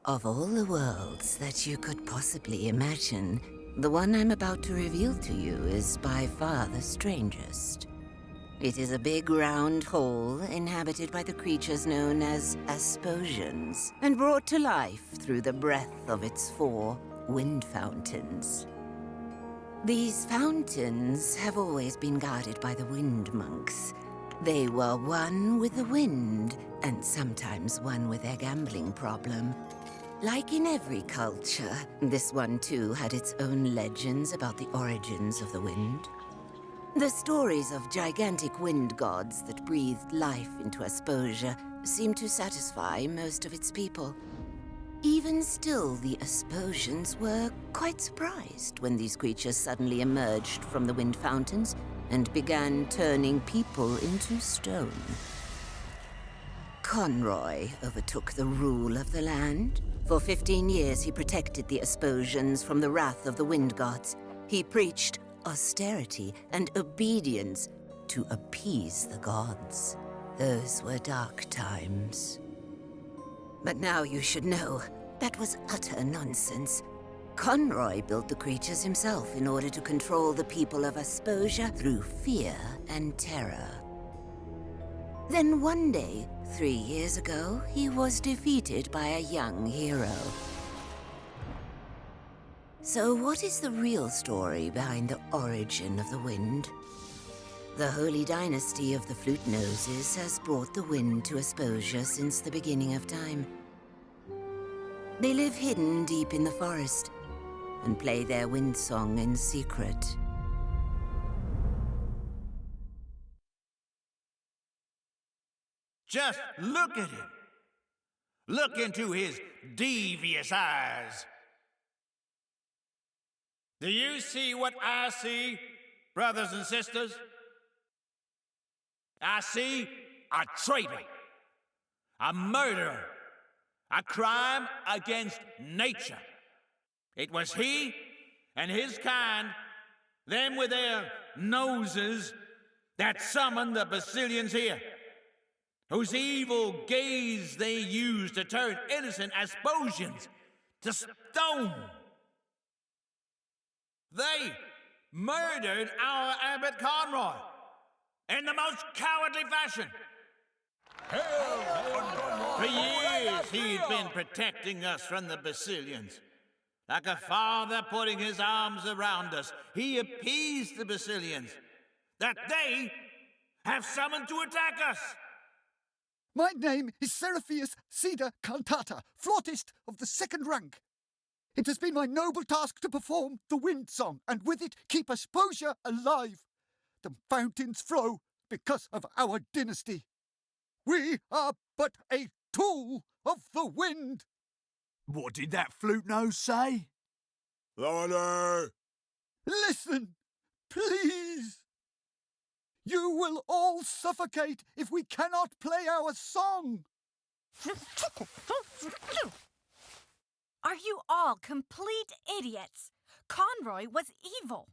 Of all the worlds that you could possibly imagine, the one I'm about to reveal to you is by far the strangest. It is a big round hole inhabited by the creatures known as Asposians, and brought to life through the breath of its 4 wind fountains. These fountains have always been guarded by the wind monks. They were one with the wind, and sometimes one with their gambling problem. Like in every culture, this one too had its own legends about the origins of the wind. The stories of gigantic wind gods that breathed life into Asposia seemed to satisfy most of its people. Even still, the Asposians were quite surprised when these creatures suddenly emerged from the wind fountains and began turning people into stone. Conroy overtook the rule of the land. For 15 years, he protected the Asposians from the wrath of the wind gods. He preached austerity and obedience to appease the gods. Those were dark times. But now you should know, that was utter nonsense. Conroy built the creatures himself in order to control the people of Asposia through fear and terror. Then one day, 3 years ago, he was defeated by a young hero. So what is the real story behind the origin of the wind? The holy dynasty of the flute noses has brought the wind to Asposia since the beginning of time. They live hidden deep in the forest and play their wind song in secret. Just look at him. Look into his devious eyes. Do you see what I see, brothers and sisters? I see a traitor, a murderer, a crime against nature. It was he and his kind, them with their noses, that summoned the Basilians here, whose evil gaze they used to turn innocent Asposians to stone. They murdered our Abbot Conroy in the most cowardly fashion. For years he'd been protecting us from the Basilians. Like a father putting his arms around us, he appeased the Basilians that they have summoned to attack us. My name is Seraphius Cedar Cantata, flautist of the 2nd rank. It has been my noble task to perform the wind song, and with it keep Asposia alive. The fountains flow because of our dynasty. We are but a tool of the wind. What did that flute nose say? Lordy! Listen, please. You will all suffocate if we cannot play our song. Are you all complete idiots? Conroy was evil.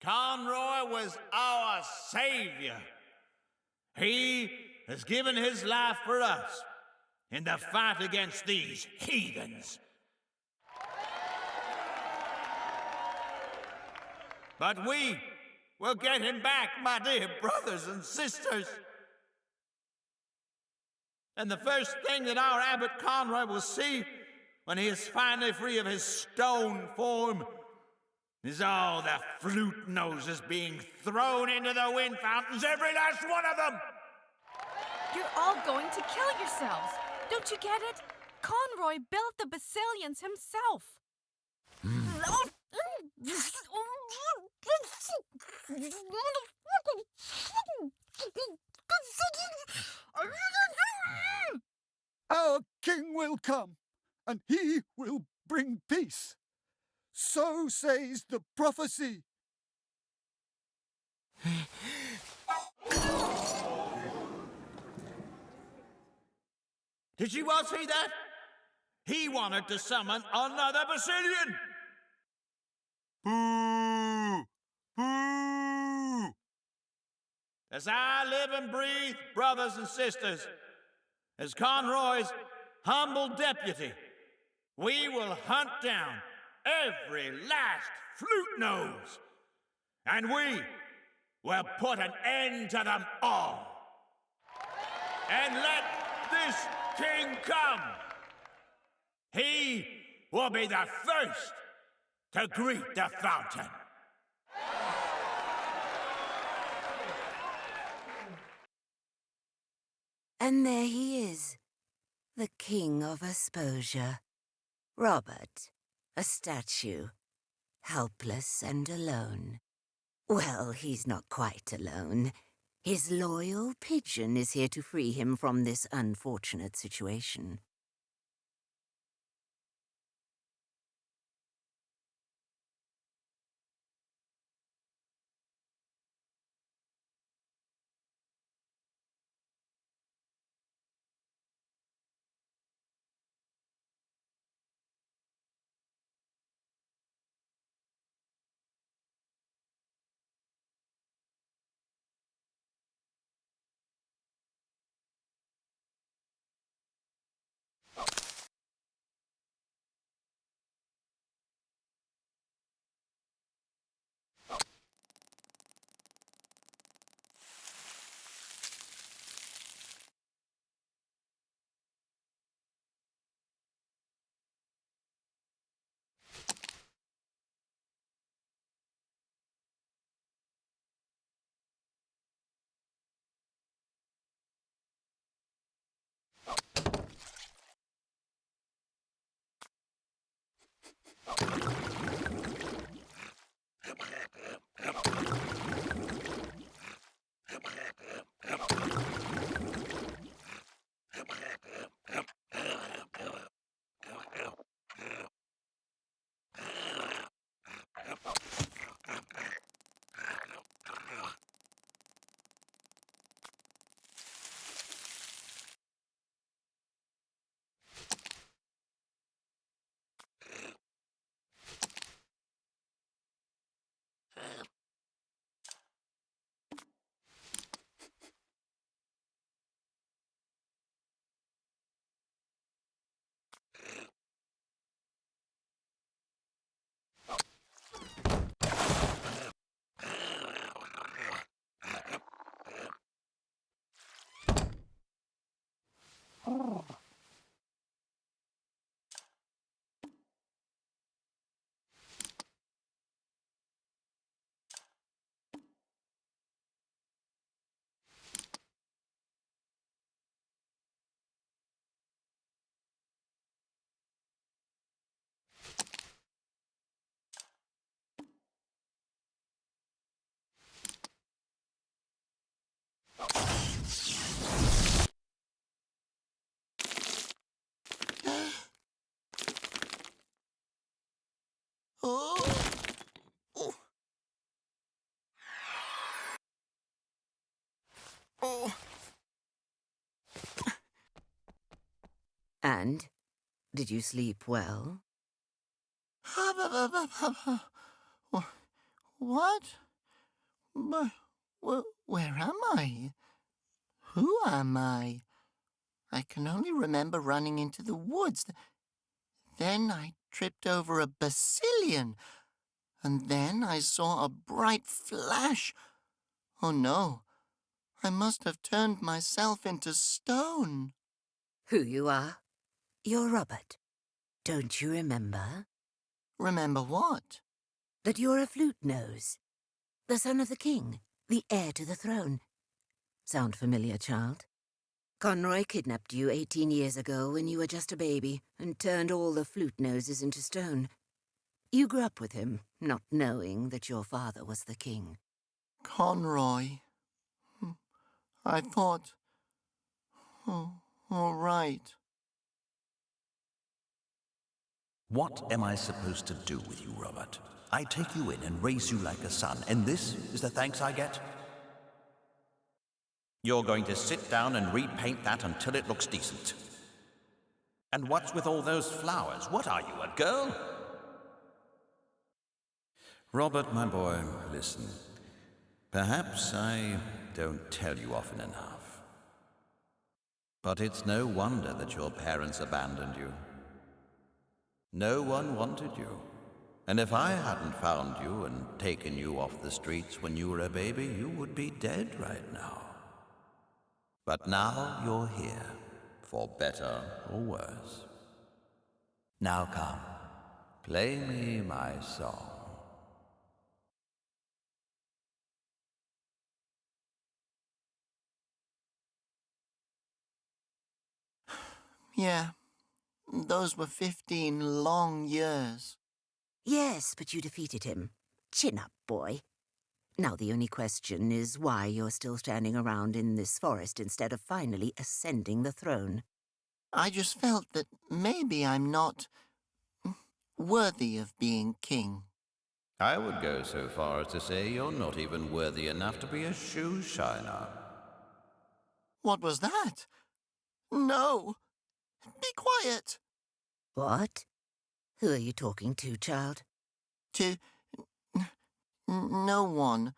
Conroy was our savior. He has given his life for us in the fight against these heathens. But we will get him back, my dear brothers and sisters. And the first thing that our Abbot Conroy will see when he is finally free of his stone form is all the flute noses being thrown into the wind fountains, every last one of them! You're all going to kill yourselves. Don't you get it? Conroy built the Basilians himself. Our king will come, and he will bring peace. So says the prophecy. Did you all see that? He wanted to summon another Basilian! Boo! Boo! As I live and breathe, brothers and sisters, as Conroy's humble deputy, we will hunt down every last flute nose, and we will put an end to them all. And let this king come. He will be the first to greet the fountain. And there he is, the king of Asposia, Robert, a statue, helpless and alone. Well, he's not quite alone. His loyal pigeon is here to free him from this unfortunate situation. And did you sleep well? What? Where am I? Who am I? I can only remember running into the woods. Then I tripped over a basilian. And then I saw a bright flash. Oh no, I must have turned myself into stone. Who you are? You're Robert. Don't you remember? Remember what? That you're a flute nose. The son of the king, the heir to the throne. Sound familiar, child? Conroy kidnapped you 18 years ago when you were just a baby and turned all the flute noses into stone. You grew up with him, not knowing that your father was the king. Conroy. I thought... Oh, all right. What am I supposed to do with you, Robert? I take you in and raise you like a son, and this is the thanks I get? You're going to sit down and repaint that until it looks decent. And what's with all those flowers? What are you, a girl? Robert, my boy, listen. Perhaps I don't tell you often enough. But it's no wonder that your parents abandoned you. No one wanted you. And if I hadn't found you and taken you off the streets when you were a baby, you would be dead right now. But now you're here, for better or worse. Now come, play me my song. Yeah, those were 15 long years. Yes, but you defeated him. Chin up, boy. Now the only question is why you're still standing around in this forest instead of finally ascending the throne. I just felt that maybe I'm not worthy of being king. I would go so far as to say you're not even worthy enough to be a shoe shiner. What was that? No! Be quiet! What? Who are you talking to, child? To no one.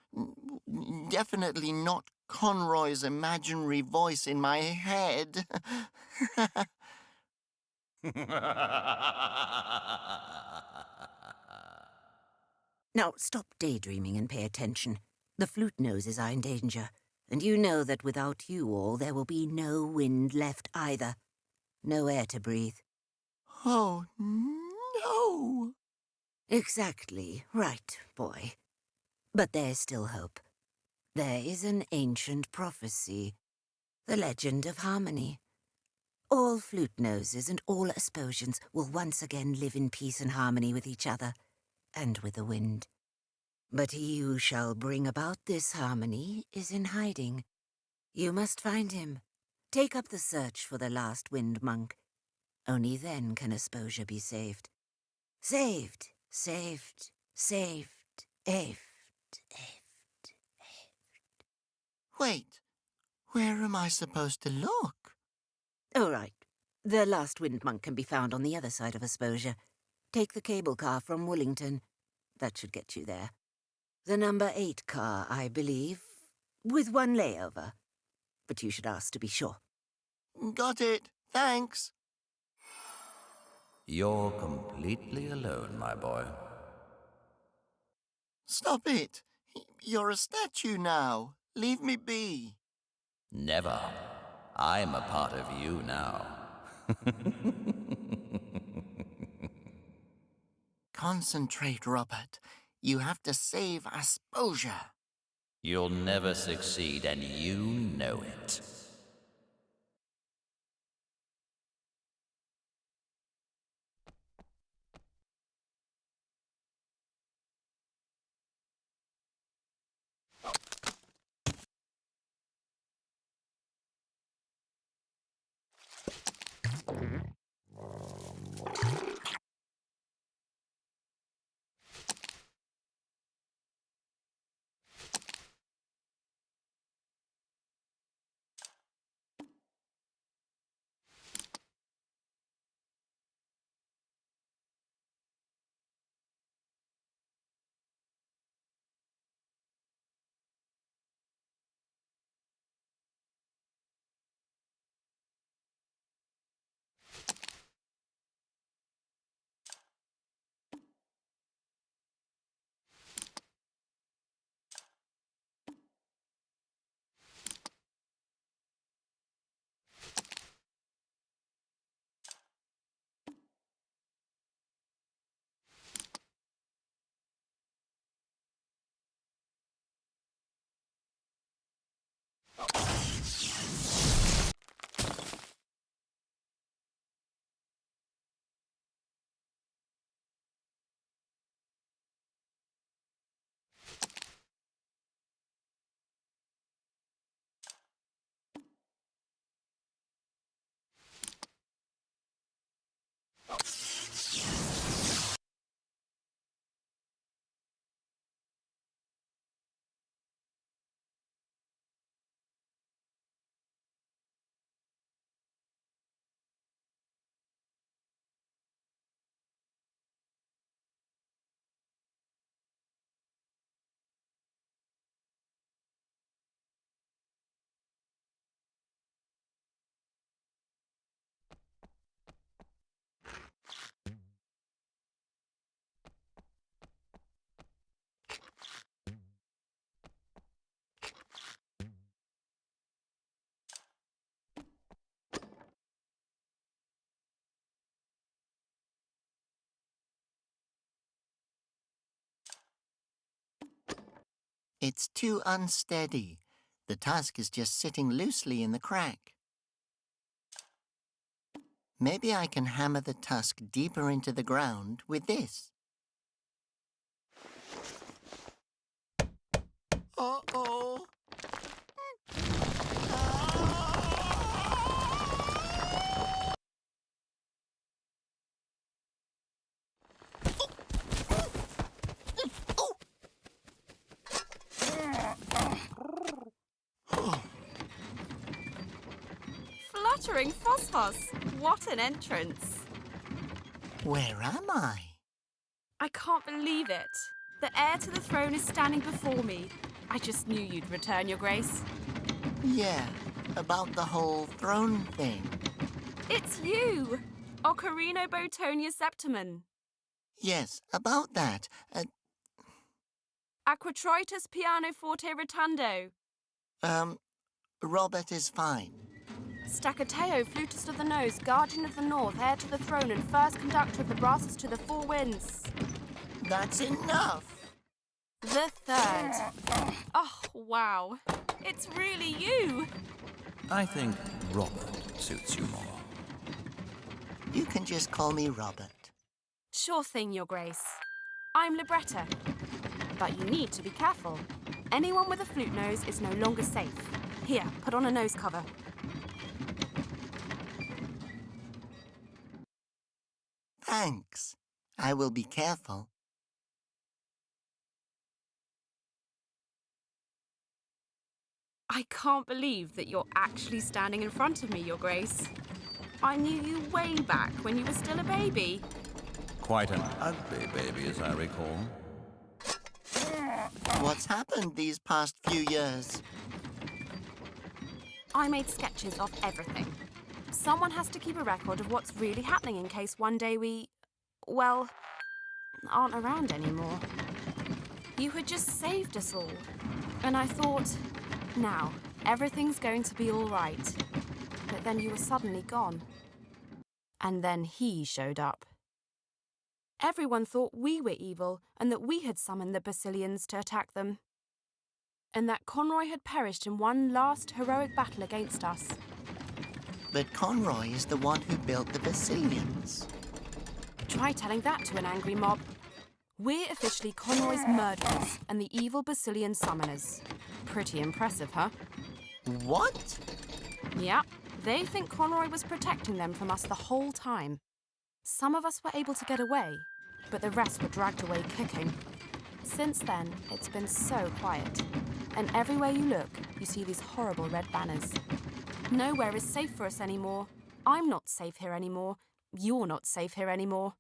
Definitely not Conroy's imaginary voice in my head. Now, stop daydreaming and pay attention. The flute noses are in danger, and you know that without you all, there will be no wind left either. No air to breathe. Oh, no! Exactly right, boy. But there's still hope. There is an ancient prophecy, the legend of harmony. All flute noses and all Asposians will once again live in peace and harmony with each other, and with the wind. But he who shall bring about this harmony is in hiding. You must find him. Take up the search for the last wind monk. Only then can Asposia be saved. Saved, saved, saved, saved. Wait, where am I supposed to look? All right. The last wind monk can be found on the other side of Asposia. Take the cable car from Woolington. That should get you there. The number 8 car, I believe, with one layover. But you should ask to be sure. Got it. Thanks. You're completely alone, my boy. Stop it. You're a statue now. Leave me be. Never. I'm a part of you now. Concentrate, Robert. You have to save Asposia. You'll never succeed, and you know it. It's too unsteady. The tusk is just sitting loosely in the crack. Maybe I can hammer the tusk deeper into the ground with this. Uh-oh. Fluttering Phosphos! What an entrance! Where am I? I can't believe it. The heir to the throne is standing before me. I just knew you'd return, Your Grace. Yeah, about the whole throne thing. It's you! Ocarino Botonia Septimum. Yes, about that. Aquatritus Pianoforte Rotundo. Robert is fine. Staccateo, flutist of the nose, guardian of the north, heir to the throne, and first conductor of the brasses to the four winds. That's enough. The third. Oh, wow. It's really you. I think Robert suits you more. You can just call me Robert. Sure thing, Your Grace. I'm Libretta. But you need to be careful. Anyone with a flute nose is no longer safe. Here, put on a nose cover. Thanks. I will be careful. I can't believe that you're actually standing in front of me, Your Grace. I knew you way back when you were still a baby. Quite an ugly baby, as I recall. What's happened these past few years? I made sketches of everything. Someone has to keep a record of what's really happening in case one day we, well, aren't around anymore. You had just saved us all. And I thought, now, everything's going to be all right. But then you were suddenly gone. And then he showed up. Everyone thought we were evil and that we had summoned the Basilians to attack them. And that Conroy had perished in one last heroic battle against us. But Conroy is the one who built the Basilians. Try telling that to an angry mob. We're officially Conroy's murderers and the evil Basilian summoners. Pretty impressive, huh? What? Yeah, they think Conroy was protecting them from us the whole time. Some of us were able to get away, but the rest were dragged away kicking. Since then, it's been so quiet. And everywhere you look, you see these horrible red banners. Nowhere is safe for us anymore. I'm not safe here anymore. You're not safe here anymore.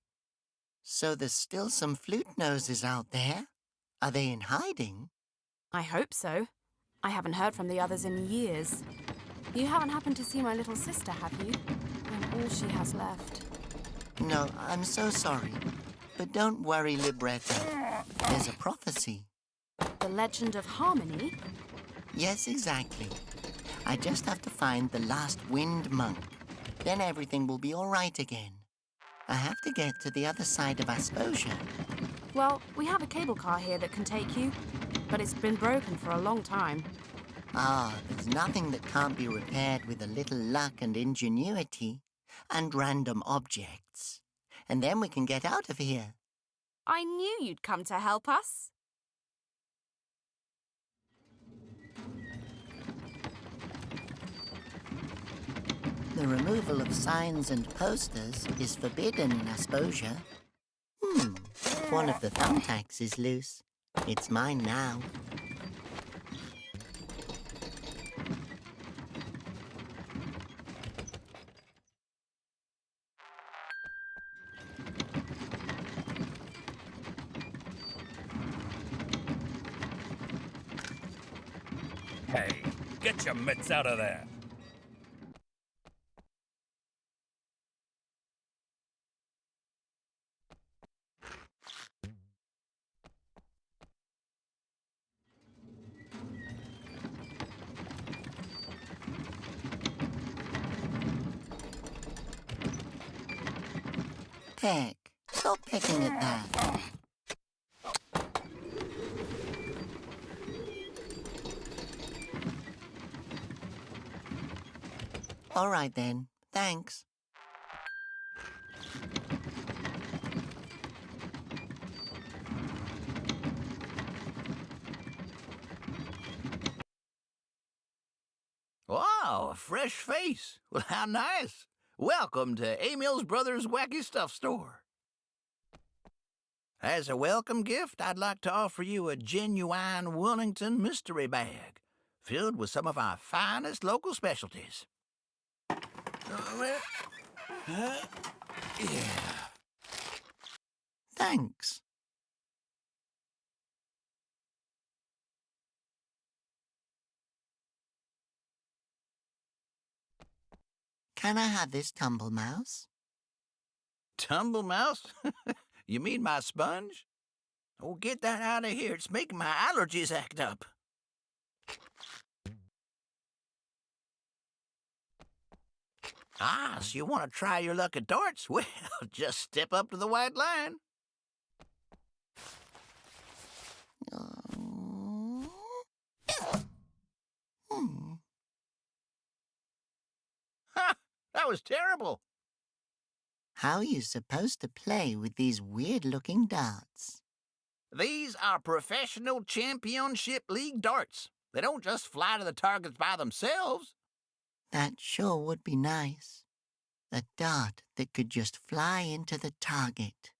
So there's still some flute noses out there? Are they in hiding? I hope so. I haven't heard from the others in years. You haven't happened to see my little sister, have you? I'm all she has left. No, I'm so sorry. But don't worry, Libretta. There's a prophecy. The legend of harmony? Yes, exactly. I just have to find the last wind monk. Then everything will be all right again. I have to get to the other side of Asposia. Well, we have a cable car here that can take you, but it's been broken for a long time. Ah, there's nothing that can't be repaired with a little luck and ingenuity and random objects. And then we can get out of here. I knew you'd come to help us. The removal of signs and posters is forbidden in Asposia. One of the thumbtacks is loose. It's mine now. Hey, get your mitts out of there. Peck, stop pecking at that. All right, then. Thanks. Wow, a fresh face. Well, how nice. Welcome to Emil's Brothers Wacky Stuff Store. As a welcome gift, I'd like to offer you a genuine Wellington mystery bag filled with some of our finest local specialties. Thanks. Can I have this tumble mouse? Tumble mouse? You mean my sponge? Oh, get that out of here. It's making my allergies act up. Ah, so you want to try your luck at darts? Well, just step up to the white line. Ha! That was terrible. How are you supposed to play with these weird-looking darts? These are professional championship league darts. They don't just fly to the targets by themselves. That sure would be nice. A dart that could just fly into the target.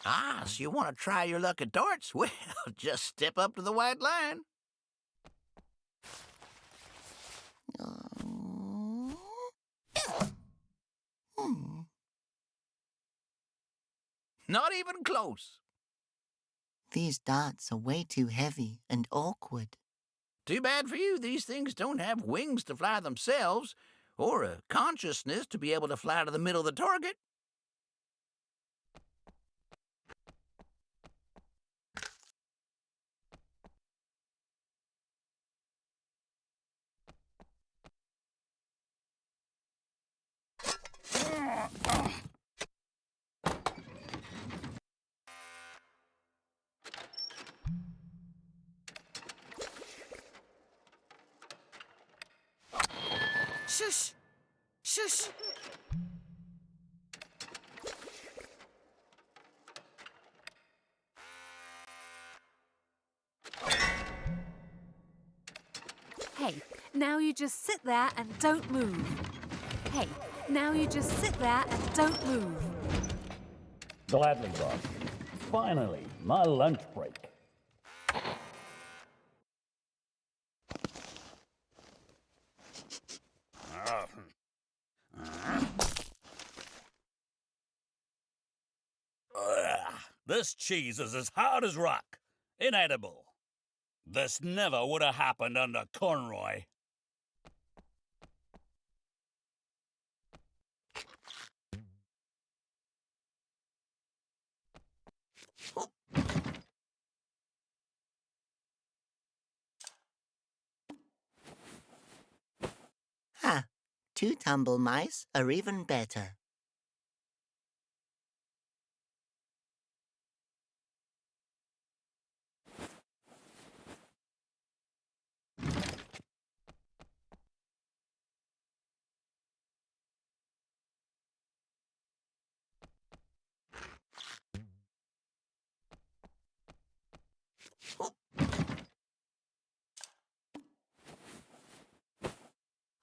Ah, so you want to try your luck at darts? Well, just step up to the white line. Not even close. These darts are way too heavy and awkward. Too bad for you, these things don't have wings to fly themselves, or a consciousness to be able to fly to the middle of the target. Shush! Shush! Hey, now you just sit there and don't move. Hey, now you just sit there and don't move. Gladly, boss. Finally, my lunch break. This cheese is as hard as rock. Inedible. This never would have happened under Conroy. Ha! 2 tumble mice are even better.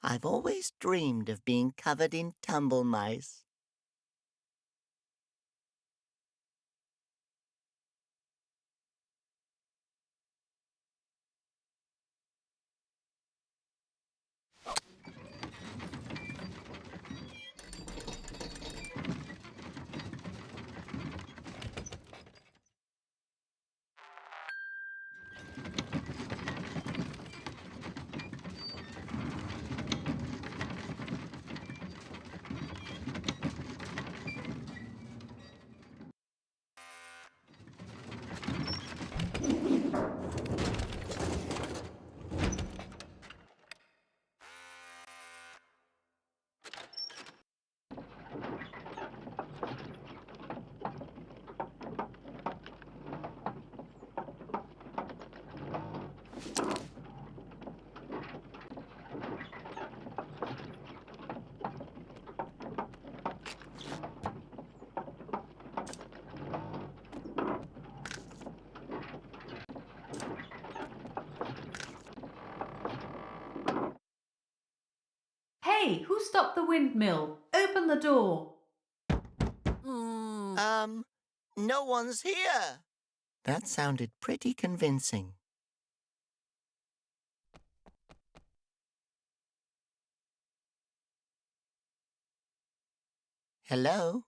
I've always dreamed of being covered in tumble mice. Hey, who stopped the windmill? Open the door. No one's here. That sounded pretty convincing. Hello?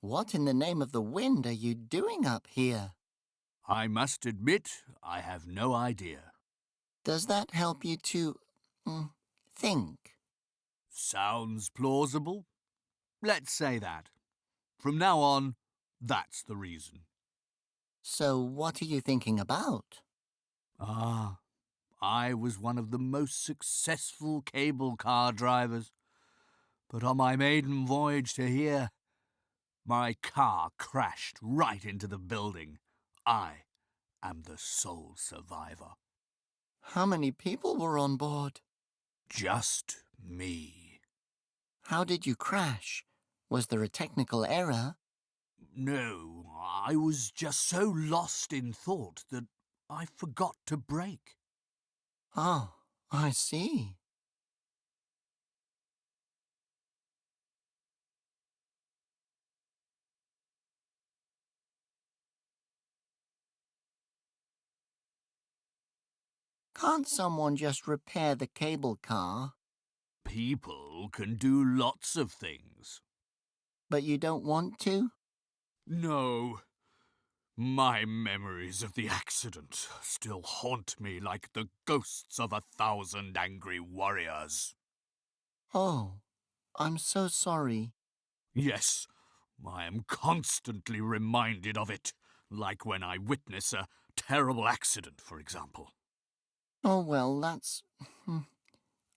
What in the name of the wind are you doing up here? I must admit, I have no idea. Does that help you to think? Sounds plausible. Let's say that. From now on, that's the reason. So what are you thinking about? I was one of the most successful cable car drivers. But on my maiden voyage to here, my car crashed right into the building. I am the sole survivor. How many people were on board? Just me. How did you crash? Was there a technical error? No, I was just so lost in thought that I forgot to brake. Oh, I see. Can't someone just repair the cable car? People can do lots of things. But you don't want to? No. My memories of the accident still haunt me like the ghosts of 1,000 angry warriors. Oh, I'm so sorry. Yes, I am constantly reminded of it, like when I witness a terrible accident, for example. Oh, well, that's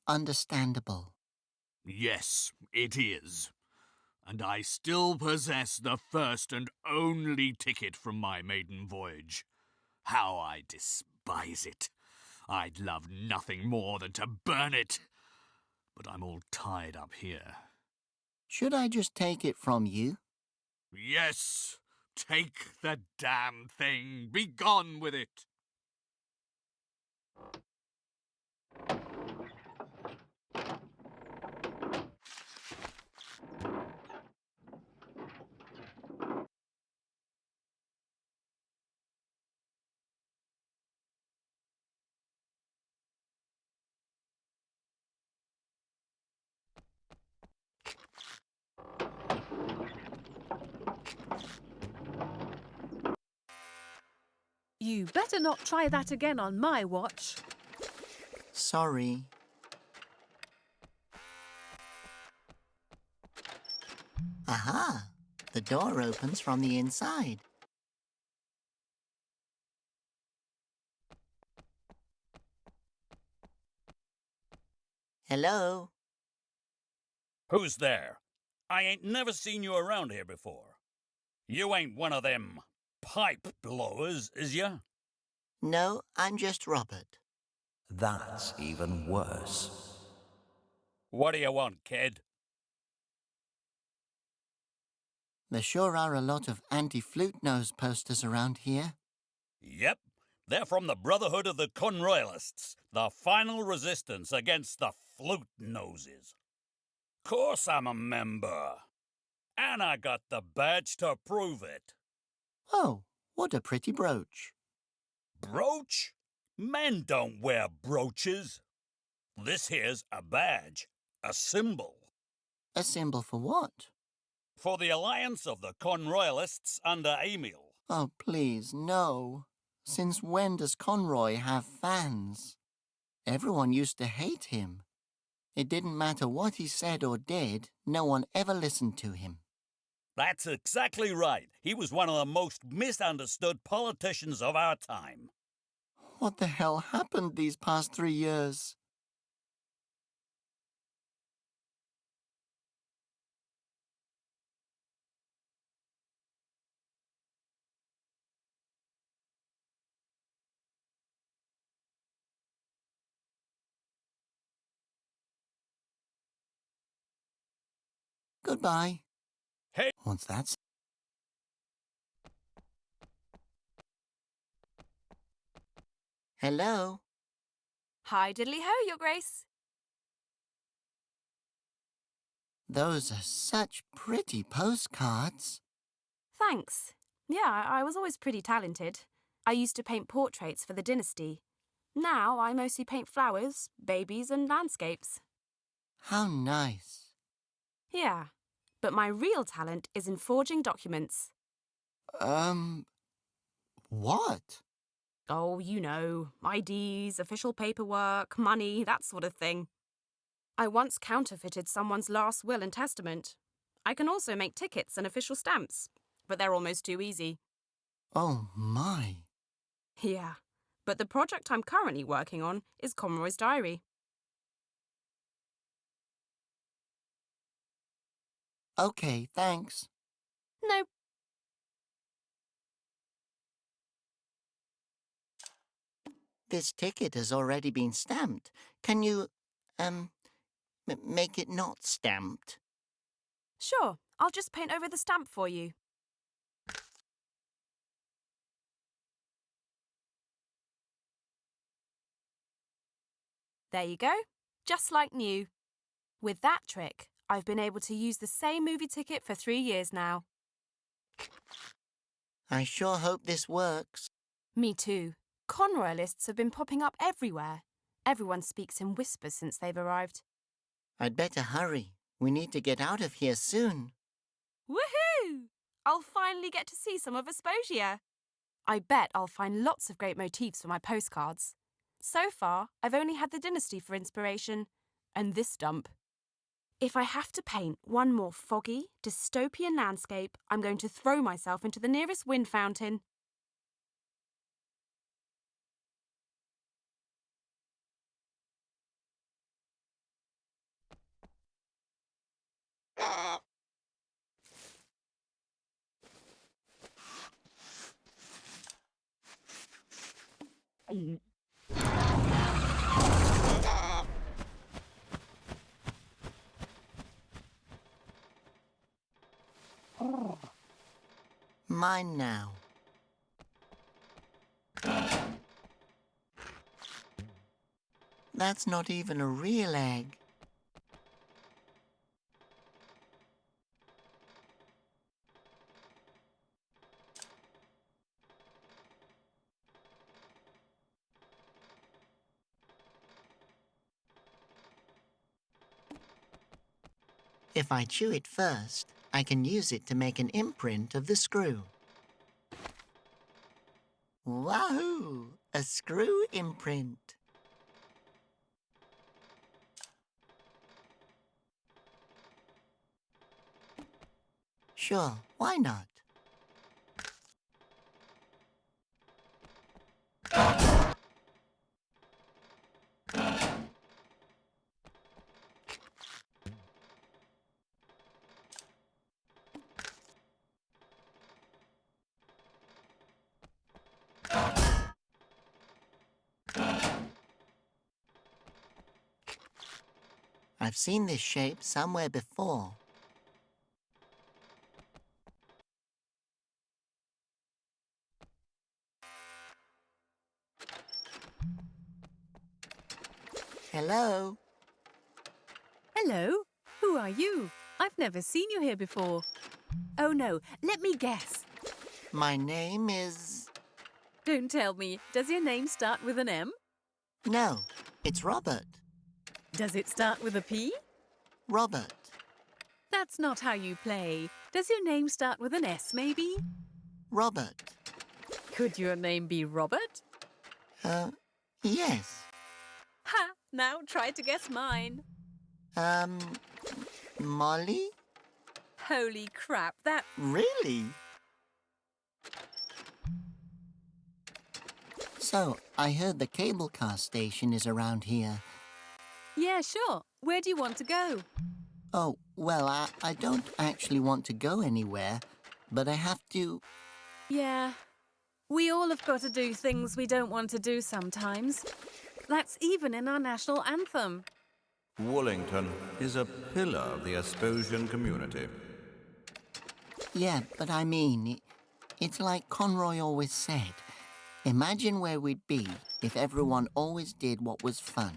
understandable. Yes, it is. And I still possess the first and only ticket from my maiden voyage. How I despise it. I'd love nothing more than to burn it. But I'm all tied up here. Should I just take it from you? Yes, take the damn thing. Be gone with it. You better not try that again on my watch. Sorry. Aha! The door opens from the inside. Hello? Who's there? I ain't never seen you around here before. You ain't one of them pipe blowers, is ya? No, I'm just Robert. That's even worse. What do you want, kid? There sure are a lot of anti-flute nose posters around here. Yep, they're from the Brotherhood of the Conroyalists, the final resistance against the flute noses. Course I'm a member. And I got the badge to prove it. Oh, what a pretty brooch. Brooch? Men don't wear brooches. This here's a badge, a symbol. A symbol for what? For the alliance of the Conroyalists under Emil. Oh, please, no. Since when does Conroy have fans? Everyone used to hate him. It didn't matter what he said or did, no one ever listened to him. That's exactly right. He was one of the most misunderstood politicians of our time. What the hell happened these past 3 years? Goodbye. Hey! What's that? Hello? Hi, diddly-ho, Your Grace. Those are such pretty postcards. Thanks. Yeah, I was always pretty talented. I used to paint portraits for the dynasty. Now I mostly paint flowers, babies, and landscapes. How nice. Yeah, but my real talent is in forging documents. What? Oh, you know, IDs, official paperwork, money, that sort of thing. I once counterfeited someone's last will and testament. I can also make tickets and official stamps, but they're almost too easy. Oh, my. Yeah, but the project I'm currently working on is Conroy's diary. Okay, thanks. No. This ticket has already been stamped. Can you, make it not stamped? Sure, I'll just paint over the stamp for you. There you go, just like new. With that trick, I've been able to use the same movie ticket for 3 years now. I sure hope this works. Me too. Conroyalists have been popping up everywhere. Everyone speaks in whispers since they've arrived. I'd better hurry. We need to get out of here soon. Woohoo! I'll finally get to see some of Asposia. I bet I'll find lots of great motifs for my postcards. So far, I've only had the dynasty for inspiration, and this dump. If I have to paint one more foggy, dystopian landscape, I'm going to throw myself into the nearest wind fountain. Mine now. That's not even a real egg. If I chew it first, I can use it to make an imprint of the screw. Wahoo! A screw imprint. Sure, why not? I've seen this shape somewhere before. Hello? Hello? Who are you? I've never seen you here before. Oh no, let me guess. My name is... Don't tell me. Does your name start with an M? No, it's Robert. Does it start with a P? Robert. That's not how you play. Does your name start with an S, maybe? Robert. Could your name be Robert? Yes. Ha! Now try to guess mine. Molly? Holy crap, that... Really? So, I heard the cable car station is around here. Yeah, sure. Where do you want to go? Oh, well, I don't actually want to go anywhere, but I have to... Yeah. We all have got to do things we don't want to do sometimes. That's even in our national anthem. Wollington is a pillar of the Asposian community. Yeah, but I mean, it's like Conroy always said. Imagine where we'd be if everyone always did what was fun.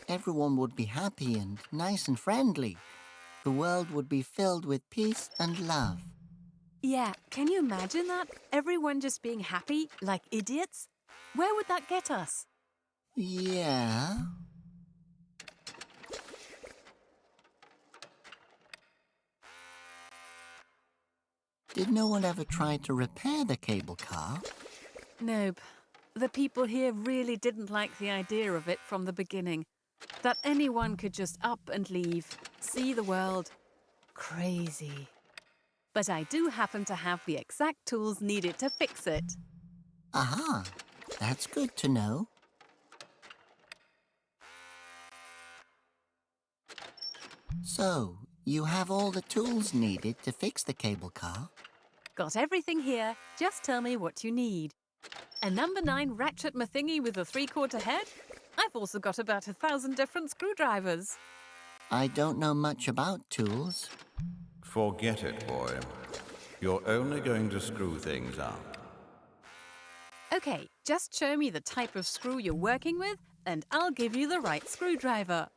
Everyone would be happy and nice and friendly. The world would be filled with peace and love. Yeah, can you imagine that? Everyone just being happy, like idiots? Where would that get us? Yeah. Did no one ever try to repair the cable car? Nope. The people here really didn't like the idea of it from the beginning. That anyone could just up and leave, see the world. Crazy. But I do happen to have the exact tools needed to fix it. Aha, that's good to know. So, you have all the tools needed to fix the cable car? Got everything here, just tell me what you need. A number 9 ratchet mathingy with a 3/4 head? I've also got about 1,000 different screwdrivers. I don't know much about tools. Forget it, boy. You're only going to screw things up. Okay, just show me the type of screw you're working with, and I'll give you the right screwdriver.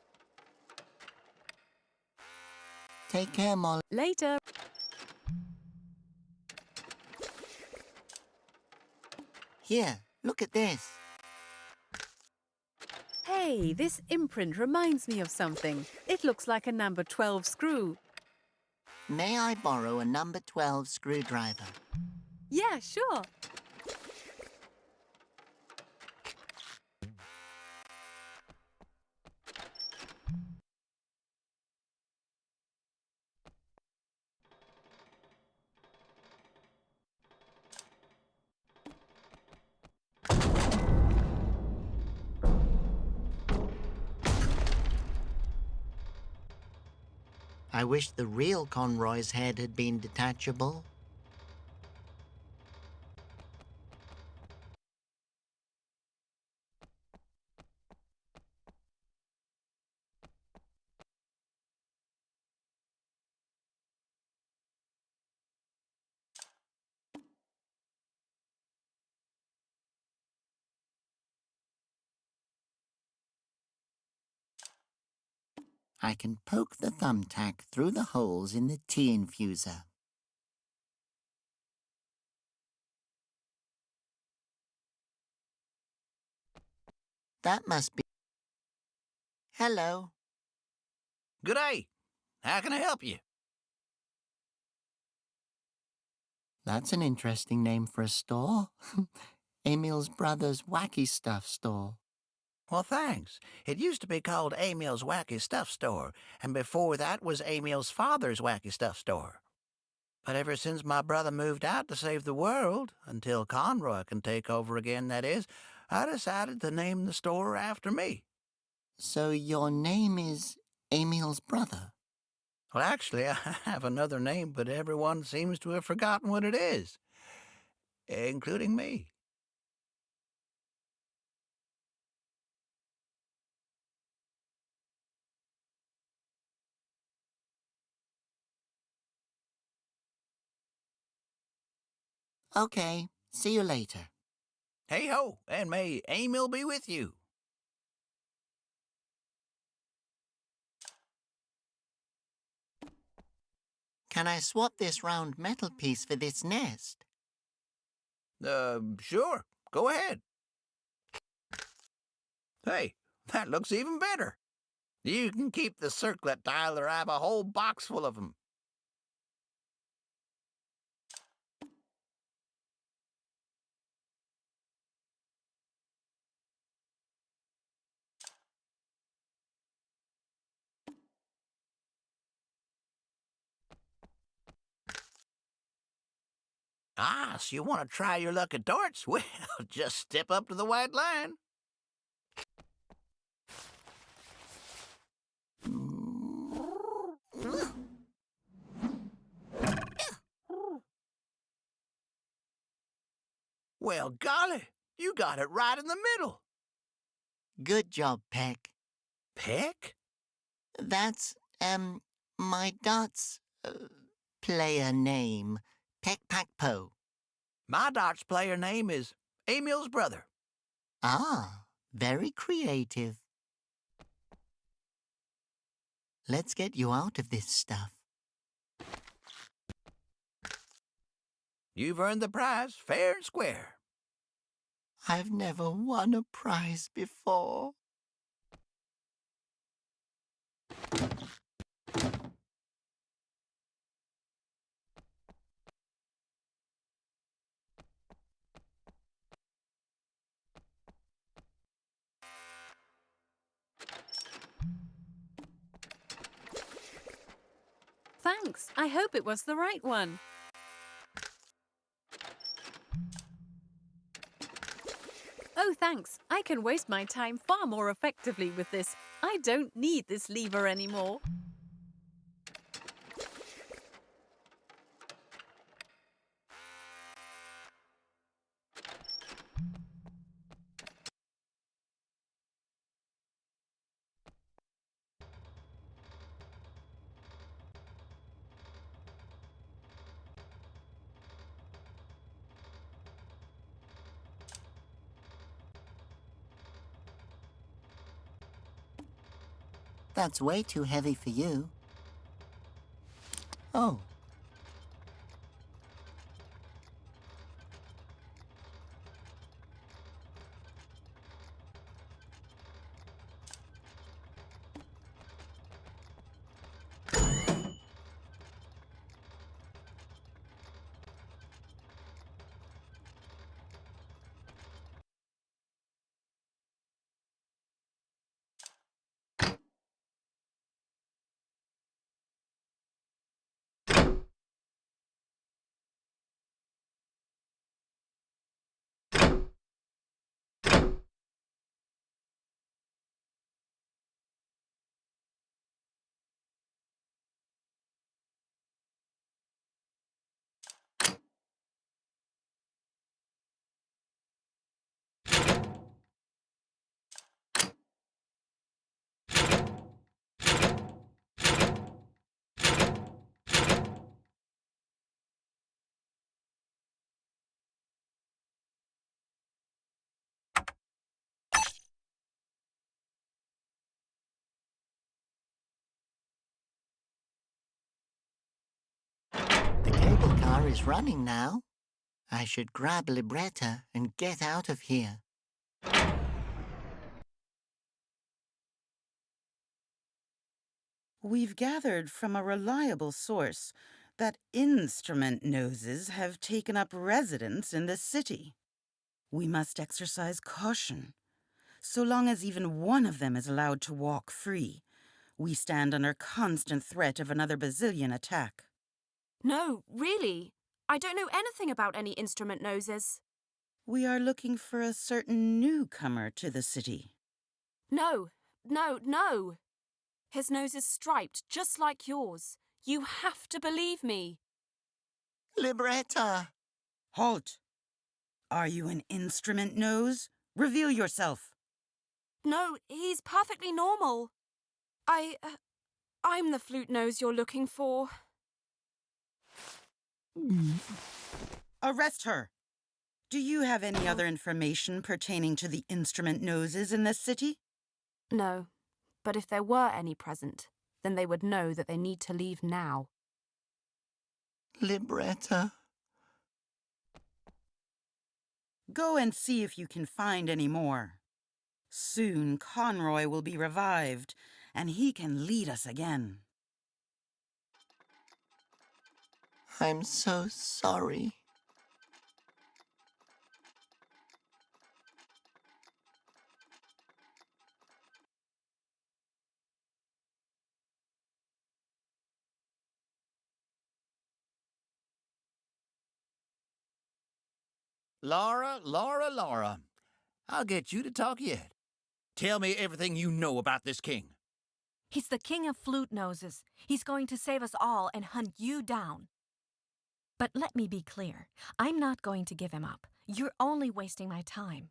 Take care, Molly. Later. Here, look at this. Hey, this imprint reminds me of something. It looks like a number 12 screw. May I borrow a number 12 screwdriver? Yeah, sure. I wish the real Conroy's head had been detachable. I can poke the thumbtack through the holes in the tea infuser. That must be... Hello. Good day. How can I help you? That's an interesting name for a store. Emil's brother's wacky stuff store. Well, thanks. It used to be called Emil's Wacky Stuff Store, and before that was Emil's father's Wacky Stuff Store. But ever since my brother moved out to save the world, until Conroy can take over again, that is, I decided to name the store after me. So your name is Emil's brother? Well, actually, I have another name, but everyone seems to have forgotten what it is, including me. Okay, see you later. Hey-ho, and may Emil be with you. Can I swap this round metal piece for this nest? Sure. Go ahead. Hey, that looks even better. You can keep the circlet tile, or I have a whole box full of them. Ah, so you want to try your luck at darts? Well, just step up to the white line. Well, golly, you got it right in the middle. Good job, Peck. Peck? That's, my darts player name. Peck Pack Po. My darts player name is Emil's brother. Ah, very creative. Let's get you out of this stuff. You've earned the prize fair and square. I've never won a prize before. Thanks. I hope it was the right one. Oh, thanks. I can waste my time far more effectively with this. I don't need this lever anymore. That's way too heavy for you. Oh. The cable car is running now. I should grab Libretta and get out of here. We've gathered from a reliable source that instrument noses have taken up residence in the city. We must exercise caution. So long as even one of them is allowed to walk free, we stand under constant threat of another Basilian attack. No, really. I don't know anything about any instrument noses. We are looking for a certain newcomer to the city. No. His nose is striped, just like yours. You have to believe me. Libretta! Halt! Are you an instrument nose? Reveal yourself. No, he's perfectly normal. I'm the flute nose you're looking for. Arrest her! Do you have any other information pertaining to the instrument noses in this city? No, but if there were any present, then they would know that they need to leave now. Libretta. Go and see if you can find any more. Soon Conroy will be revived, and he can lead us again. I'm so sorry. Laura. I'll get you to talk yet. Tell me everything you know about this king. He's the king of flute noses. He's going to save us all and hunt you down. But let me be clear. I'm not going to give him up. You're only wasting my time.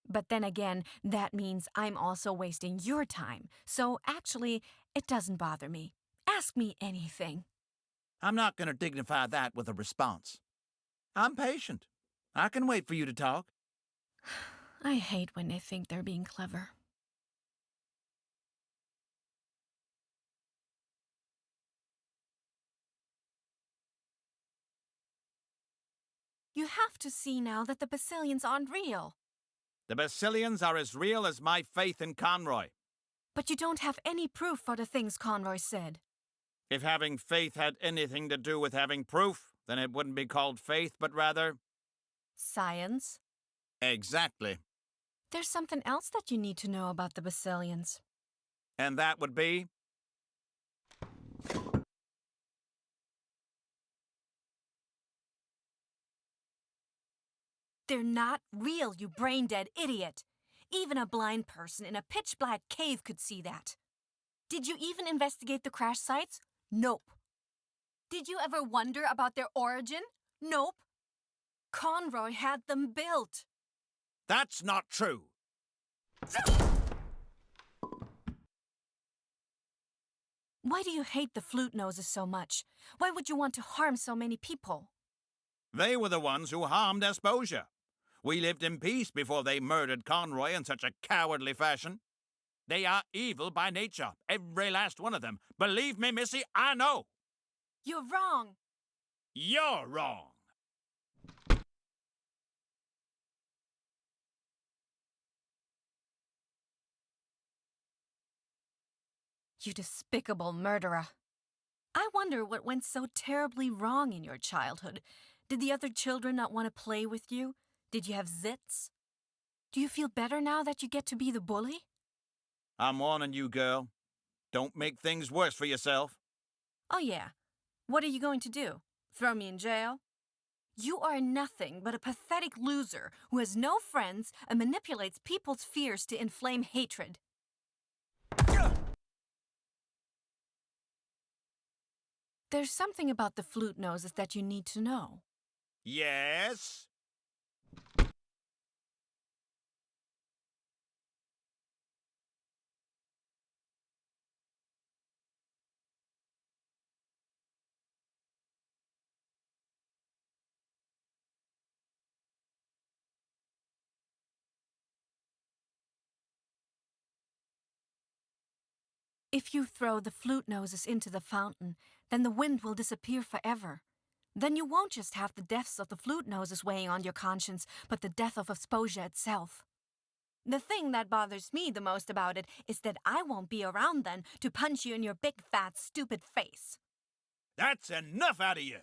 But then again, that means I'm also wasting your time. So actually, it doesn't bother me. Ask me anything. I'm not going to dignify that with a response. I'm patient. I can wait for you to talk. I hate when they think they're being clever. You have to see now that the Basilians aren't real. The Basilians are as real as my faith in Conroy. But you don't have any proof for the things Conroy said. If having faith had anything to do with having proof, then it wouldn't be called faith, but rather... Science? Exactly. There's something else that you need to know about the Basilians. And that would be... They're not real, you brain-dead idiot. Even a blind person in a pitch-black cave could see that. Did you even investigate the crash sites? Nope. Did you ever wonder about their origin? Nope. Conroy had them built. That's not true. Why do you hate the flute noses so much? Why would you want to harm so many people? They were the ones who harmed Asposia. We lived in peace before they murdered Conroy in such a cowardly fashion. They are evil by nature, every last one of them. Believe me, Missy, I know. You're wrong. You're wrong. You despicable murderer. I wonder what went so terribly wrong in your childhood. Did the other children not want to play with you? Did you have zits? Do you feel better now that you get to be the bully? I'm warning you, girl. Don't make things worse for yourself. Oh yeah. What are you going to do? Throw me in jail? You are nothing but a pathetic loser who has no friends and manipulates people's fears to inflame hatred. There's something about the flute noses that you need to know. Yes? If you throw the flute noses into the fountain, then the wind will disappear forever. Then you won't just have the deaths of the flute noses weighing on your conscience, but the death of Asposia itself. The thing that bothers me the most about it is that I won't be around then to punch you in your big, fat, stupid face. That's enough out of you.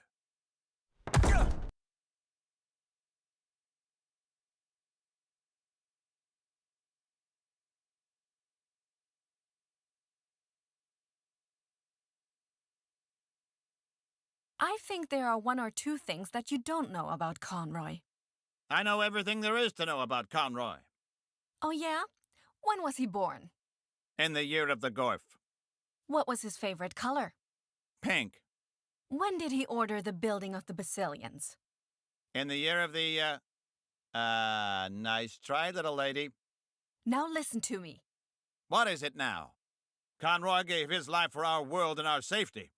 I think there are one or two things that you don't know about Conroy. I know everything there is to know about Conroy. Oh yeah? When was he born? In the year of the Gorf. What was his favorite color? Pink. When did he order the building of the Basilians? In the year of the, nice try, little lady. Now listen to me. What is it now? Conroy gave his life for our world and our safety.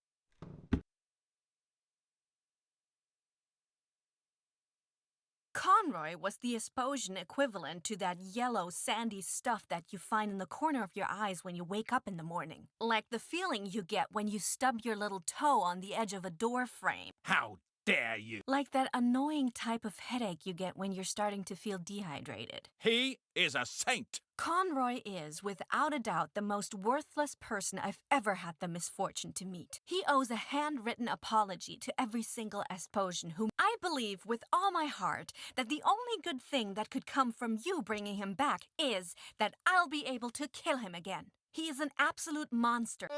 Conroy was the Asposian equivalent to that yellow, sandy stuff that you find in the corner of your eyes when you wake up in the morning. Like the feeling you get when you stub your little toe on the edge of a door frame. How dare you? Like that annoying type of headache you get when you're starting to feel dehydrated. He is a saint. Conroy is, without a doubt, the most worthless person I've ever had the misfortune to meet. He owes a handwritten apology to every single Asposian whom I believe with all my heart that the only good thing that could come from you bringing him back is that I'll be able to kill him again. He is an absolute monster.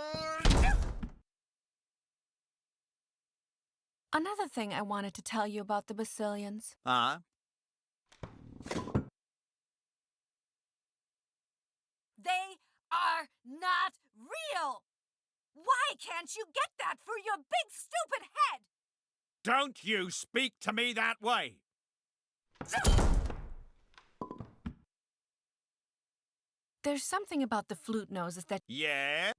Another thing I wanted to tell you about the Basilians. They are not real! Why can't you get that through your big stupid head? Don't you speak to me that way! There's something about the flute noses that... Yeah?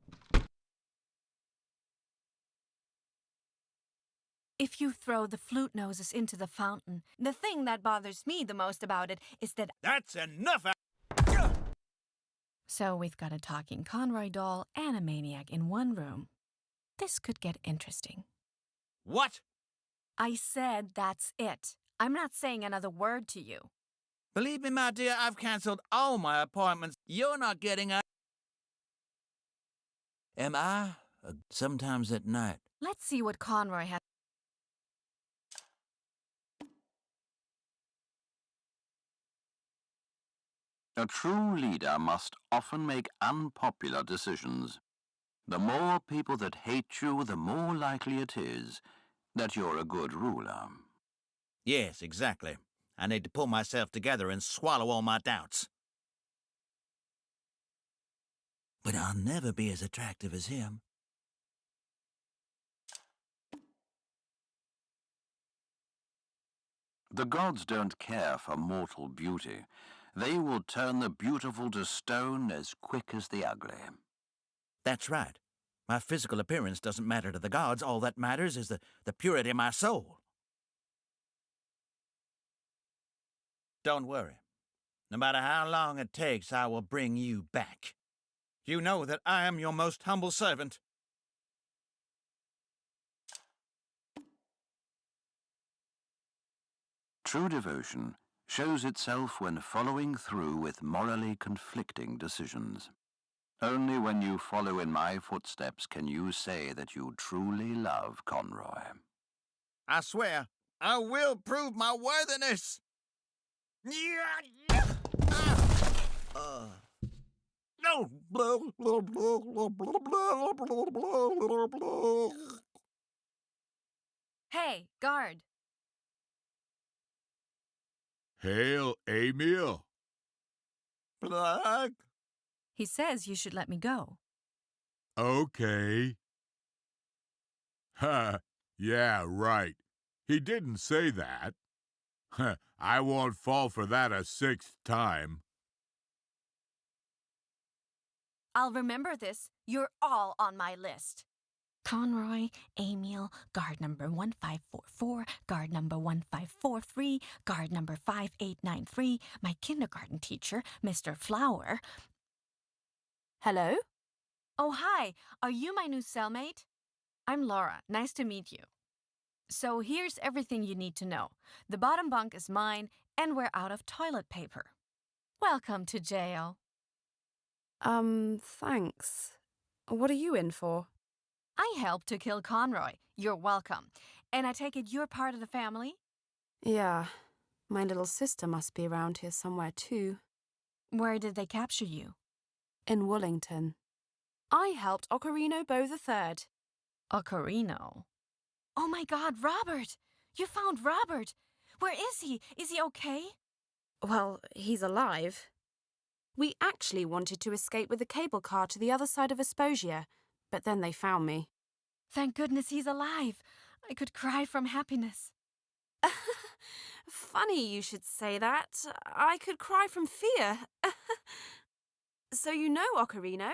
if you throw the flute noses into the fountain. The thing that bothers me the most about it is that... That's enough! So we've got a talking Conroy doll and a maniac in one room. This could get interesting. What? I said that's it. I'm not saying another word to you. Believe me, my dear, I've cancelled all my appointments. You're not getting a... Am I? Sometimes at night. Let's see what Conroy has. A true leader must often make unpopular decisions. The more people that hate you, the more likely it is that you're a good ruler. Yes, exactly. I need to pull myself together and swallow all my doubts. But I'll never be as attractive as him. The gods don't care for mortal beauty. They will turn the beautiful to stone as quick as the ugly. That's right. My physical appearance doesn't matter to the gods. All that matters is the purity of my soul. Don't worry. No matter how long it takes, I will bring you back. You know that I am your most humble servant. True devotion shows itself when following through with morally conflicting decisions. Only when you follow in my footsteps can you say that you truly love Conroy. I swear, I will prove my worthiness. Hey, guard. Hail, Emil. Peck. He says you should let me go. Okay. Ha, yeah, right. He didn't say that. I won't fall for that a sixth time. I'll remember this. You're all on my list. Conroy, Emil, guard number 1544, guard number 1543, guard number 5893, my kindergarten teacher, Mr. Flower. Hello? Oh, hi. Are you my new cellmate? I'm Laura. Nice to meet you. So here's everything you need to know. The bottom bunk is mine, and we're out of toilet paper. Welcome to jail. Thanks. What are you in for? I helped to kill Conroy. You're welcome. And I take it you're part of the family? Yeah. My little sister must be around here somewhere too. Where did they capture you? In Wollington. I helped Ocarino Bow III. Ocarino? Oh my God, Robert! You found Robert! Where is he? Is he okay? Well, he's alive. We actually wanted to escape with a cable car to the other side of Asposia, but then they found me. Thank goodness he's alive. I could cry from happiness. Funny you should say that. I could cry from fear. So you know Ocarino?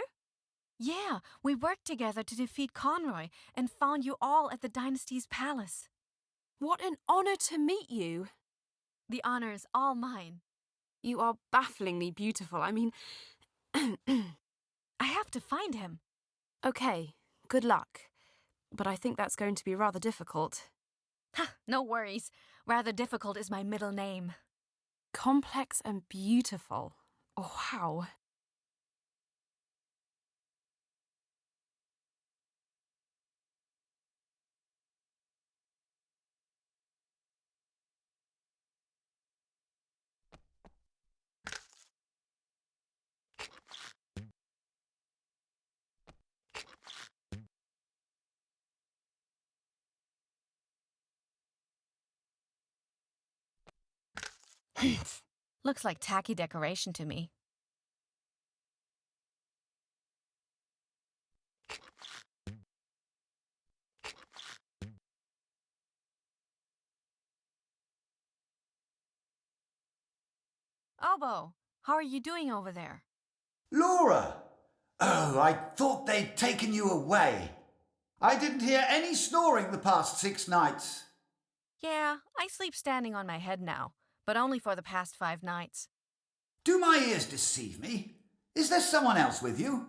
Yeah, we worked together to defeat Conroy and found you all at the dynasty's palace. What an honor to meet you. The honor is all mine. You are bafflingly beautiful. I mean... I have to find him. Okay, good luck. But I think that's going to be rather difficult. Ha, no worries. Rather difficult is my middle name. Complex and beautiful. Oh, wow. Looks like tacky decoration to me. Obo, how are you doing over there? Laura! Oh, I thought they'd taken you away. I didn't hear any snoring the past 6 nights. Yeah, I sleep standing on my head now, but only for the past 5 nights. Do my ears deceive me? Is there someone else with you?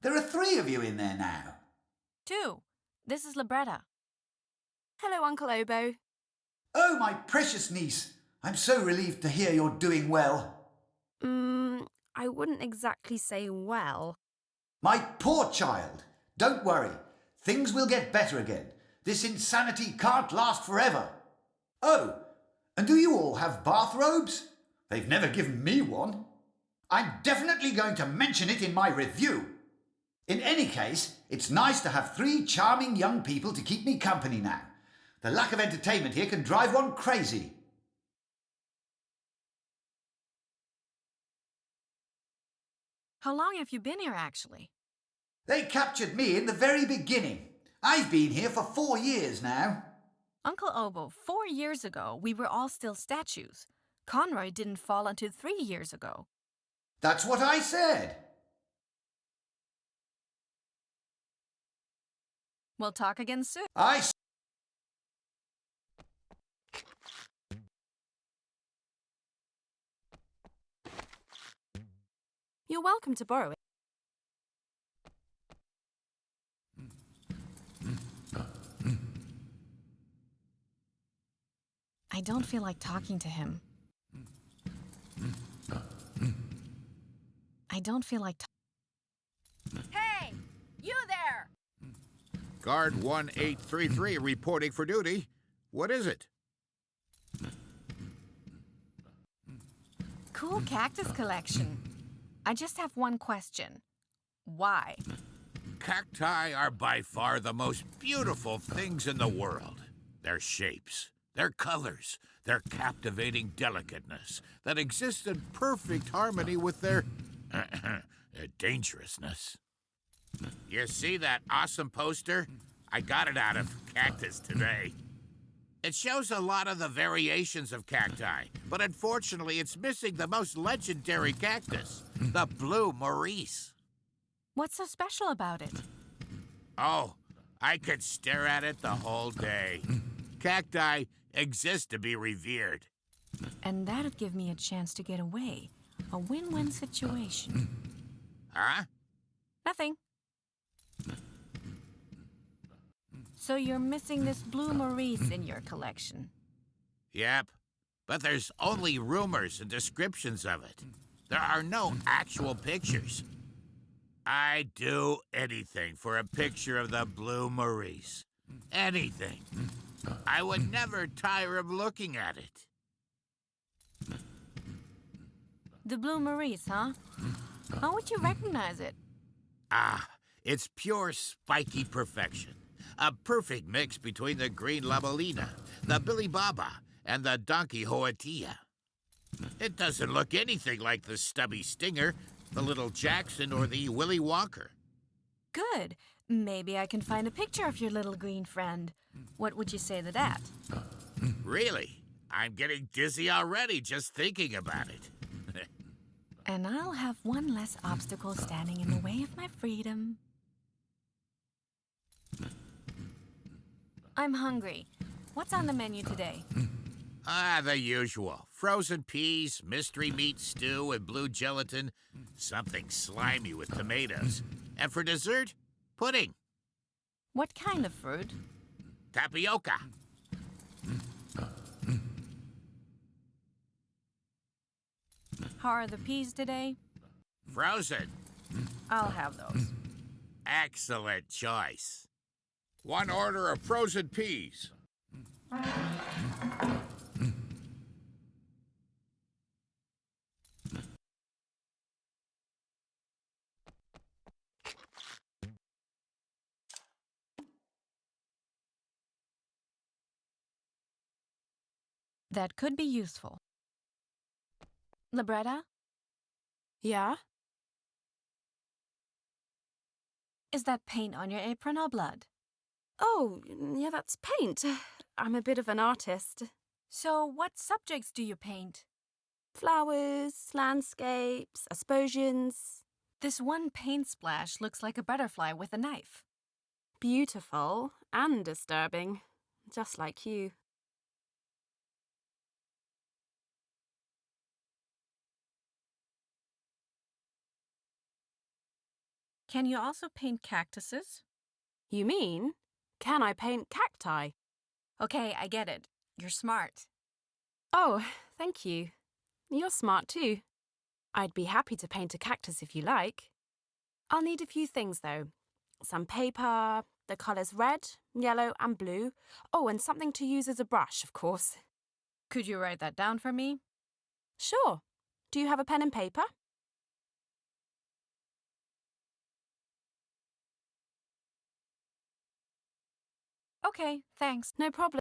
There are 3 of you in there now. 2. This is Libretta. Hello, Uncle Obo. Oh, my precious niece. I'm so relieved to hear you're doing well. I wouldn't exactly say well. My poor child. Don't worry. Things will get better again. This insanity can't last forever. Oh, and do you all have bathrobes? They've never given me one. I'm definitely going to mention it in my review. In any case, it's nice to have 3 charming young people to keep me company now. The lack of entertainment here can drive one crazy. How long have you been here, actually? They captured me in the very beginning. I've been here for 4 years now. Uncle Obo, 4 years ago, we were all still statues. Conroy didn't fall until 3 years ago. That's what I said. We'll talk again soon. You're welcome to borrow it. I don't feel like talking to him. I don't feel like Hey! You there! Guard 1833 reporting for duty. What is it? Cool cactus collection. I just have one question. Why? Cacti are by far the most beautiful things in the world. Their shapes, their colors, their captivating delicateness that exist in perfect harmony with their dangerousness. You see that awesome poster? I got it out of Cactus today. It shows a lot of the variations of cacti, but unfortunately it's missing the most legendary cactus, the blue Maurice. What's so special about it? Oh, I could stare at it the whole day. Cacti exist to be revered. And that'd give me a chance to get away. A win-win situation. Huh? Nothing. So you're missing this blue Maurice in your collection? Yep, but there's only rumors and descriptions of it. There are no actual pictures. I'd do anything for a picture of the blue Maurice. Anything. I would never tire of looking at it. The blue Maurice, huh? How would you recognize it? Ah, it's pure spiky perfection. A perfect mix between the green Labalina, the Billy Baba, and the Donkey Hoatia. It doesn't look anything like the stubby Stinger, the Little Jackson, or the Willy Wonka. Good. Maybe I can find a picture of your little green friend. What would you say to that? Really? I'm getting dizzy already just thinking about it. And I'll have one less obstacle standing in the way of my freedom. I'm hungry. What's on the menu today? Ah, the usual. Frozen peas, mystery meat stew, and blue gelatin. Something slimy with tomatoes. And for dessert, pudding. What kind of fruit? Tapioca. How are the peas today? Frozen. I'll have those. Excellent choice. 1 order of frozen peas. That could be useful. Libretta? Yeah? Is that paint on your apron or blood? Oh, yeah, that's paint. I'm a bit of an artist. So what subjects do you paint? Flowers, landscapes, Asposians. This one paint splash looks like a butterfly with a knife. Beautiful and disturbing, just like you. Can you also paint cactuses? You mean, can I paint cacti? Okay, I get it. You're smart. Oh, thank you. You're smart too. I'd be happy to paint a cactus if you like. I'll need a few things though. Some paper, the colours red, yellow and blue. Oh, and something to use as a brush, of course. Could you write that down for me? Sure. Do you have a pen and paper? Okay, thanks. No problem.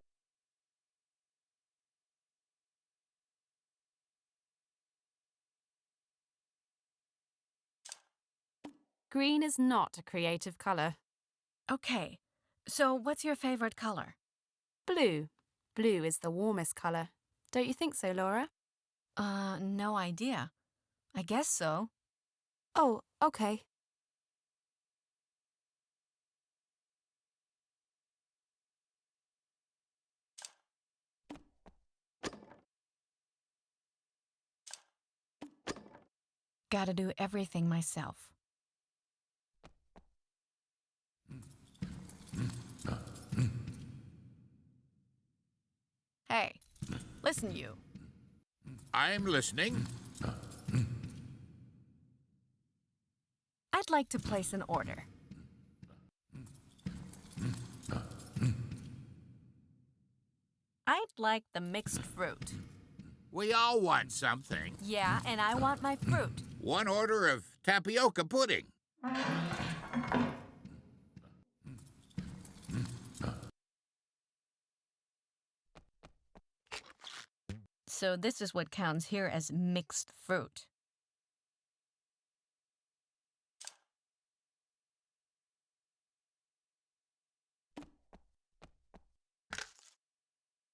Green is not a creative colour. Okay, so what's your favorite color? Blue. Blue is the warmest colour. Don't you think so, Laura? No idea. I guess so. Oh, okay. Gotta do everything myself. Hey, listen you. I'm listening. I'd like to place an order. I'd like the mixed fruit. We all want something. Yeah, and I want my fruit. One order of tapioca pudding. So this is what counts here as mixed fruit.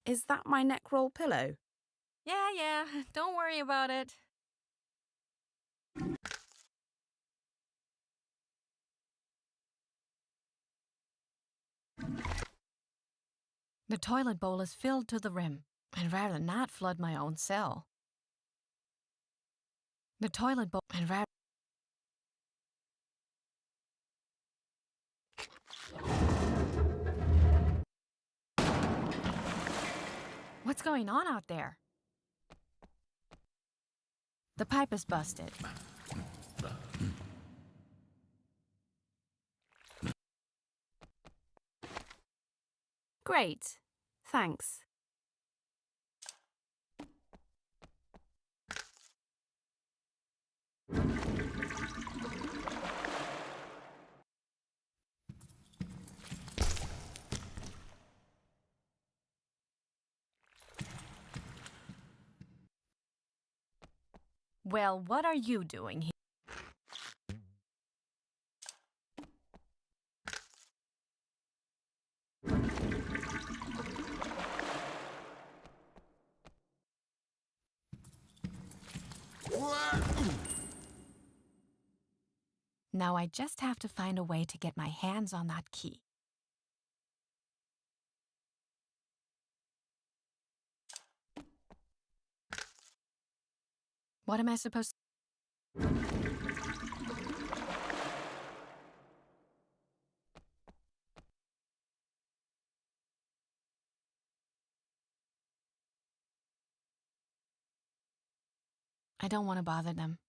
Is that my neck roll pillow? Yeah, don't worry about it. The toilet bowl is filled to the rim. I'd rather not flood my own cell. The toilet bowl... What's going on out there? The pipe is busted. Great. Thanks. Well, what are you doing here? Now I just have to find a way to get my hands on that key. What am I supposed to... I don't want to bother them.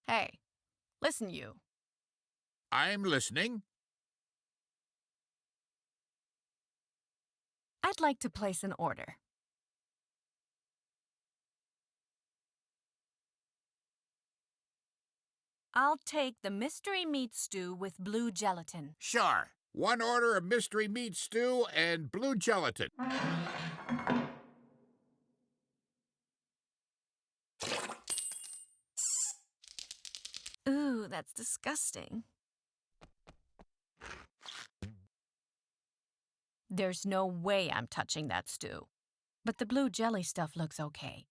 Hey, listen you. I'm listening. I'd like to place an order. I'll take the mystery meat stew with blue gelatin. Sure. 1 order of mystery meat stew and blue gelatin. Ooh, that's disgusting. There's no way I'm touching that stew. But the blue jelly stuff looks okay.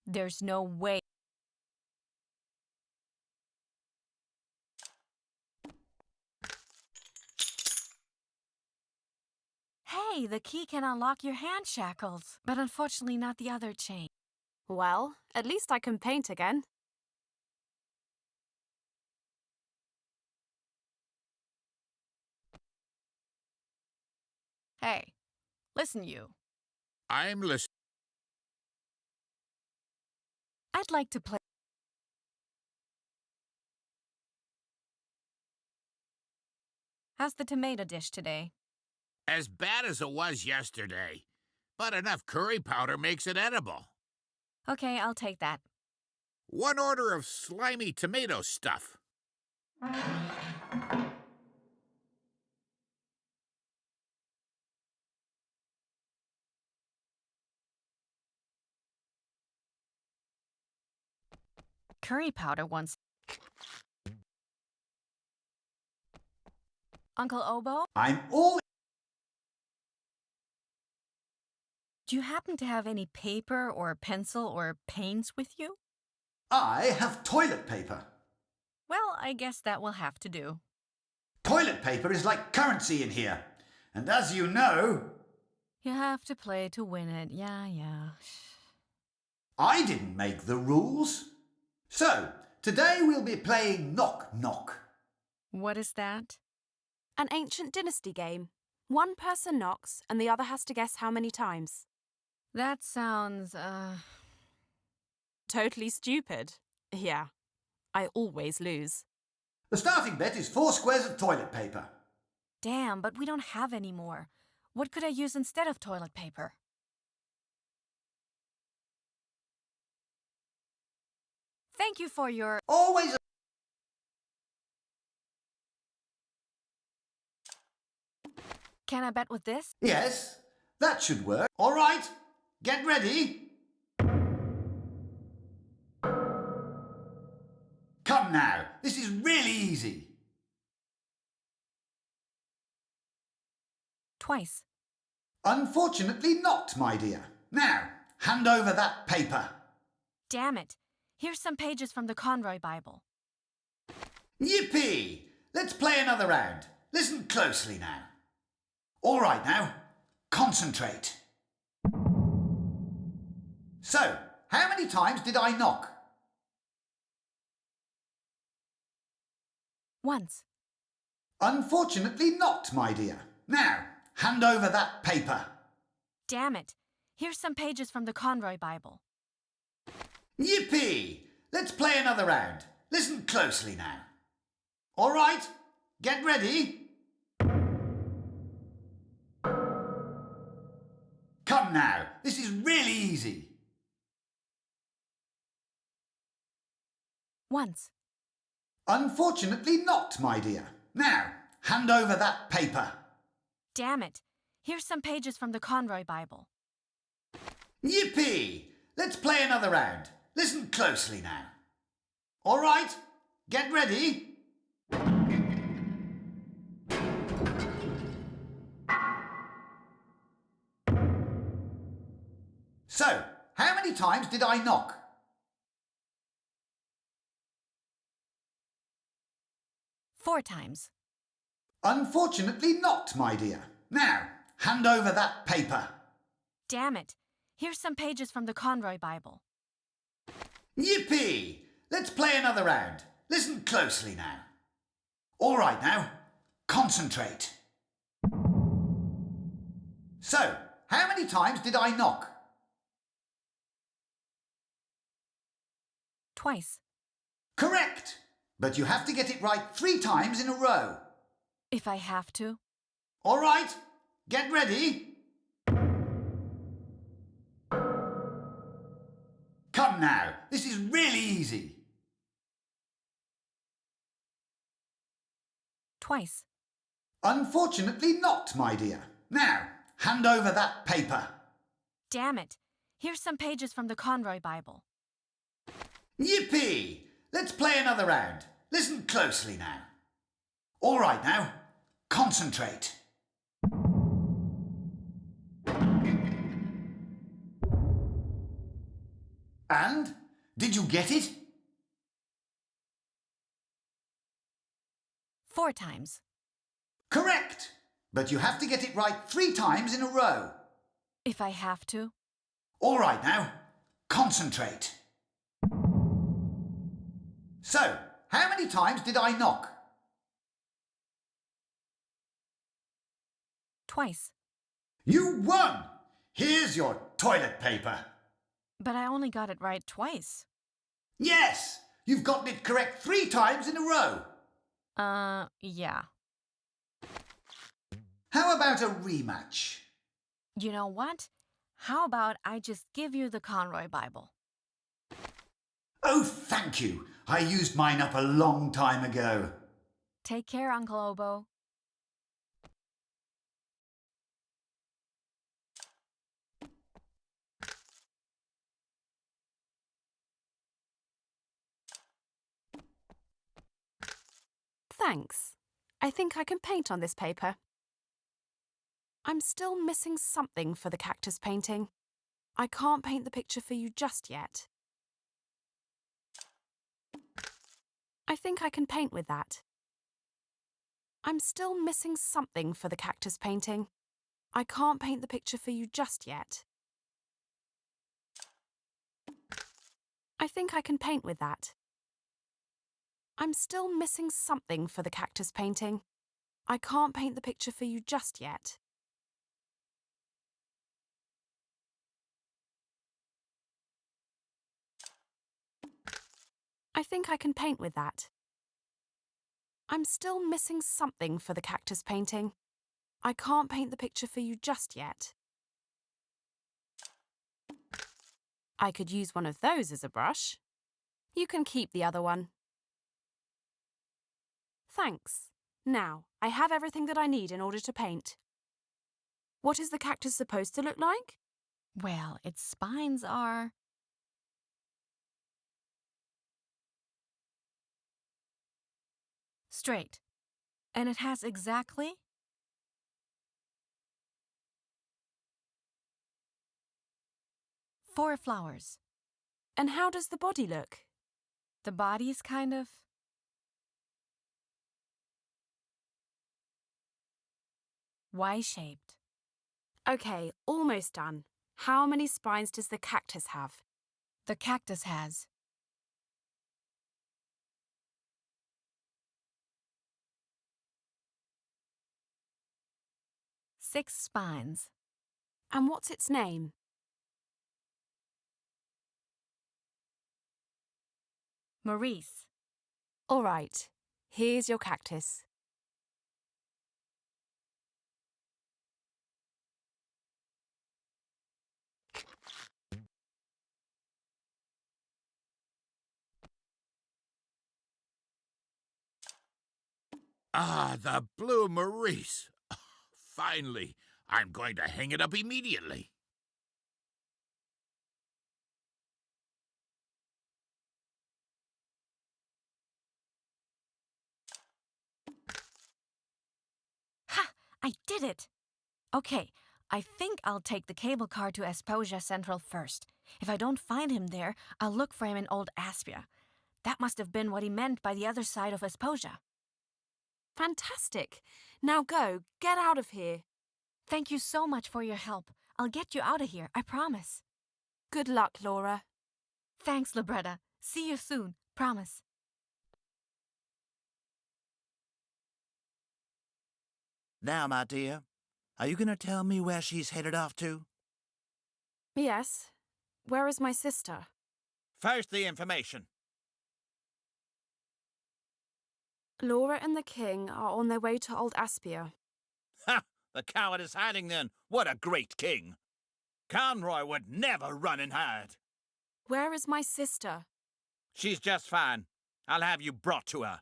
There's no way. Hey, the key can unlock your hand shackles, but unfortunately not the other chain. Well, at least I can paint again. Hey, listen you. I'm listening. I'd like to play. How's the tomato dish today? As bad as it was yesterday, but enough curry powder makes it edible. Okay, I'll take that. 1 order of slimy tomato stuff. Curry powder once. Uncle Obo? I'm all... Do you happen to have any paper or pencil or paints with you? I have toilet paper. Well, I guess that will have to do. Toilet paper is like currency in here. And as you know... You have to play to win it. Yeah. I didn't make the rules. So, today we'll be playing Knock Knock. What is that? An ancient dynasty game. One person knocks, and the other has to guess how many times. That sounds, Totally stupid. Yeah, I always lose. The starting bet is 4 squares of toilet paper. Damn, but we don't have any more. What could I use instead of toilet paper? Thank you for your... Always... Can I bet with this? Yes, that should work. All right, get ready. Come now, this is really easy. Twice. Unfortunately not, my dear. Now, hand over that paper. Damn it. Here's some pages from the Conroy Bible. Yippee! Let's play another round. Listen closely now. All right now, concentrate. So, how many times did I knock? Once. Unfortunately not, my dear. Now, hand over that paper. Damn it. Here's some pages from the Conroy Bible. Yippee! Let's play another round. Listen closely now. All right, get ready. Come now, this is really easy. Once. Unfortunately not, my dear. Now, hand over that paper. Damn it. Here's some pages from the Conroy Bible. Yippee! Let's play another round. Listen closely now. All right, get ready. So, how many times did I knock? Four times. Unfortunately not, my dear. Now, hand over that paper. Damn it. Here's some pages from the Conroy Bible. Yippee! Let's play another round. Listen closely now. All right now, concentrate. So, how many times did I knock? Twice. Correct! But you have to get it right 3 times in a row. If I have to. All right, get ready. Come now, this is really easy. Twice. Unfortunately not, my dear. Now, hand over that paper. Damn it. Here's some pages from the Conroy Bible. Yippee! Let's play another round. Listen closely now. All right now, concentrate. And? Did you get it? 4 times. Correct! But you have to get it right 3 times in a row. If I have to. All right now, concentrate. So, how many times did I knock? Twice. You won! Here's your toilet paper. But I only got it right twice. Yes! You've gotten it correct 3 times in a row. Yeah. How about a rematch? You know what? How about I just give you the Conroy Bible? Oh, thank you. I used mine up a long time ago. Take care, Uncle Obo. Thanks. I think I can paint on this paper. I'm still missing something for the cactus painting. I can't paint the picture for you just yet. I think I can paint with that. I'm still missing something for the cactus painting. I can't paint the picture for you just yet. I think I can paint with that. I'm still missing something for the cactus painting. I can't paint the picture for you just yet. I think I can paint with that. I'm still missing something for the cactus painting. I can't paint the picture for you just yet. I could use one of those as a brush. You can keep the other one. Thanks. Now, I have everything that I need in order to paint. What is the cactus supposed to look like? Well, its spines are... straight. And it has exactly... 4 flowers. And how does the body look? The body's kind of... Y-shaped. Okay, almost done. How many spines does the cactus have? The cactus has... 6 spines. And what's its name? Maurice. All right, here's your cactus. Ah, the blue Maurice. Finally, I'm going to hang it up immediately. Ha! I did it! Okay, I think I'll take the cable car to Asposia Central first. If I don't find him there, I'll look for him in Old Aspia. That must have been what he meant by the other side of Asposia. Fantastic! Now go, get out of here. Thank you so much for your help. I'll get you out of here, I promise. Good luck, Laura. Thanks, Libretta. See you soon, promise. Now, my dear, are you going to tell me where she's headed off to? Yes. Where is my sister? First, the information. Laura and the king are on their way to Old Aspia. Ha! The coward is hiding then. What a great king. Conroy would never run and hide. Where is my sister? She's just fine. I'll have you brought to her.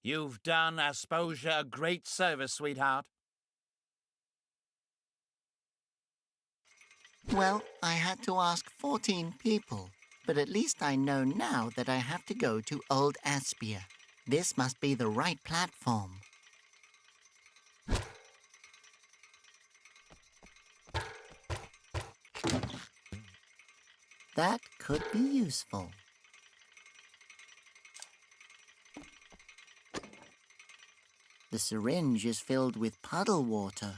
You've done Asposia a great service, sweetheart. Well, I had to ask 14 people, but at least I know now that I have to go to Old Aspia. This must be the right platform. That could be useful. The syringe is filled with puddle water.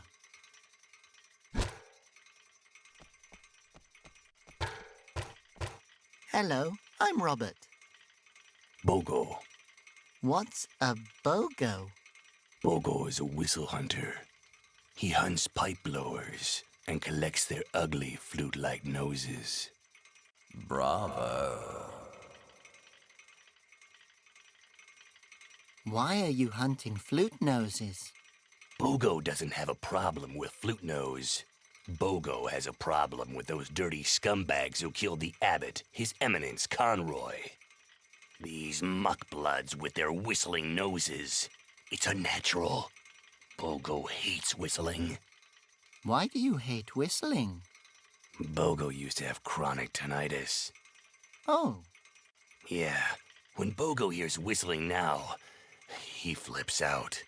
Hello, I'm Robert. Bogo. What's a bogo? Bogo is a whistle hunter. He hunts pipe blowers and collects their ugly flute-like noses. Bravo. Why are you hunting flute noses? Bogo doesn't have a problem with flute nose. Bogo has a problem with those dirty scumbags who killed the abbot, His Eminence Conroy. These muckbloods with their whistling noses. It's unnatural. Bogo hates whistling. Why do you hate whistling? Bogo used to have chronic tinnitus. Oh. Yeah, when Bogo hears whistling now, he flips out.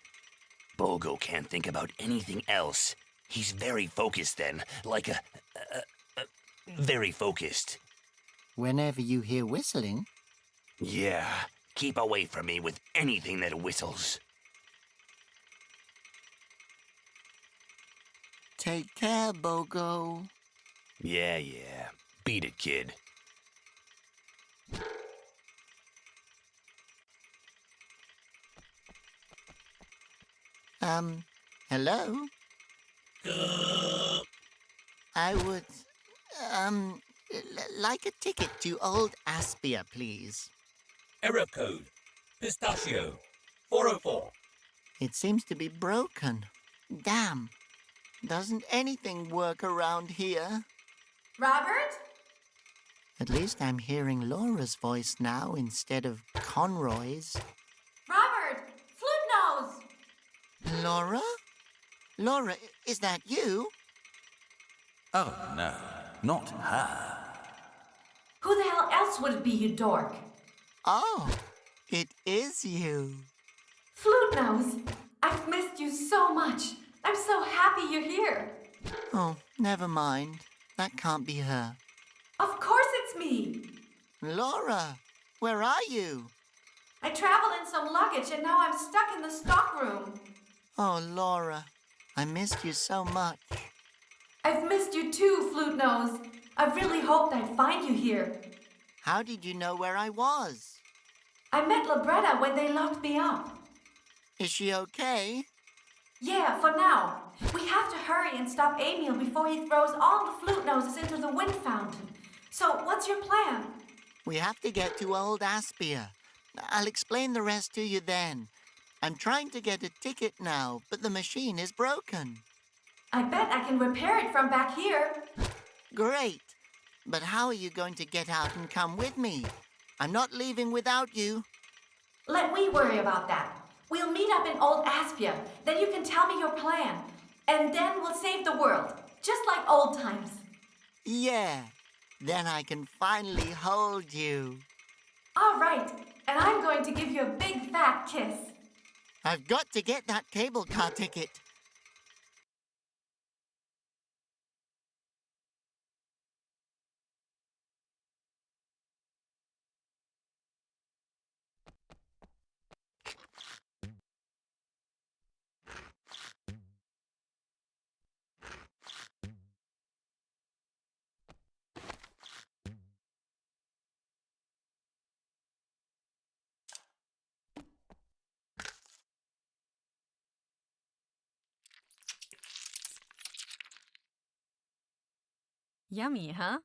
Bogo can't think about anything else. He's very focused then, like very focused. Whenever you hear whistling? Yeah, keep away from me with anything that whistles. Take care, Bogo. Yeah. Beat it, kid. Hello? I would, like a ticket to Old Aspia, please. Error code. Pistachio. 404. It seems to be broken. Damn. Doesn't anything work around here? Robert? At least I'm hearing Laura's voice now instead of Conroy's. Robert! Flute nose! Laura? Laura, is that you? Oh, no, not her. Who the hell else would it be, you dork? Oh, it is you. Flute nose! I've missed you so much. I'm so happy you're here. Oh, never mind. That can't be her. Of course it's me. Laura, where are you? I traveled in some luggage and now I'm stuck in the stockroom. Oh, Laura, I missed you so much. I've missed you too, Flute Nose. I really hoped I'd find you here. How did you know where I was? I met Libretta when they locked me up. Is she okay? Yeah, for now. We have to hurry and stop Emil before he throws all the flute noses into the wind fountain. So, what's your plan? We have to get to Old Aspia. I'll explain the rest to you then. I'm trying to get a ticket now, but the machine is broken. I bet I can repair it from back here. Great. But how are you going to get out and come with me? I'm not leaving without you. Let me worry about that. We'll meet up in Old Aspia. Then you can tell me your plan. And then we'll save the world. Just like old times. Yeah. Then I can finally hold you. All right. And I'm going to give you a big fat kiss. I've got to get that cable car ticket. Yummy, huh?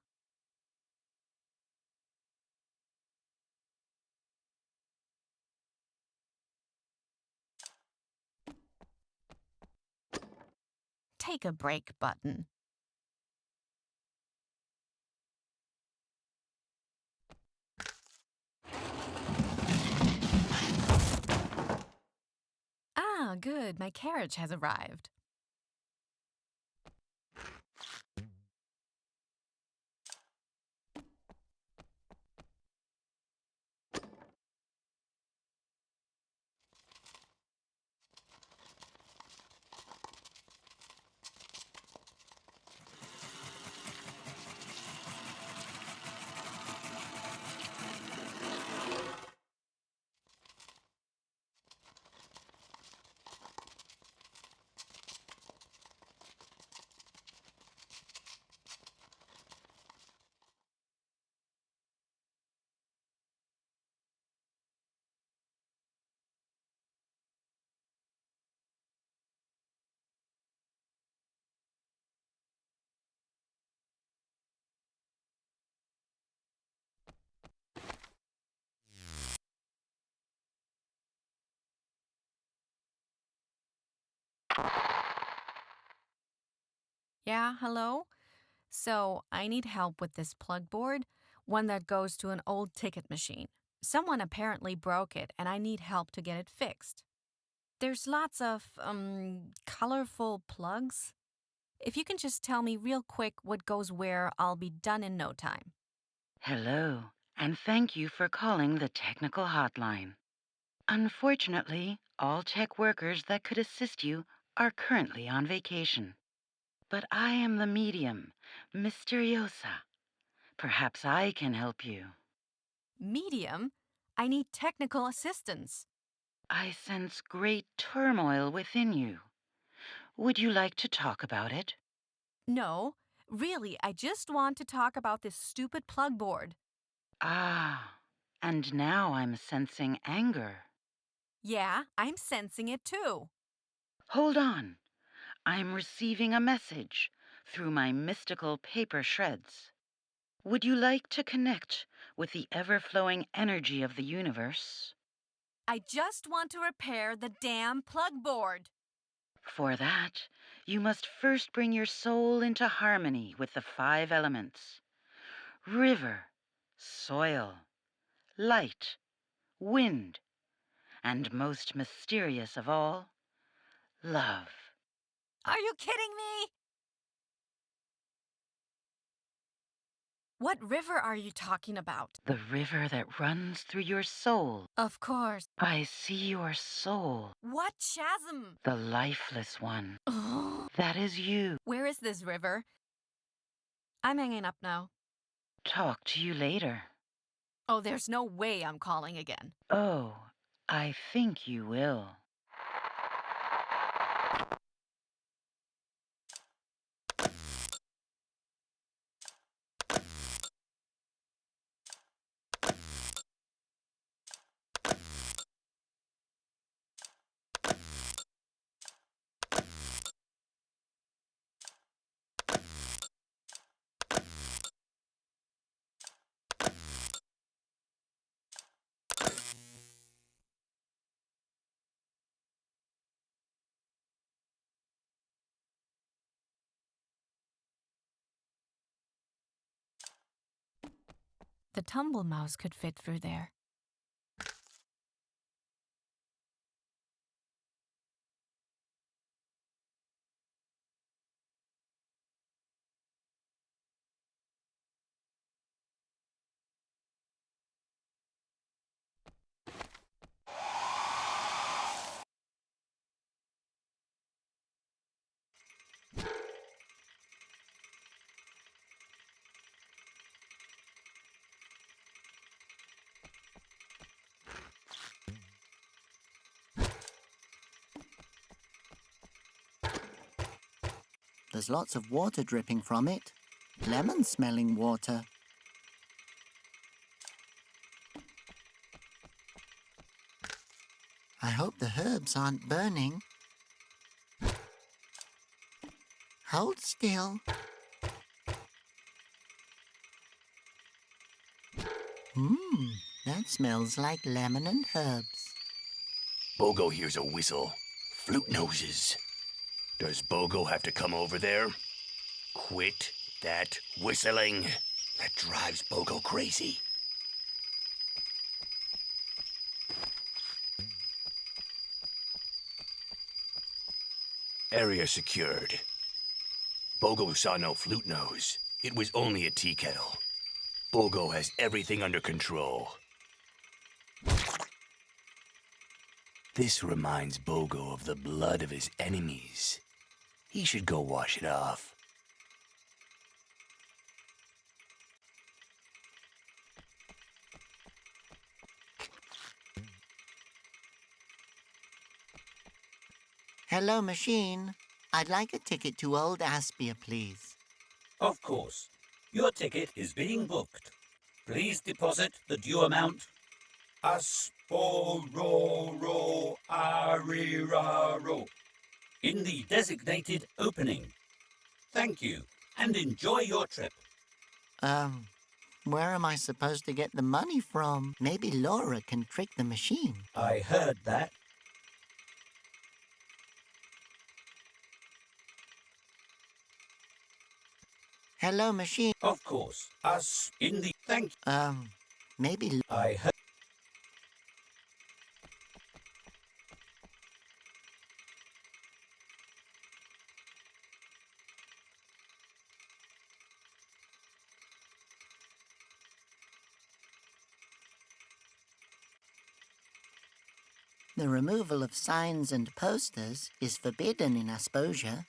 Take a break button. Ah, good. My carriage has arrived. Yeah, hello? So, I need help with this plug board, one that goes to an old ticket machine. Someone apparently broke it, and I need help to get it fixed. There's lots of, colorful plugs. If you can just tell me real quick what goes where, I'll be done in no time. Hello, and thank you for calling the technical hotline. Unfortunately, all tech workers that could assist you are currently on vacation. But I am the medium, Mysteriosa. Perhaps I can help you. Medium? I need technical assistance. I sense great turmoil within you. Would you like to talk about it? No, really, I just want to talk about this stupid plug board. Ah, and now I'm sensing anger. Yeah, I'm sensing it too. Hold on. I'm receiving a message through my mystical paper shreds. Would you like to connect with the ever-flowing energy of the universe? I just want to repair the damn plug board. For that, you must first bring your soul into harmony with the 5 elements: river, soil, light, wind, and most mysterious of all, love. Are you kidding me? What river are you talking about? The river that runs through your soul. Of course. I see your soul. What chasm? The lifeless one. That is you. Where is this river? I'm hanging up now. Talk to you later. Oh, there's no way I'm calling again. Oh, I think you will. The tumble mouse could fit through there. There's lots of water dripping from it. Lemon-smelling water. I hope the herbs aren't burning. Hold still. That smells like lemon and herbs. Bogo hears a whistle. Flute noses. Does Bogo have to come over there? Quit that whistling. That drives Bogo crazy. Area secured. Bogo saw no flute nose. It was only a tea kettle. Bogo has everything under control. This reminds Bogo of the blood of his enemies. He should go wash it off. Hello, machine. I'd like a ticket to Old Aspia, please. Of course. Your ticket is being booked. Please deposit the due amount. Aspororo in the designated opening. Thank you, and enjoy your trip. Where am I supposed to get the money from? Maybe Laura can trick the machine. I heard that. Hello, machine. Of course. Us in the... Thank you. Maybe... I heard... The removal of signs and posters is forbidden in Asposia.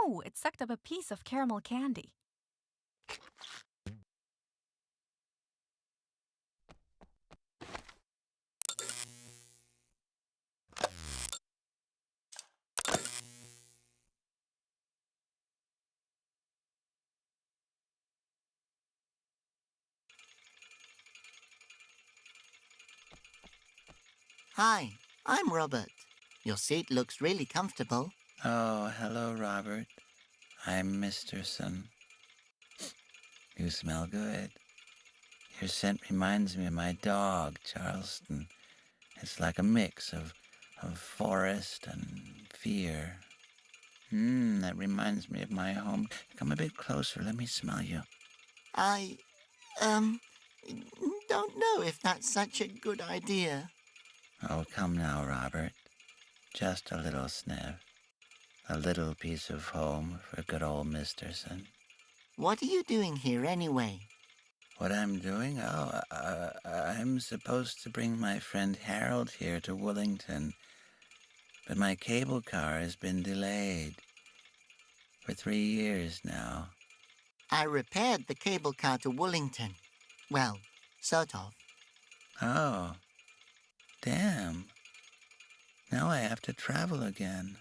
Oh, it sucked up a piece of caramel candy. Hi, I'm Robert. Your seat looks really comfortable. Oh, hello, Robert. I'm Misterson. You smell good. Your scent reminds me of my dog, Charleston. It's like a mix of forest and fear. That reminds me of my home. Come a bit closer. Let me smell you. I, don't know if that's such a good idea. Oh, come now, Robert. Just a little sniff. A little piece of home for good old Misterson. What are you doing here anyway? What I'm doing? Oh, I'm supposed to bring my friend Harold here to Woolington. But my cable car has been delayed. For 3 years now. I repaired the cable car to Woolington. Well, sort of. Oh. Damn. Now I have to travel again.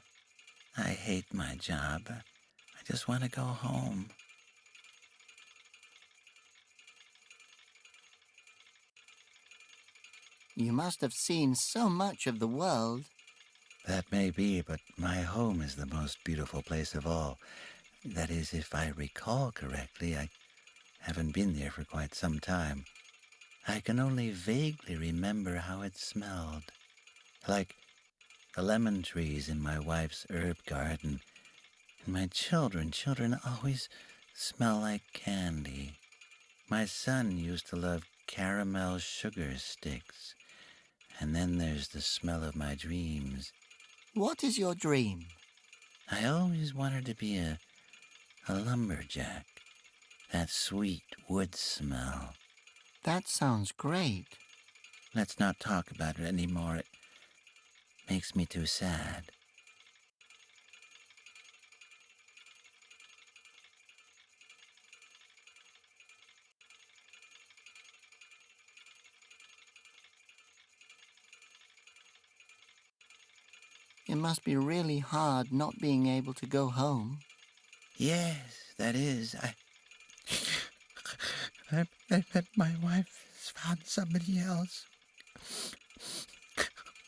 I hate my job. I just want to go home. You must have seen so much of the world. That may be, but my home is the most beautiful place of all. That is, if I recall correctly. I haven't been there for quite some time. I can only vaguely remember how it smelled. Like the lemon trees in my wife's herb garden. And my children always smell like candy. My son used to love caramel sugar sticks. And then there's the smell of my dreams. What is your dream? I always wanted to be a lumberjack. That sweet wood smell. That sounds great. Let's not talk about it anymore. It makes me too sad. It must be really hard not being able to go home. Yes, that is. I bet my wife has found somebody else.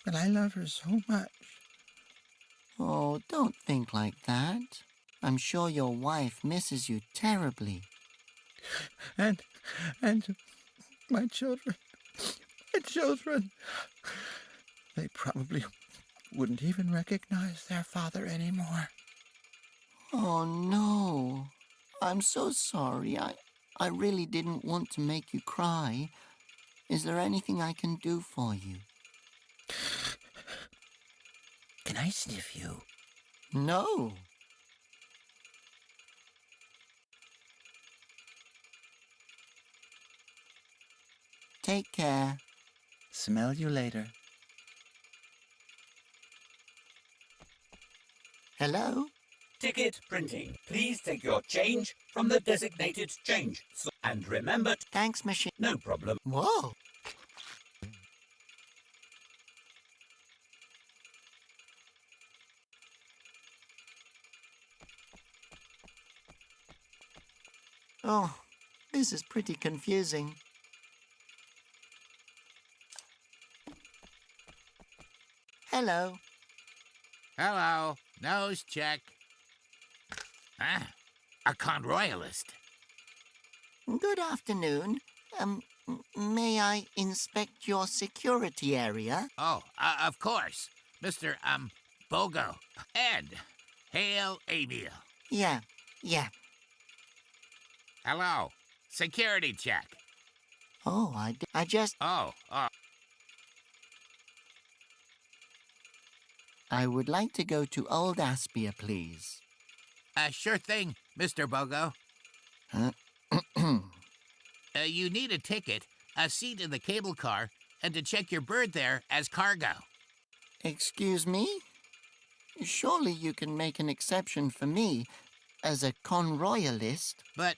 But I love her so much. Oh, don't think like that. I'm sure your wife misses you terribly. And my children, they probably wouldn't even recognize their father anymore. Oh, no. I'm so sorry. I really didn't want to make you cry. Is there anything I can do for you? Can I sniff you? No. Take care. Smell you later. Hello? Ticket printing. Please take your change from the designated change. And remember... Thanks, machine. No problem. Whoa. Oh, this is pretty confusing. Hello. Hello. Nose check. Ah, a conroyalist. Good afternoon. May I inspect your security area? Oh, of course. Mr. Bogo. And hail Emil. Yeah. Hello. Security check. Oh, I just... Oh. I would like to go to Old Aspia, please. Sure thing, Mr. Bogo. You need a ticket, a seat in the cable car, and to check your bird there as cargo. Excuse me? Surely you can make an exception for me as a conroyalist. But,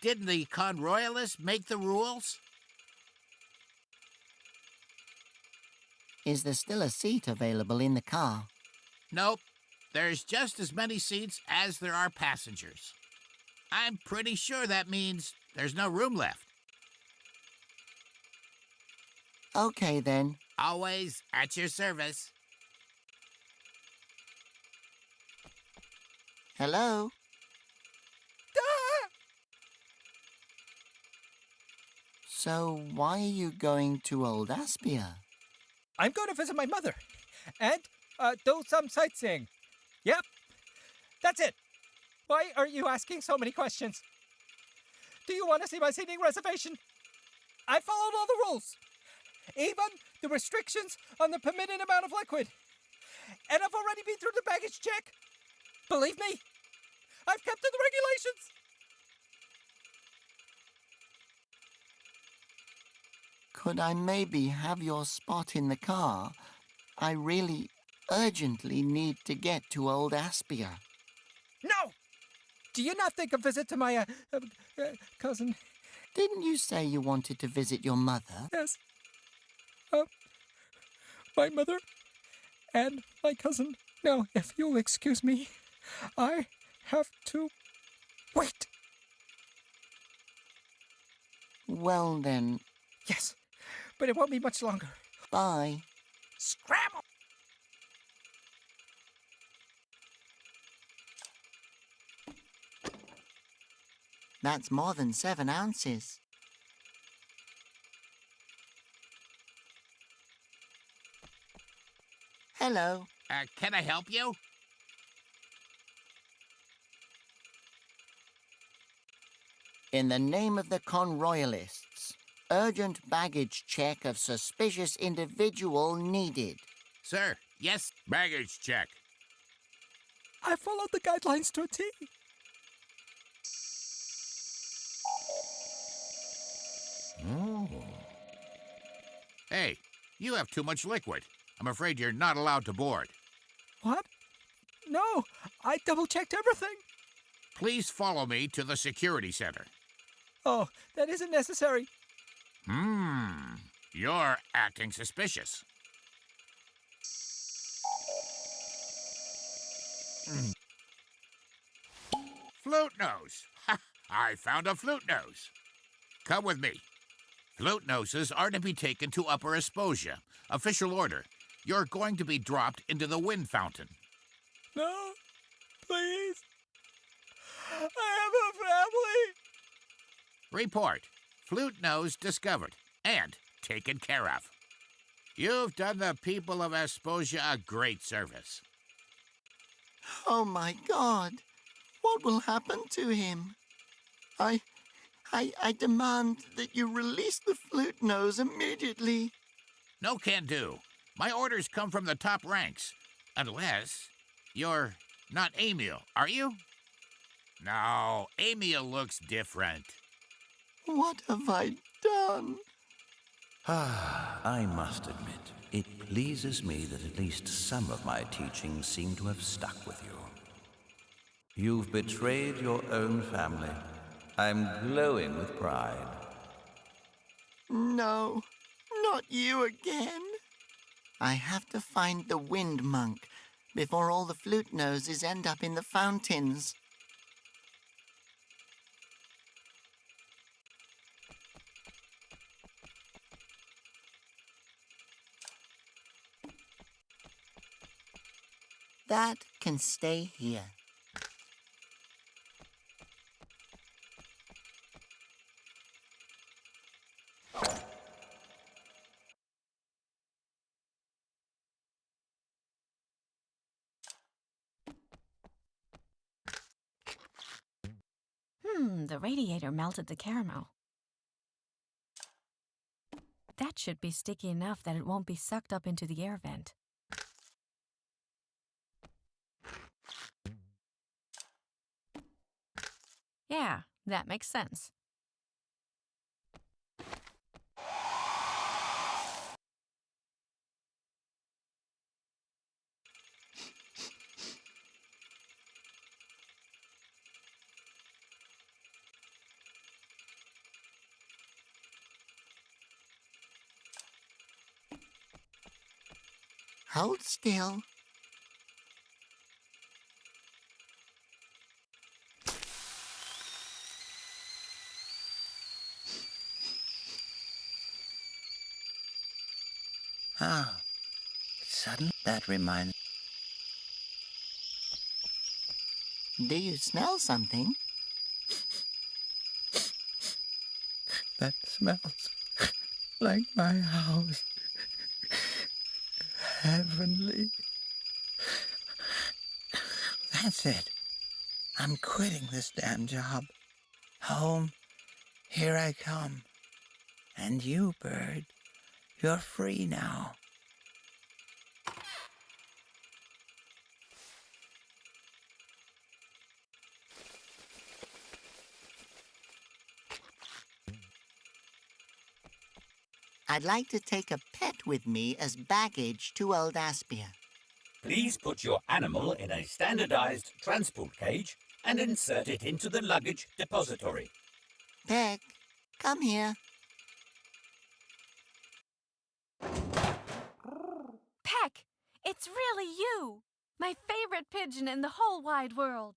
didn't the conroyalist make the rules? Is there still a seat available in the car? Nope. There's just as many seats as there are passengers. I'm pretty sure that means there's no room left. Okay, then. Always at your service. Hello? So, why are you going to Old Aspia? I'm going to visit my mother and do some sightseeing. Yep, that's it. Why are you asking so many questions? Do you want to see my seating reservation? I followed all the rules, even the restrictions on the permitted amount of liquid. And I've already been through the baggage check. Believe me, I've kept to the regulations. Could I maybe have your spot in the car? I really urgently need to get to Old Aspia. No! Do you not think a visit to my cousin? Didn't you say you wanted to visit your mother? Yes. My mother and my cousin. Now, if you'll excuse me, I have to wait. Well then. Yes, but it won't be much longer. Bye. Scramble! That's more than 7 ounces. Hello. Can I help you? In the name of the conroyalists, urgent baggage check of suspicious individual needed. Sir, yes, baggage check. I followed the guidelines to a T. Oh. Hey, you have too much liquid. I'm afraid you're not allowed to board. What? No, I double-checked everything. Please follow me to the security center. Oh, that isn't necessary. You're acting suspicious. Flute nose. Ha! I found a flute nose. Come with me. Flute noses are to be taken to Upper Asposia. Official order. You're going to be dropped into the wind fountain. No, please. I have a family. Report. Flute nose discovered and taken care of. You've done the people of Asposia a great service. Oh my God! What will happen to him? I demand that you release the flute nose immediately. No can do. My orders come from the top ranks. Unless you're not Emil, are you? No, Emil looks different. What have I done? I must admit, it pleases me that at least some of my teachings seem to have stuck with you. You've betrayed your own family. I'm glowing with pride. No, not you again. I have to find the wind monk before all the flute noses end up in the fountains. That can stay here. The radiator melted the caramel. That should be sticky enough that it won't be sucked up into the air vent. Yeah, that makes sense. Hold still. Ah, suddenly that reminds... Do you smell something? That smells like my house. Heavenly. That's it. I'm quitting this damn job. Home, here I come. And you, bird, you're free now. I'd like to take a pet with me as baggage to Old Aspia. Please put your animal in a standardized transport cage and insert it into the luggage depository. Peck, come here. Peck, it's really you! My favorite pigeon in the whole wide world.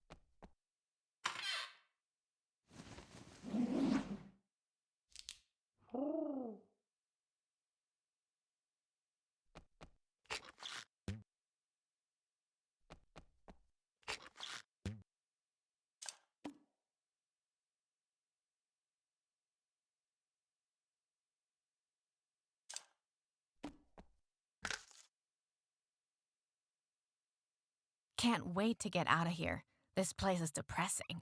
Can't wait to get out of here. This place is depressing.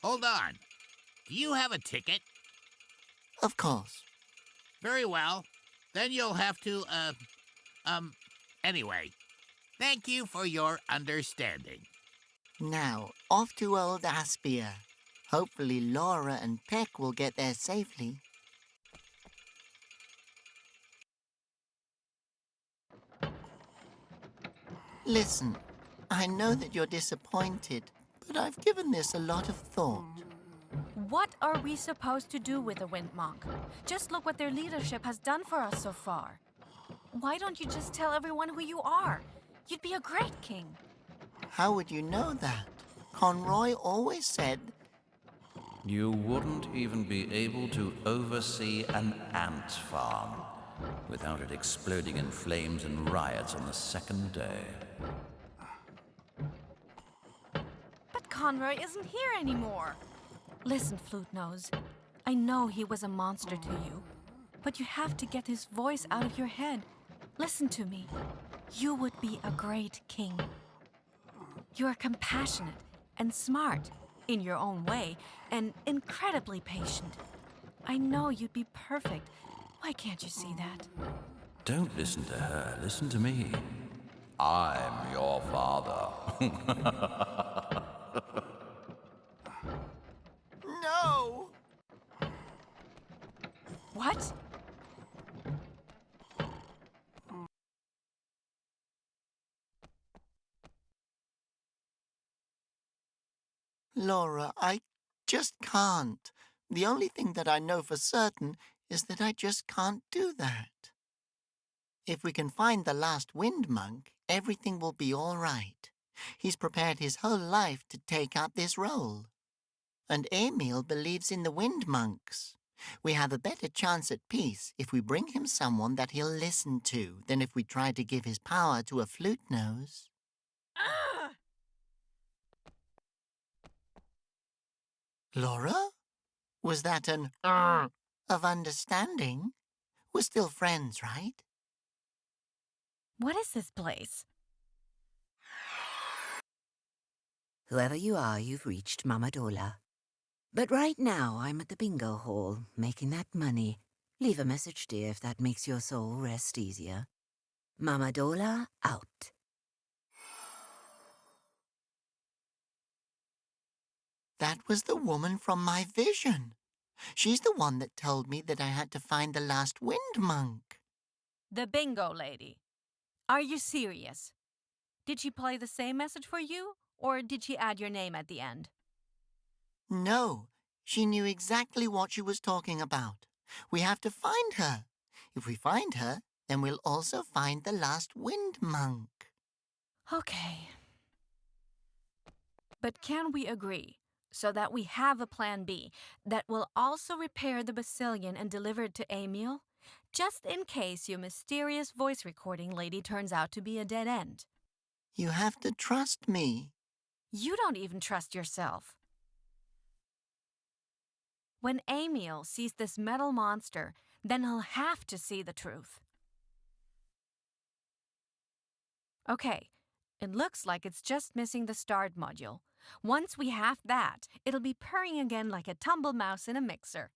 Hold on. Do you have a ticket? Of course. Very well. Then you'll have to, anyway. Thank you for your understanding. Now, off to old Aspia. Hopefully Laura and Peck will get there safely. Listen, I know that you're disappointed, but I've given this a lot of thought. What are we supposed to do with the Wind Monk? Just look what their leadership has done for us so far. Why don't you just tell everyone who you are? You'd be a great king. How would you know that? Conroy always said... You wouldn't even be able to oversee an ant farm without it exploding in flames and riots on the second day. But Conroy isn't here anymore. Listen, Flute Nose. I know he was a monster to you, but you have to get his voice out of your head. Listen to me. You would be a great king. You're compassionate and smart in your own way and incredibly patient. I know you'd be perfect. Why can't you see that? Don't listen to her, listen to me. I'm your father. No! What? Laura, I just can't. The only thing that I know for certain is that I just can't do that. If we can find the last Wind Monk, everything will be all right. He's prepared his whole life to take out this role. And Emil believes in the Wind Monks. We have a better chance at peace if we bring him someone that he'll listen to than if we try to give his power to a flute nose. Laura? Was that an of understanding? We're still friends, right? What is this place? Whoever you are, you've reached Mama Dola. But right now, I'm at the bingo hall, making that money. Leave a message, dear, if that makes your soul rest easier. Mama Dola, out. That was the woman from my vision. She's the one that told me that I had to find the last Wind Monk. The bingo lady. Are you serious? Did she play the same message for you, or did she add your name at the end? No, she knew exactly what she was talking about. We have to find her. If we find her, then we'll also find the last Wind Monk. Okay. But can we agree, so that we have a plan B, that will also repair the Basilian and deliver it to Emil, just in case your mysterious voice recording lady turns out to be a dead end? You have to trust me. You don't even trust yourself. When Emil sees this metal monster, then he'll have to see the truth. Okay, it looks like it's just missing the start module. Once we have that, it'll be purring again like a tumble mouse in a mixer.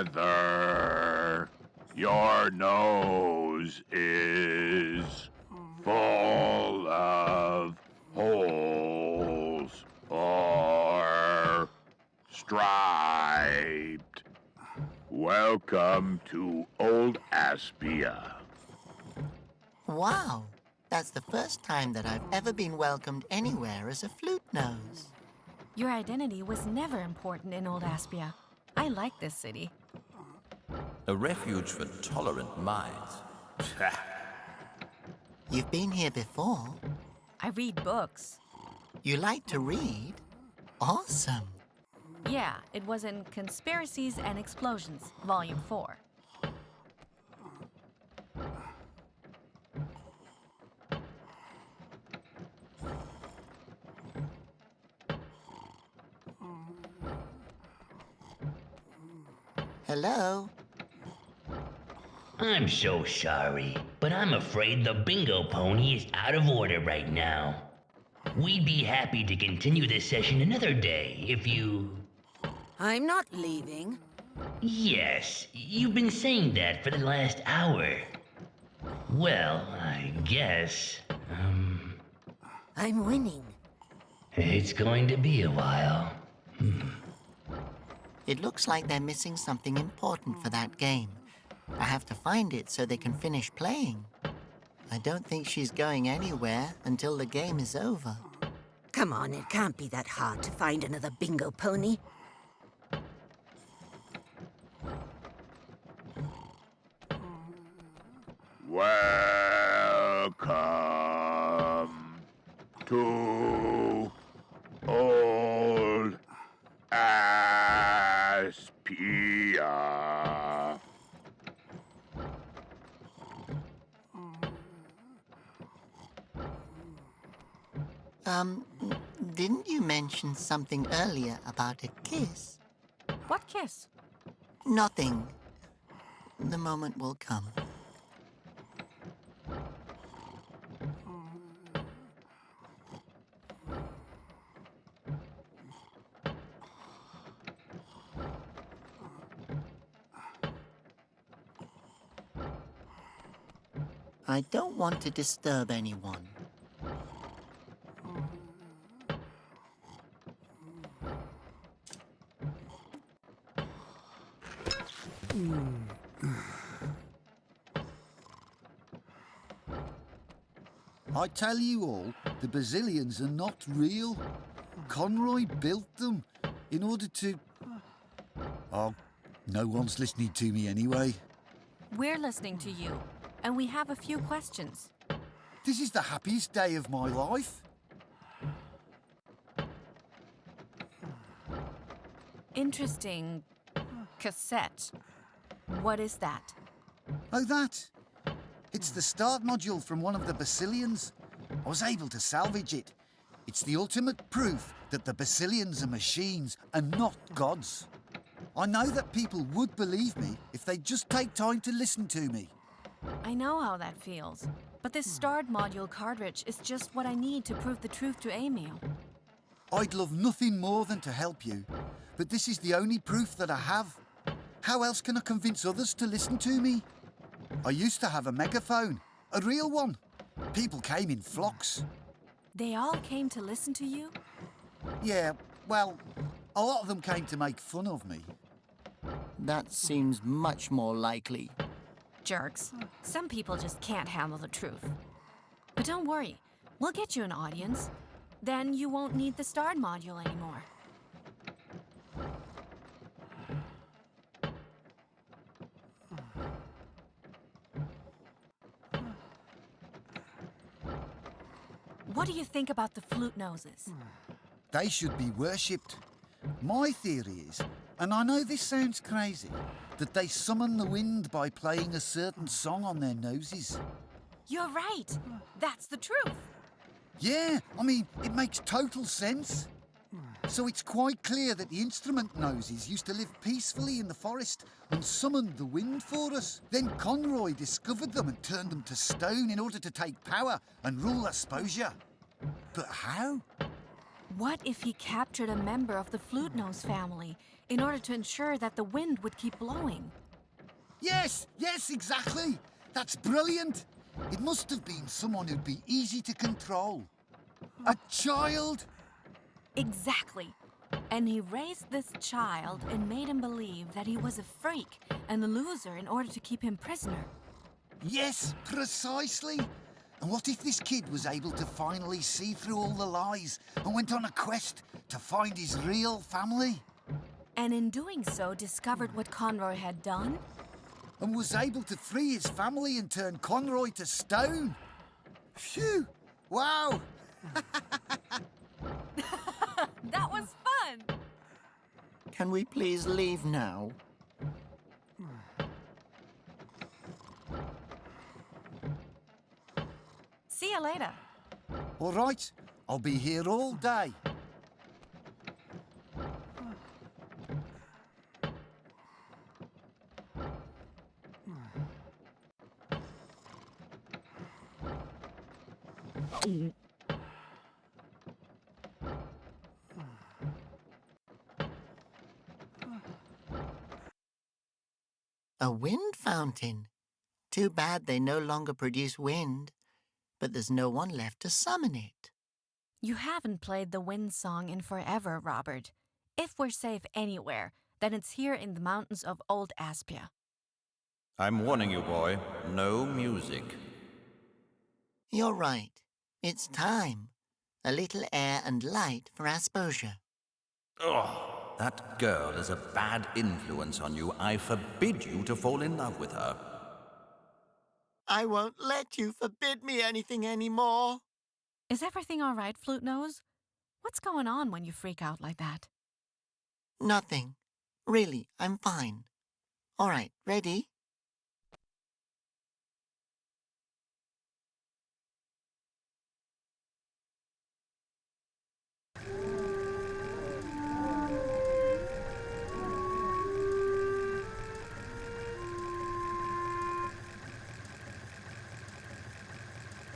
Whether your nose is full of holes or striped, welcome to Old Aspia. Wow, That's the first time that I've ever been welcomed anywhere as a flute nose. Your identity was never important in Old Aspia. I like this city. A refuge for tolerant minds. You've been here before. I read books. You like to read? Awesome. Yeah, it was in Conspiracies and Explosions, Volume 4. Hello? I'm so sorry, but I'm afraid the bingo pony is out of order right now. We'd be happy to continue this session another day if you... I'm not leaving. Yes, you've been saying that for the last hour. Well, I guess, I'm winning. it's going to be a while. It looks like they're missing something important for that game. I have to find it so they can finish playing. I don't think she's going anywhere until the game is over. Come on, it can't be that hard to find another bingo pony. Welcome to Old Aspia. Didn't you mention something earlier about a kiss? What kiss? Nothing. The moment will come. I don't want to disturb anyone. I tell you all, the Basilians are not real. Conroy built them in order to... Oh, no one's listening to me anyway. We're listening to you, and we have a few questions. This is the happiest day of my life. Interesting cassette. What is that? Oh, that? It's the start module from one of the Basilians. I was able to salvage it. It's the ultimate proof that the Basilians are machines and not gods. I know that people would believe me if they'd just take time to listen to me. I know how that feels, but this starred module cartridge is just what I need to prove the truth to Emil. I'd love nothing more than to help you, but this is the only proof that I have. How else can I convince others to listen to me? I used to have a megaphone, a real one. People came in flocks. They all came to listen to you? Yeah, well, a lot of them came to make fun of me. That seems much more likely. Jerks. Some people just can't handle the truth. But don't worry, we'll get you an audience. Then you won't need the starred module anymore. What do you think about the flute noses? They should be worshipped. My theory is, and I know this sounds crazy, that they summon the wind by playing a certain song on their noses. You're right. That's the truth. Yeah, I mean, it makes total sense. So it's quite clear that the instrument noses used to live peacefully in the forest and summoned the wind for us. Then Conroy discovered them and turned them to stone in order to take power and rule Asposia. But how? What if he captured a member of the flute nose family in order to ensure that the wind would keep blowing? Yes, exactly. That's brilliant. It must have been someone who'd be easy to control. A child? Exactly. And he raised this child and made him believe that he was a freak and a loser in order to keep him prisoner. Yes, precisely. And what if this kid was able to finally see through all the lies and went on a quest to find his real family? And in doing so, discovered what Conroy had done? And was able to free his family and turn Conroy to stone? Phew! Wow! That was fun! Can we please leave now? See you later. All right, I'll be here all day. A wind fountain. Too bad they no longer produce wind, but there's no one left to summon it. You haven't played the wind song in forever, Robert. If we're safe anywhere, then it's here in the mountains of Old Aspia. I'm warning you, boy. No music. You're right. It's time. A little air and light for Asposia. Oh, that girl is a bad influence on you. I forbid you to fall in love with her. I won't let you forbid me anything anymore. Is everything all right, Flute Nose? What's going on when you freak out like that? Nothing. Really, I'm fine. All right, ready?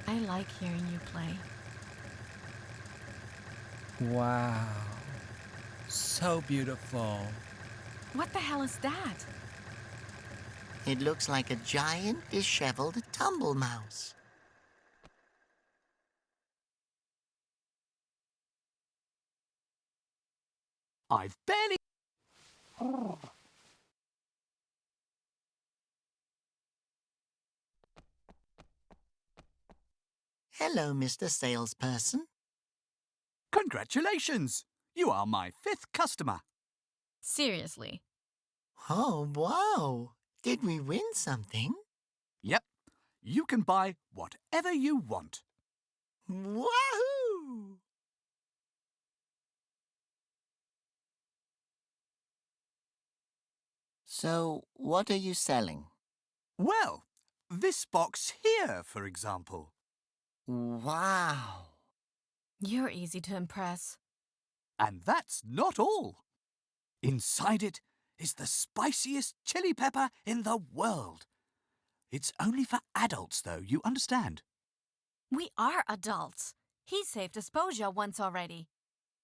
I like hearing you play. Wow. So beautiful. What the hell is that? It looks like a giant, disheveled tumble mouse. I've barely... Hello, Mr. Salesperson. Congratulations! You are my 5th customer. Seriously. Oh, wow. Did we win something? Yep. You can buy whatever you want. Wahoo! So, what are you selling? Well, this box here, for example. Wow. You're easy to impress. And that's not all. Inside it is the spiciest chili pepper in the world. It's only for adults, though, you understand? We are adults. He saved Asposia once already.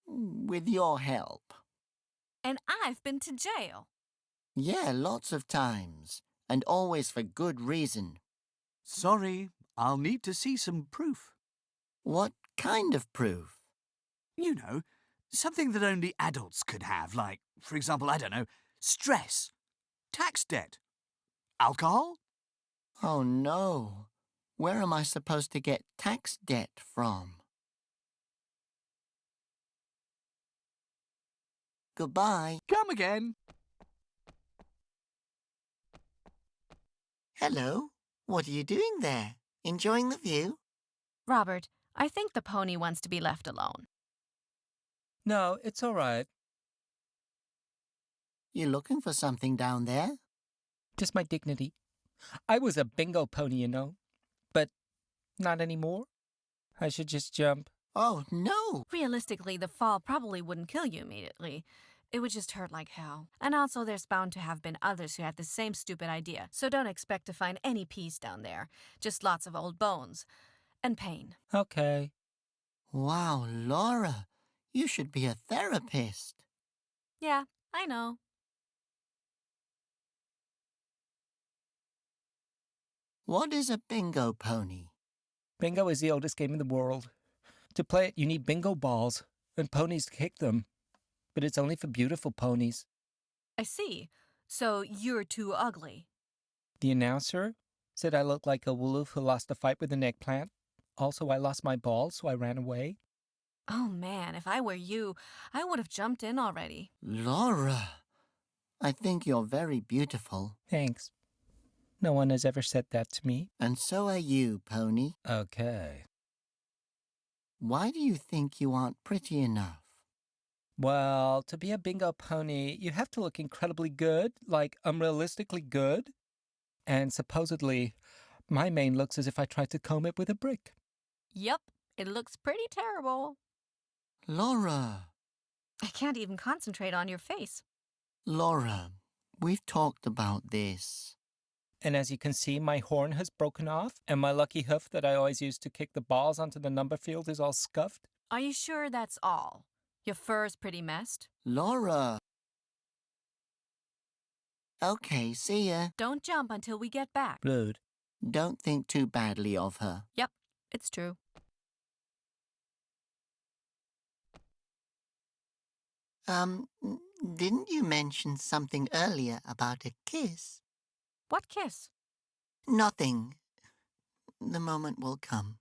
With your help. And I've been to jail. Yeah, lots of times. And always for good reason. Sorry, I'll need to see some proof. What kind of proof? You know, something that only adults could have, like, for example, I don't know, stress, tax debt, alcohol. Oh no. Where am I supposed to get tax debt from? Goodbye. Come again. Hello. What are you doing there? Enjoying the view? Robert, I think the pony wants to be left alone. No, it's all right. You looking for something down there? Just my dignity. I was a bingo pony, you know. But not anymore. I should just jump. Oh, no. Realistically, the fall probably wouldn't kill you immediately. It would just hurt like hell. And also, there's bound to have been others who had the same stupid idea. So don't expect to find any peace down there. Just lots of old bones. And pain. Okay. Wow, Laura. You should be a therapist. Yeah, I know. What is a bingo pony? Bingo is the oldest game in the world. To play it, you need bingo balls and ponies to kick them. But it's only for beautiful ponies. I see. So you're too ugly. The announcer said I look like a wolf who lost a fight with an eggplant. Also, I lost my ball, so I ran away. Oh man, if I were you, I would have jumped in already. Laura, I think you're very beautiful. Thanks. No one has ever said that to me. And so are you, Pony. Okay. Why do you think you aren't pretty enough? Well, to be a bingo pony, you have to look incredibly good, like unrealistically good. And supposedly, my mane looks as if I tried to comb it with a brick. Yep, it looks pretty terrible. Laura. I can't even concentrate on your face. Laura, we've talked about this. And as you can see, my horn has broken off, and my lucky hoof that I always use to kick the balls onto the number field is all scuffed. Are you sure that's all? Your fur's pretty messed. Laura. Okay, see ya. Don't jump until we get back. Rude. Don't think too badly of her. Yep, it's true. Didn't you mention something earlier about a kiss? What kiss? Nothing. The moment will come.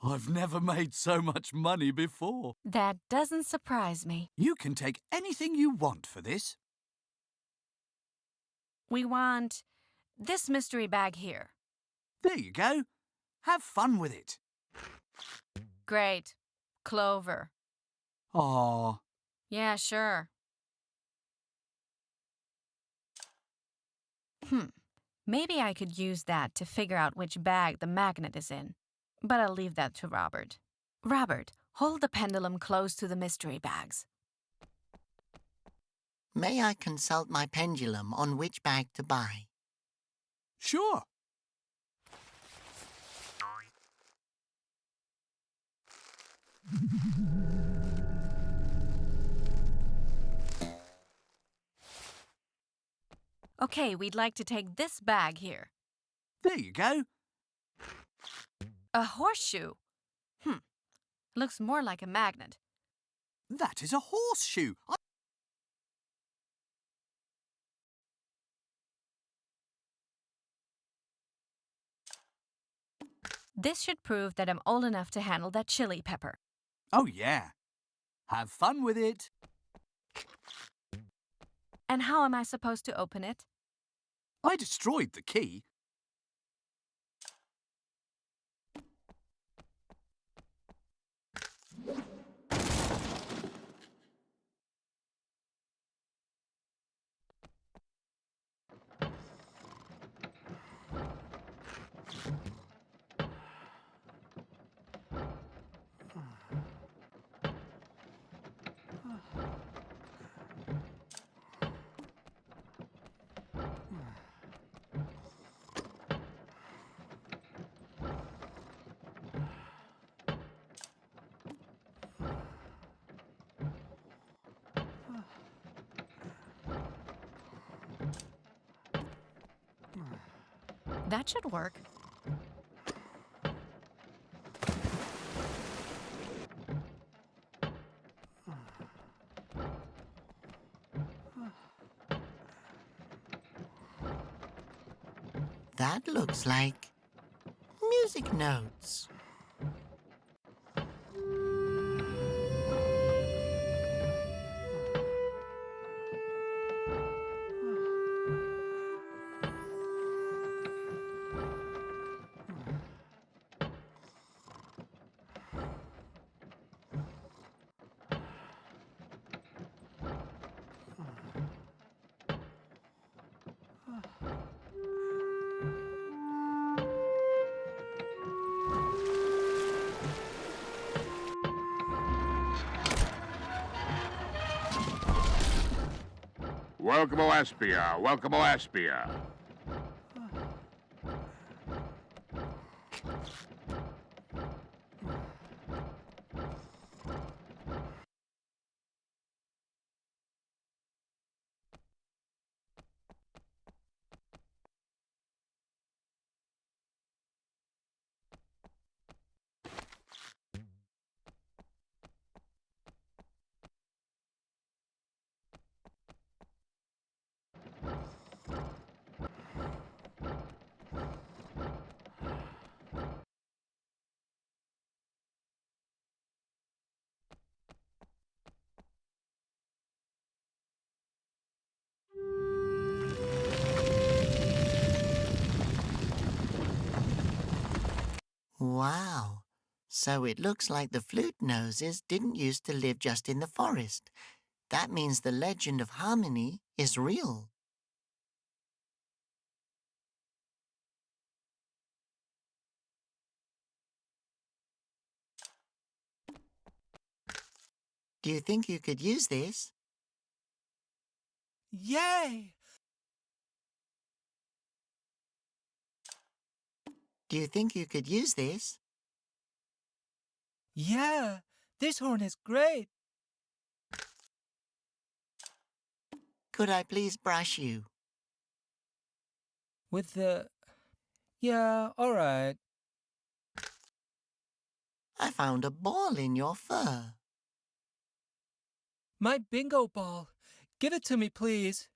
I've never made so much money before. That doesn't surprise me. You can take anything you want for this. We want this mystery bag here. There you go. Have fun with it. Great. Clover. Aw. Yeah, sure. Maybe I could use that to figure out which bag the magnet is in. But I'll leave that to Robert. Robert, hold the pendulum close to the mystery bags. May I consult my pendulum on which bag to buy? Sure. Okay, we'd like to take this bag here. There you go. A horseshoe. Looks more like a magnet. That is a horseshoe. This should prove that I'm old enough to handle that chili pepper. Oh, yeah. Have fun with it. And how am I supposed to open it? I destroyed the key. That should work. That looks like music notes. Welcome, Aspia. Welcome, Aspia. So it looks like the flute noses didn't used to live just in the forest. That means the legend of harmony is real. Do you think you could use this? Yay! Do you think you could use this? Yeah, this horn is great. Could I please brush you? With the... Yeah, all right. I found a ball in your fur. My bingo ball. Give it to me, please.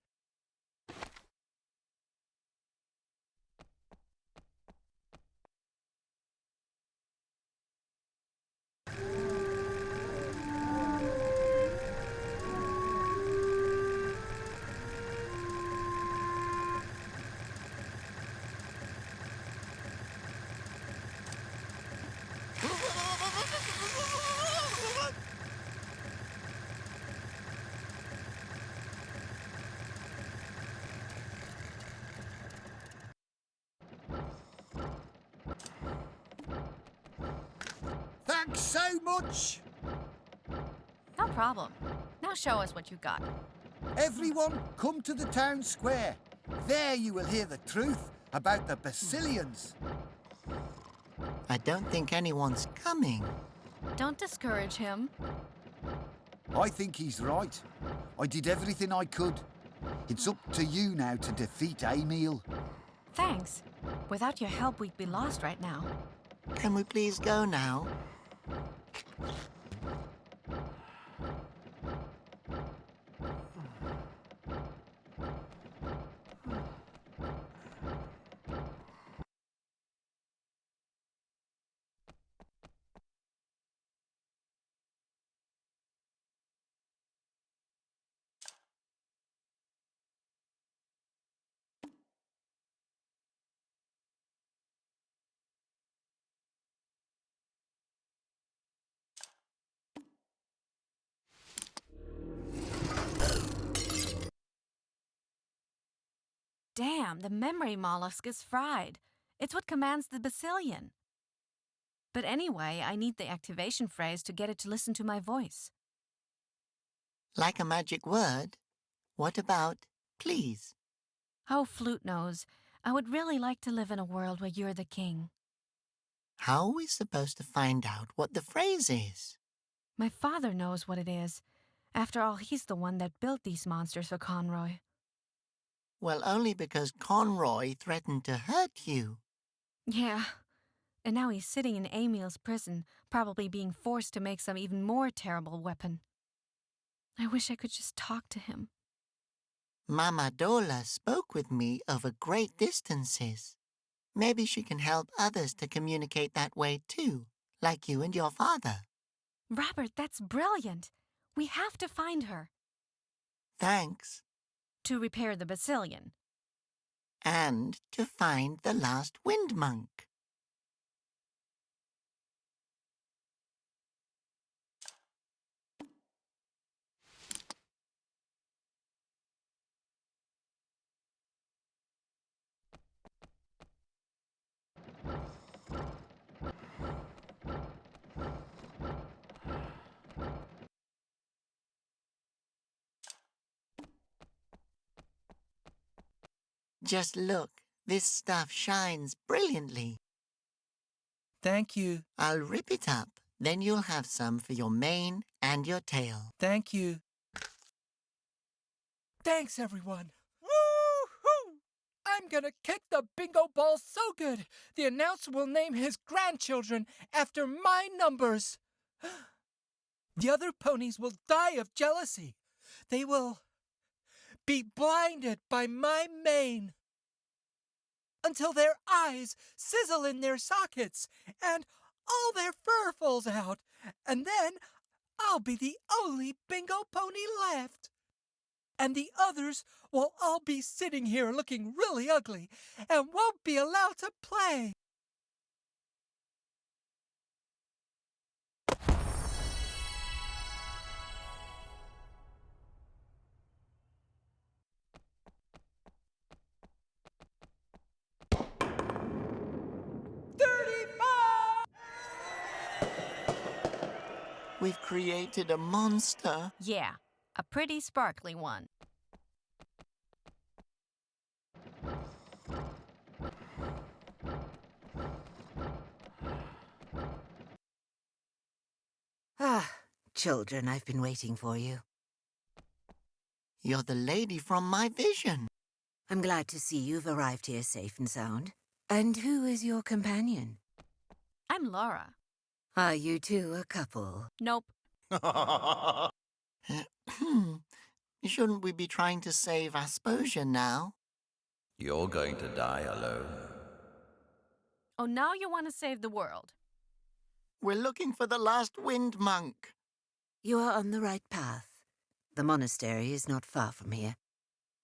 Thanks so much. No problem. Now show us what you got. Everyone, come to the town square. There you will hear the truth about the Basilians. I don't think anyone's coming. Don't discourage him. I think he's right. I did everything I could. It's up to you now to defeat Emil. Thanks. Without your help, we'd be lost right now. Can we please go now? Damn, the memory mollusk is fried. It's what commands the Basilian. But anyway, I need the activation phrase to get it to listen to my voice. Like a magic word? What about please? Oh, Flute Nose, I would really like to live in a world where you're the king. How are we supposed to find out what the phrase is? My father knows what it is. After all, he's the one that built these monsters for Conroy. Well, only because Conroy threatened to hurt you. Yeah. And now he's sitting in Emil's prison, probably being forced to make some even more terrible weapon. I wish I could just talk to him. Mama Dola spoke with me over great distances. Maybe she can help others to communicate that way too, like you and your father. Robert, that's brilliant. We have to find her. Thanks. To repair the Basilian. And to find the last wind monk. Just look, this stuff shines brilliantly. Thank you. I'll rip it up, then you'll have some for your mane and your tail. Thank you. Thanks, everyone. Woo-hoo! I'm gonna kick the bingo ball so good, the announcer will name his grandchildren after my numbers. The other ponies will die of jealousy. They will be blinded by my mane until their eyes sizzle in their sockets and all their fur falls out. And then I'll be the only bingo pony left. And the others will all be sitting here looking really ugly and won't be allowed to play. We've created a monster. Yeah, a pretty sparkly one. Ah, children, I've been waiting for you. You're the lady from my vision. I'm glad to see you've arrived here safe and sound. And who is your companion? I'm Laura. Are you two a couple? Nope. Shouldn't we be trying to save Asposia now? You're going to die alone. Oh, now you want to save the world. We're looking for the last wind monk. You are on the right path. The monastery is not far from here.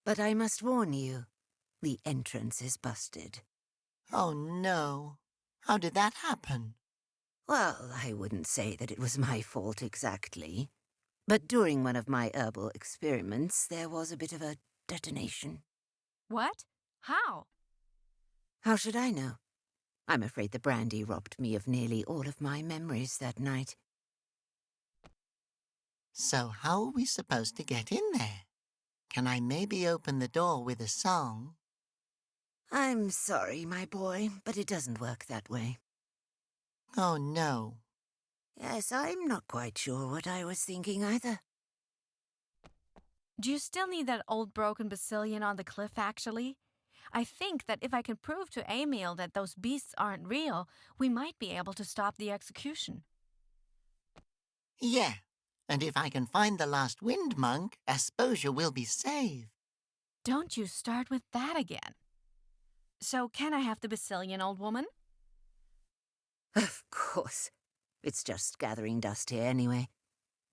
But I must warn you, the entrance is busted. Oh, no. How did that happen? Well, I wouldn't say that it was my fault exactly. But during one of my herbal experiments, there was a bit of a detonation. What? How? How should I know? I'm afraid the brandy robbed me of nearly all of my memories that night. So how are we supposed to get in there? Can I maybe open the door with a song? I'm sorry, my boy, but it doesn't work that way. Oh, no. Yes, I'm not quite sure what I was thinking either. Do you still need that old broken Basilian on the cliff, actually? I think that if I can prove to Emil that those beasts aren't real, we might be able to stop the execution. Yeah, and if I can find the last wind monk, Asposia will be saved. Don't you start with that again. So can I have the Basilian, old woman? Of course. It's just gathering dust here anyway.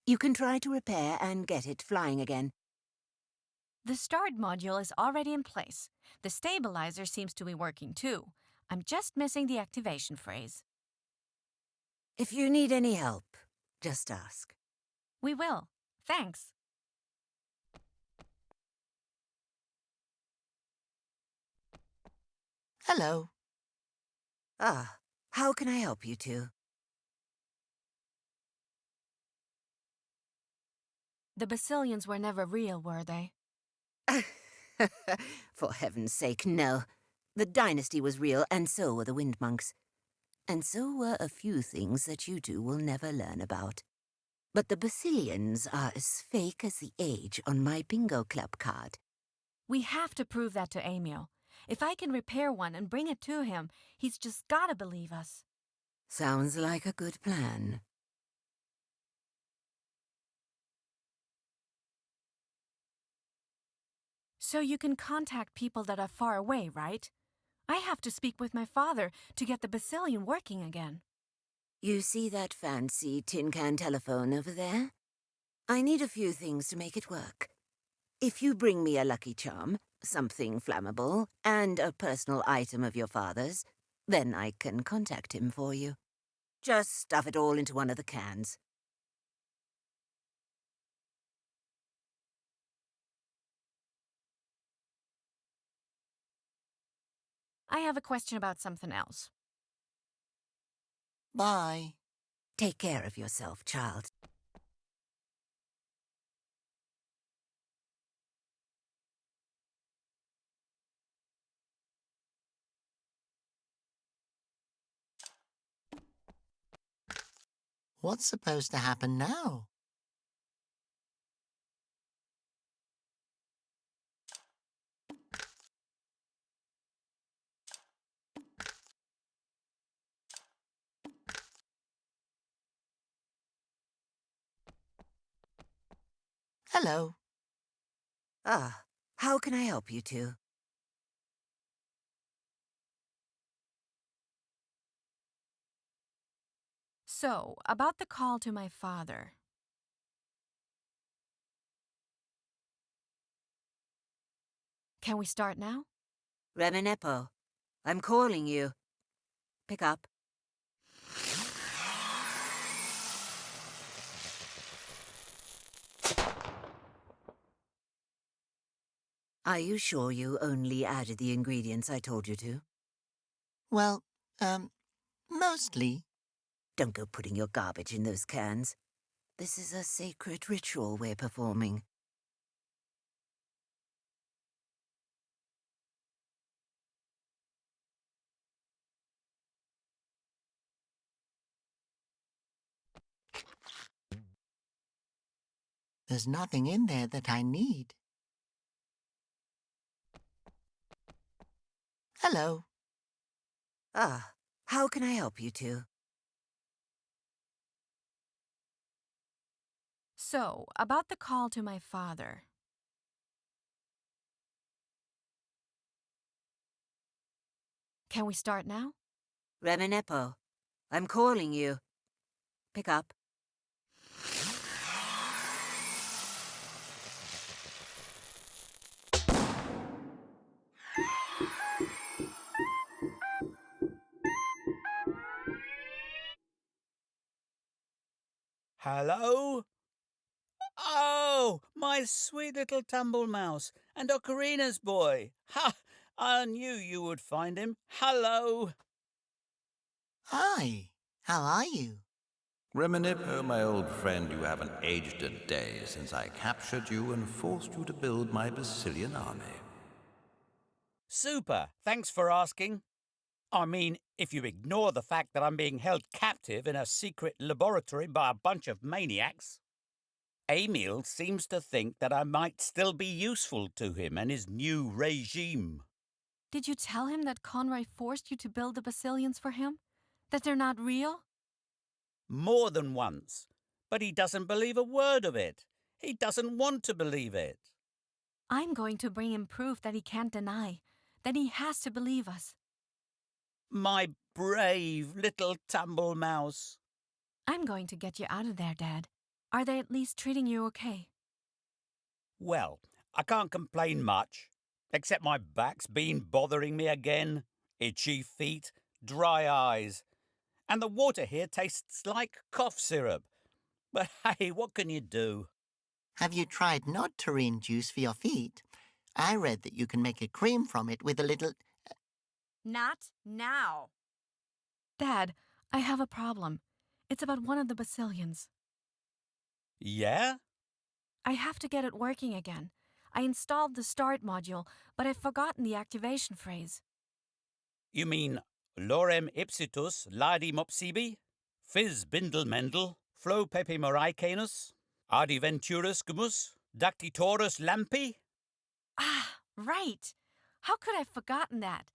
You can try to repair and get it flying again. The start module is already in place. The stabilizer seems to be working too. I'm just missing the activation phrase. If you need any help, just ask. We will. Thanks. Hello. Ah, how can I help you two? The Basilians were never real, were they? For heaven's sake, no. The dynasty was real, and so were the wind monks. And so were a few things that you two will never learn about. But the Basilians are as fake as the age on my bingo club card. We have to prove that to Emil. If I can repair one and bring it to him, he's just gotta believe us. Sounds like a good plan. So you can contact people that are far away, right? I have to speak with my father to get the Basilian working again. You see that fancy tin can telephone over there? I need a few things to make it work. If you bring me a lucky charm, something flammable, and a personal item of your father's, then I can contact him for you. Just stuff it all into one of the cans. I have a question about something else. Bye. Take care of yourself, child. What's supposed to happen now? Hello. Ah, how can I help you two? So, about the call to my father. Can we start now? Reminepo, I'm calling you. Pick up. Are you sure you only added the ingredients I told you to? Well, mostly. Don't go putting your garbage in those cans. This is a sacred ritual we're performing. There's nothing in there that I need. Hello. Ah, how can I help you two? So, about the call to my father. Can we start now? Reminepo, I'm calling you. Pick up. Hello? Oh, my sweet little tumble mouse and Ocarina's boy. Ha! I knew you would find him. Hello. Hi. How are you? Reminipo, my old friend, you haven't aged a day since I captured you and forced you to build my Basilian army. Super. Thanks for asking. I mean, if you ignore the fact that I'm being held captive in a secret laboratory by a bunch of maniacs. Emil seems to think that I might still be useful to him and his new regime. Did you tell him that Conroy forced you to build the Basilians for him? That they're not real? More than once. But he doesn't believe a word of it. He doesn't want to believe it. I'm going to bring him proof that he can't deny, that he has to believe us. My brave little tumble mouse. I'm going to get you out of there, Dad. Are they at least treating you okay? Well, I can't complain much, except my back's been bothering me again. Itchy feet, dry eyes, and the water here tastes like cough syrup. But hey, what can you do? Have you tried nectarine juice for your feet? I read that you can make a cream from it with a little... Not now. Dad, I have a problem. It's about one of the Basilians. Yeah? I have to get it working again. I installed the start module, but I've forgotten the activation phrase. You mean lorem ipsitus ladi mopsibi? Fizz bindle mendel, flo pepe moraicanus, ardiventurus gumus, dactitorus lampi? Ah, right. How could I have forgotten that?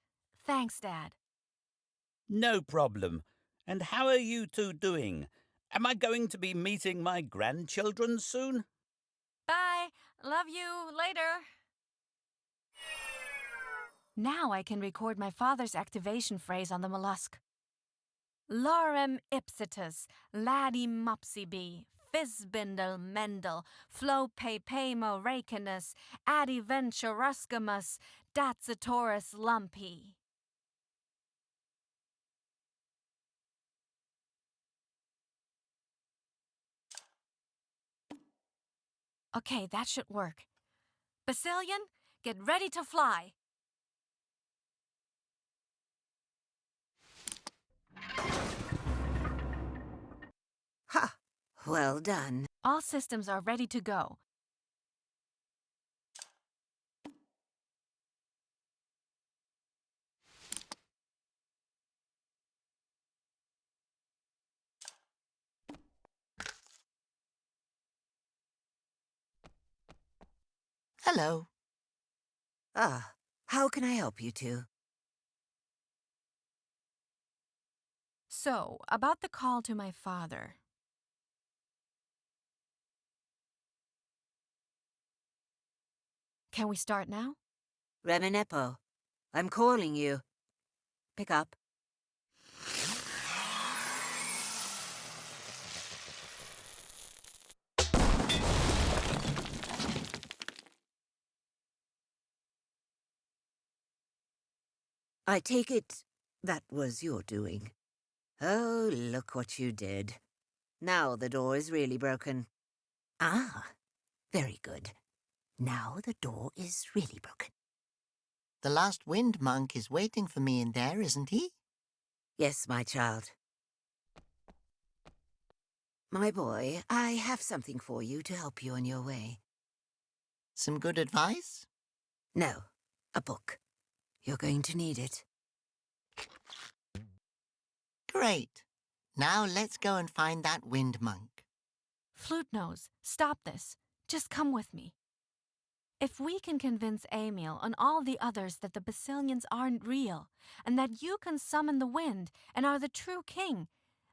Thanks, Dad. No problem. And how are you two doing? Am I going to be meeting my grandchildren soon? Bye. Love you. Later. Now I can record my father's activation phrase on the mollusk. Lorem ipsitus, ladi mopsibi, Fizbindle mendel, flo pepemo racinus, adiventuruscamus, datsitoris lumpi. Okay, that should work. Basilian, get ready to fly. Ha! Well done. All systems are ready to go. Hello. Ah, how can I help you two? So, about the call to my father. Can we start now? Reminepo, I'm calling you. Pick up. I take it that was your doing. Oh, look what you did. Now the door is really broken. Ah, very good. Now the door is really broken. The last wind monk is waiting for me in there, isn't he? Yes, my child. My boy, I have something for you to help you on your way. Some good advice? No, a book. You're going to need it. Great. Now let's go and find that wind monk. Flute Nose, stop this. Just come with me. If we can convince Emil and all the others that the Asposians aren't real, and that you can summon the wind and are the true king,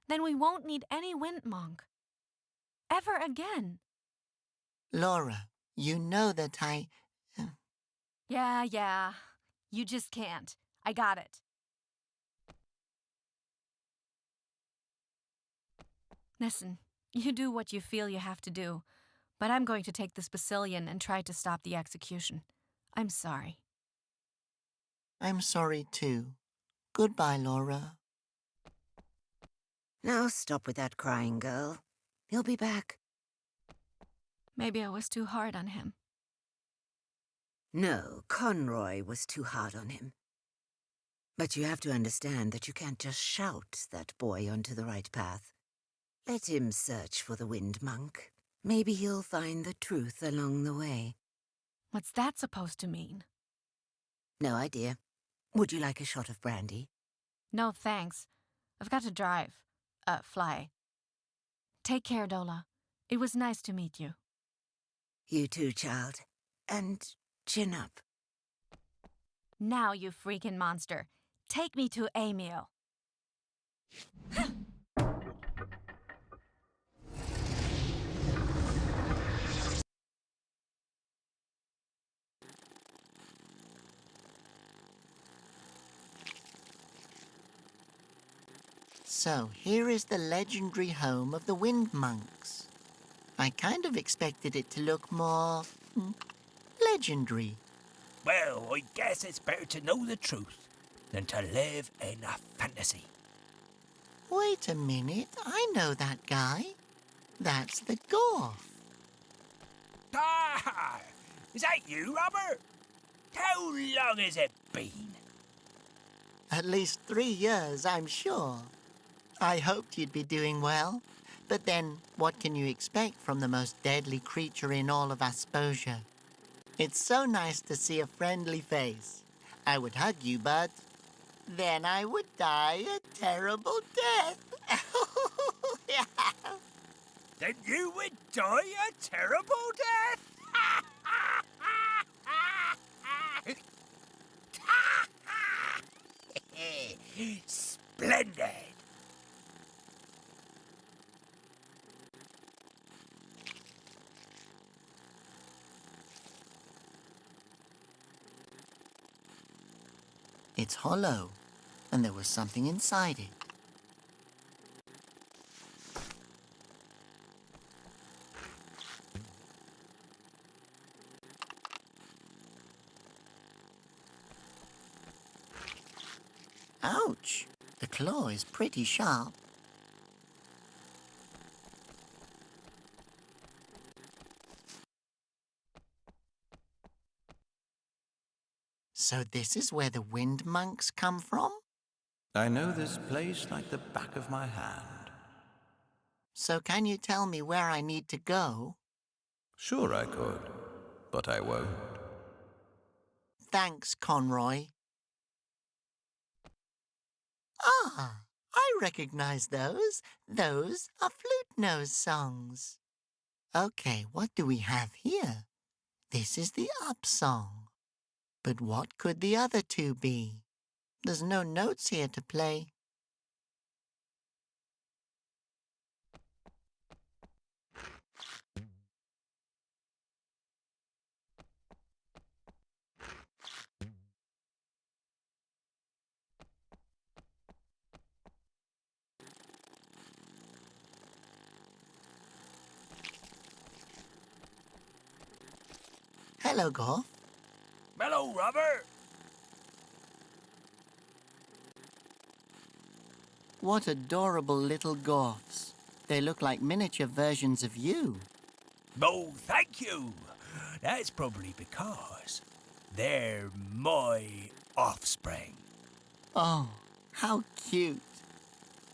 then we won't need any wind monk. Ever again. Laura, you know that Yeah. You just can't. I got it. Listen, you do what you feel you have to do, but I'm going to take this Asposian and try to stop the execution. I'm sorry. I'm sorry too. Goodbye, Laura. Now stop with that crying, girl. He'll be back. Maybe I was too hard on him. No, Conroy was too hard on him. But you have to understand that you can't just shout that boy onto the right path. Let him search for the wind monk. Maybe he'll find the truth along the way. What's that supposed to mean? No idea. Would you like a shot of brandy? No, thanks. I've got to drive. Fly. Take care, Dola. It was nice to meet you. You too, child. And chin up. Now, you freaking monster. Take me to Emil. So, here is the legendary home of the wind monks. I kind of expected it to look more legendary. Well, I guess it's better to know the truth than to live in a fantasy. Wait a minute, I know that guy. That's the Goth. Ah! Is that you, Robert? How long has it been? At least 3 years, I'm sure. I hoped you'd be doing well. But then, what can you expect from the most deadly creature in all of Asposia? It's so nice to see a friendly face. I would hug you, but then I would die a terrible death. Then you would die a terrible death? Splendid! It's hollow, and there was something inside it. Ouch! The claw is pretty sharp. So this is where the wind monks come from? I know this place like the back of my hand. So can you tell me where I need to go? Sure I could, but I won't. Thanks, Conroy. Ah, I recognize those. Those are Flute Nose songs. Okay, what do we have here? This is the up song. But what could the other two be? There's no notes here to play. Hello, Goth. Hello, Robert. What adorable little Goths. They look like miniature versions of you. Oh, thank you. That's probably because they're my offspring. Oh, how cute.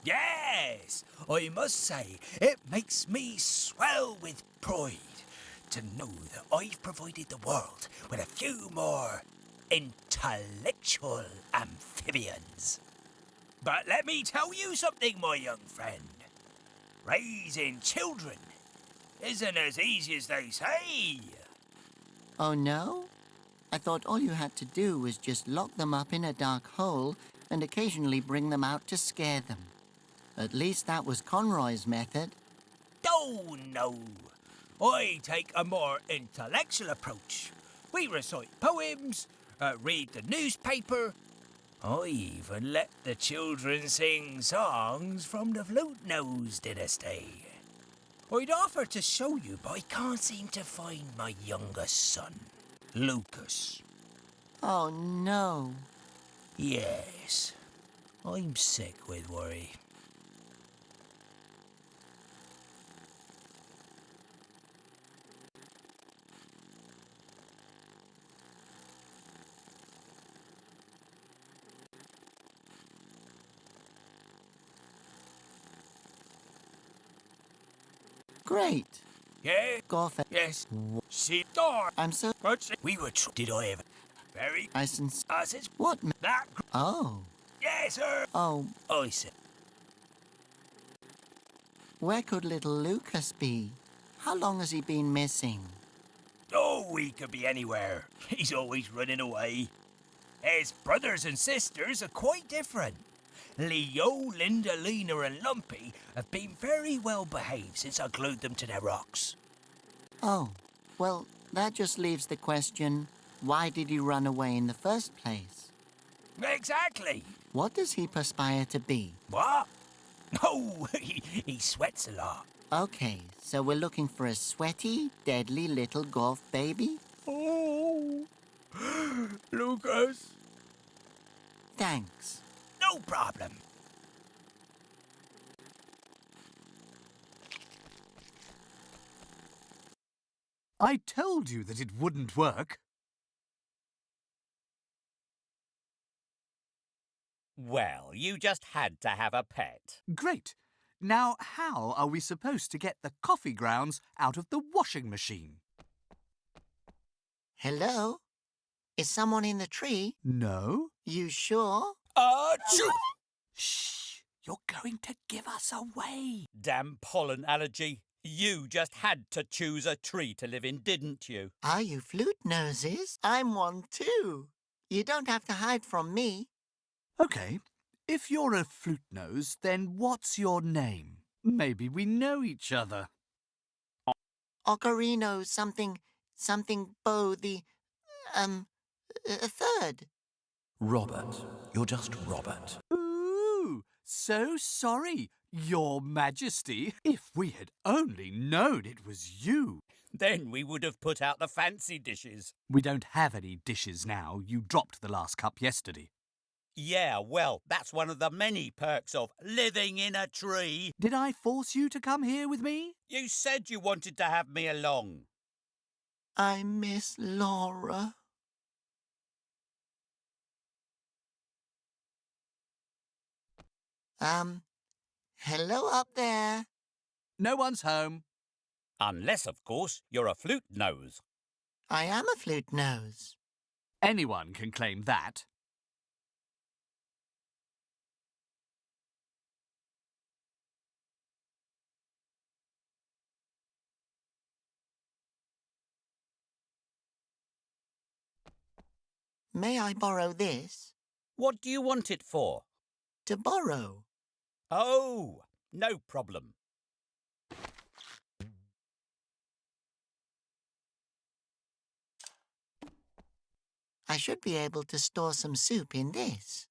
Yes, I must say, it makes me swell with pride to know that I've provided the world with a few more intellectual amphibians. But let me tell you something, my young friend. Raising children isn't as easy as they say. Oh, no? I thought all you had to do was just lock them up in a dark hole and occasionally bring them out to scare them. At least that was Conroy's method. Oh, no. I take a more intellectual approach. We recite poems, read the newspaper. I even let the children sing songs from the Flute Nose dynasty. I'd offer to show you, but I can't seem to find my youngest son, Lucas. Oh, no. Yes, I'm sick with worry. Great. Yeah? Golf. Yes. See, door. I'm so... We were... Did I ever... Very... I since... Since... What? That... Oh. Yes, sir. Oh. I said... Where could little Lucas be? How long has he been missing? Oh, he could be anywhere. He's always running away. His brothers and sisters are quite different. Leo, Linda, Lena and Lumpy have been very well behaved since I glued them to their rocks. Oh, well, that just leaves the question, why did he run away in the first place? Exactly. What does he perspire to be? What? Oh, he sweats a lot. Okay, so we're looking for a sweaty, deadly little golf baby? Oh, Lucas. Thanks. No problem. I told you that it wouldn't work. Well, you just had to have a pet. Great. Now, how are we supposed to get the coffee grounds out of the washing machine? Hello? Is someone in the tree? No. You sure? Shh! You're going to give us away. Damn pollen allergy. You just had to choose a tree to live in, didn't you? Are you flute noses? I'm one too. You don't have to hide from me. OK. If you're a flute nose, then what's your name? Maybe we know each other. Ocarino something Bo the, a third. Robert. You're just Robert. Ooh, so sorry, Your Majesty. If we had only known it was you. Then we would have put out the fancy dishes. We don't have any dishes now. You dropped the last cup yesterday. Yeah, well, that's one of the many perks of living in a tree. Did I force you to come here with me? You said you wanted to have me along. I miss Laura. Hello up there. No one's home. Unless, of course, you're a flute nose. I am a flute nose. Anyone can claim that. May I borrow this? What do you want it for? To borrow. Oh, no problem. I should be able to store some soup in this.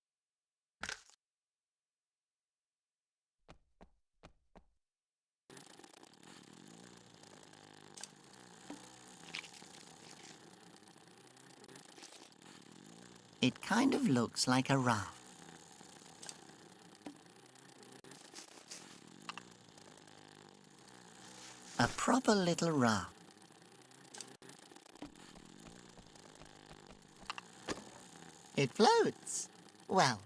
It kind of looks like a raft. A proper little raft. It floats. Well,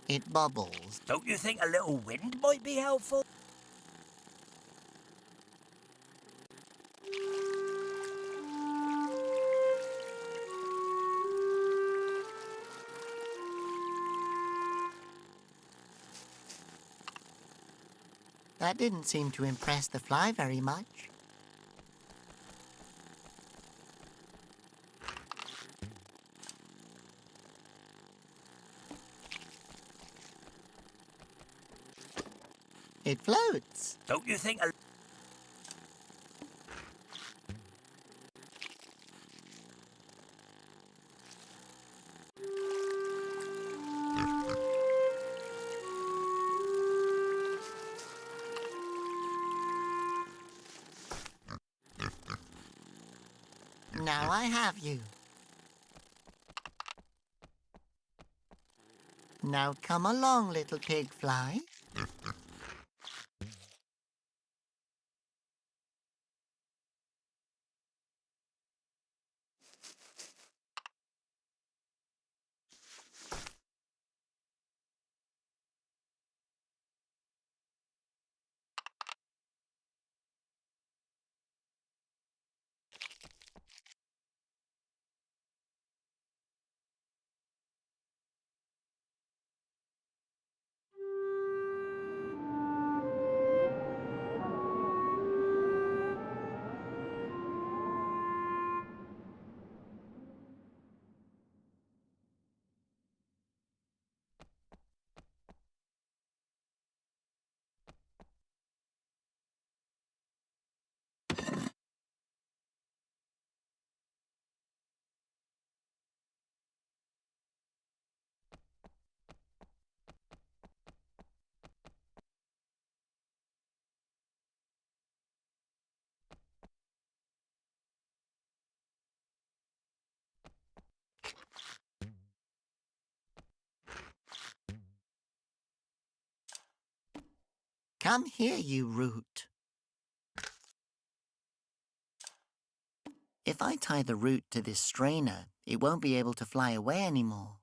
It bubbles. Don't you think a little wind might be helpful? That didn't seem to impress the fly very much. It floats. Don't you think a... Now I have you. Now come along, little pig fly. Come here, you root. If I tie the root to this strainer, it won't be able to fly away anymore.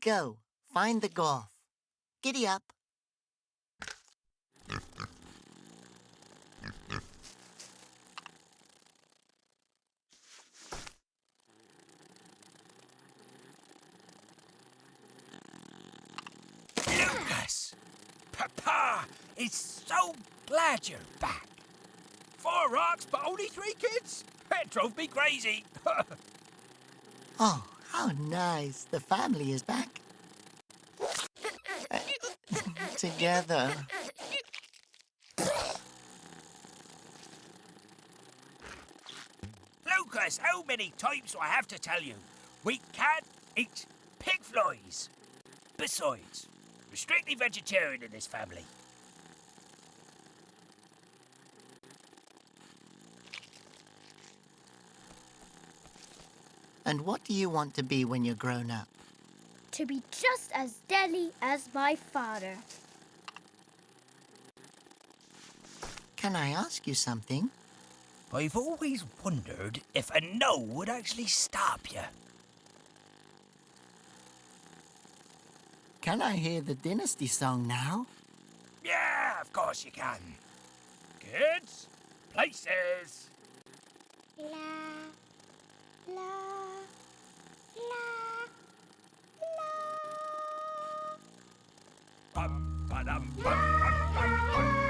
Go, find the goth. Giddy up. Lucas! Papa! It's so glad you're back. 4 rocks, but only 3 kids? It drove me crazy. Oh, how nice. The family is back. Together. Lucas, how many times do I have to tell you? We can't eat pig flies. Besides, we're strictly vegetarian in this family. And what do you want to be when you're grown up? To be just as deadly as my father. Can I ask you something? I've always wondered if a no would actually stop you. Can I hear the dynasty song now? Yeah, of course you can. Kids, places. La, la, la, bum, ba-dum, bum, bum, bum, bum.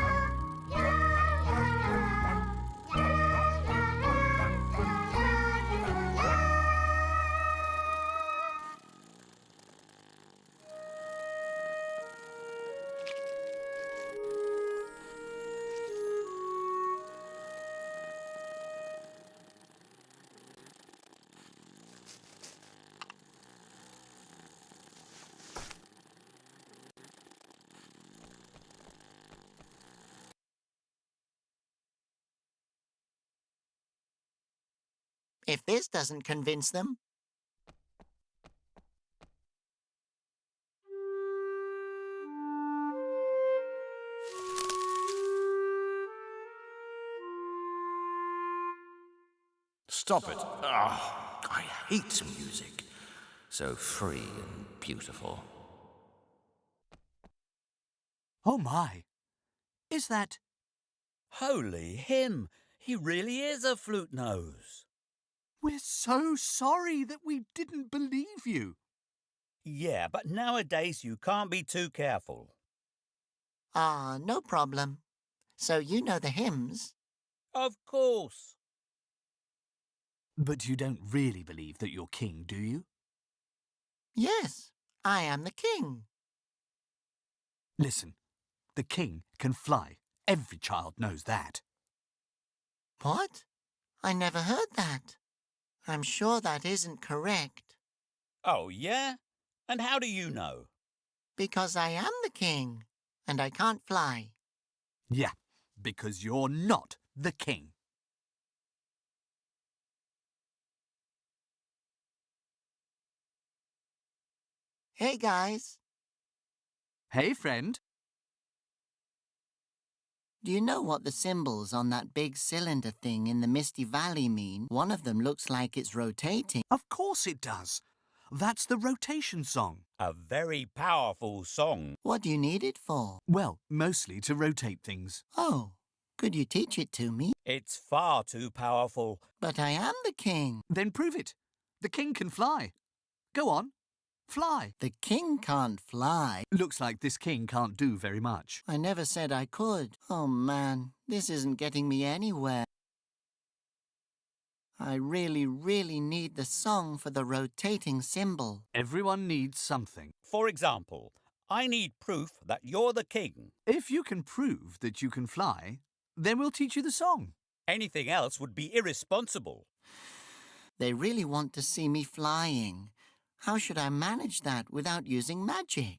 If this doesn't convince them. Stop it. Ah, I hate music. So free and beautiful. Oh my! Is that... Holy him! He really is a flute nose. We're so sorry that we didn't believe you. Yeah, but nowadays you can't be too careful. Ah, no problem. So you know the hymns? Of course. But you don't really believe that you're king, do you? Yes, I am the king. Listen, the king can fly. Every child knows that. What? I never heard that. I'm sure that isn't correct. Oh, yeah? And how do you know? Because I am the king, and I can't fly. Yeah, because you're not the king. Hey, guys. Hey, friend. Do you know what the symbols on that big cylinder thing in the Misty Valley mean? One of them looks like it's rotating. Of course it does. That's the rotation song. A very powerful song. What do you need it for? Well, mostly to rotate things. Oh, could you teach it to me? It's far too powerful. But I am the king. Then prove it. The king can fly. Go on, fly. The king can't fly. Looks like this king can't do very much. I never said I could. Oh, man, this isn't getting me anywhere. I really, really need the song for the rotating symbol. Everyone needs something. For example, I need proof that you're the king. If you can prove that you can fly, then we'll teach you the song. Anything else would be irresponsible. They really want to see me flying. How should I manage that without using magic?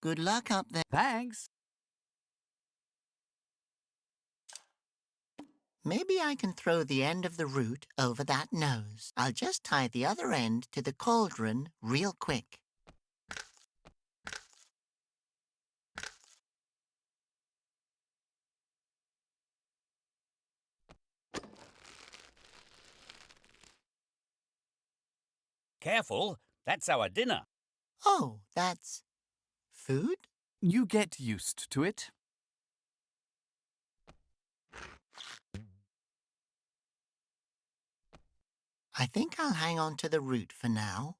Good luck up there. Thanks. Maybe I can throw the end of the root over that nose. I'll just tie the other end to the cauldron real quick. Careful, that's our dinner. Oh, that's food? You get used to it. I think I'll hang on to the root for now.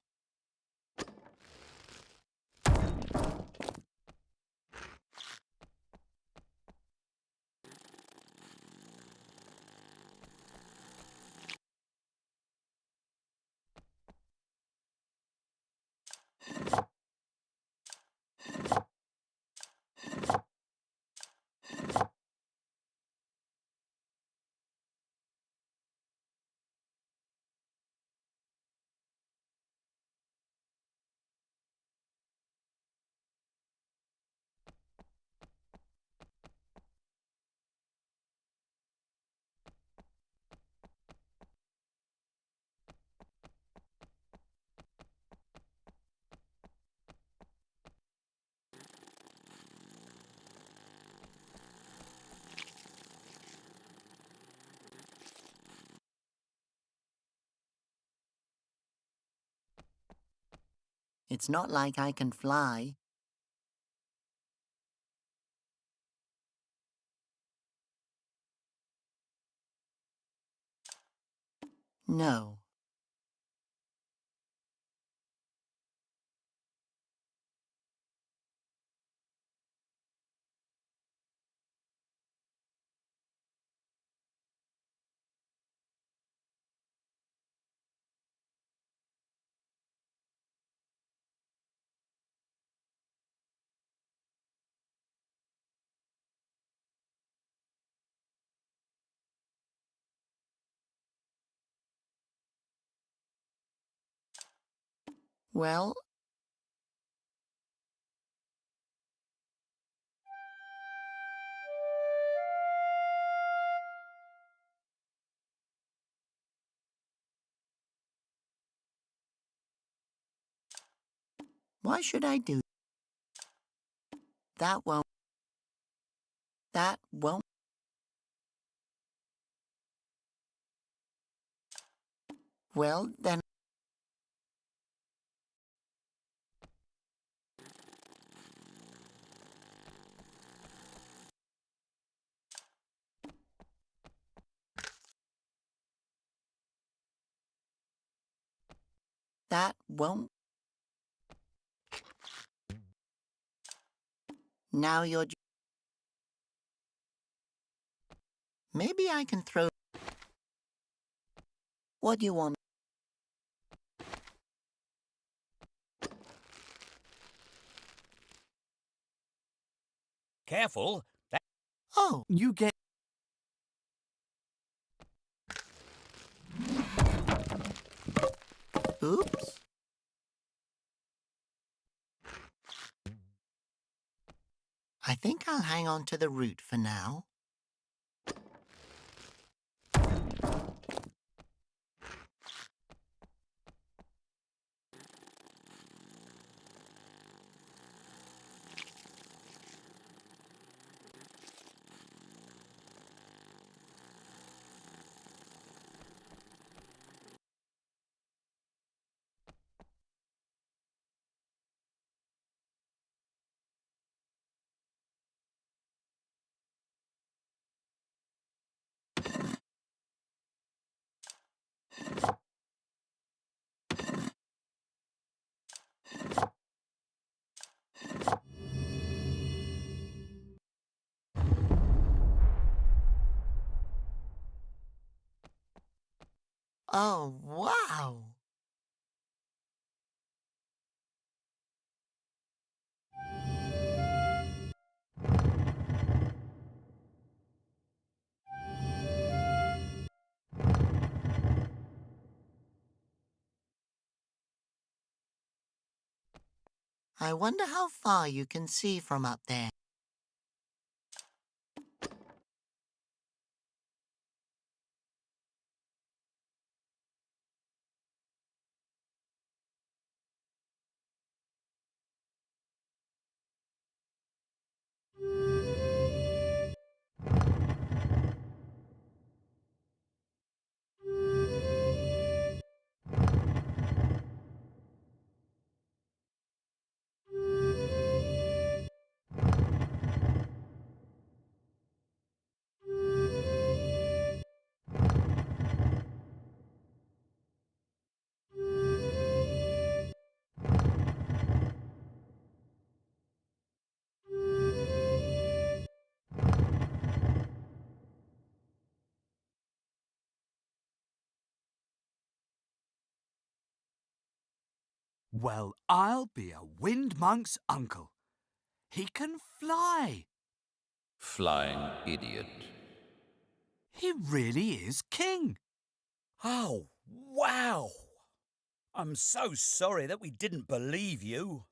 It's not like I can fly. No. Well, Why should I do that? That won't. Well, then. That won't. Now you're. Maybe I can throw. What do you want? Careful. Oh, You get. Oops. I think I'll hang on to the root for now. Oh, wow! I wonder how far you can see from up there. Well, I'll be a wind monk's uncle. He can fly. Flying idiot. He really is king. Oh, wow! I'm so sorry that we didn't believe you.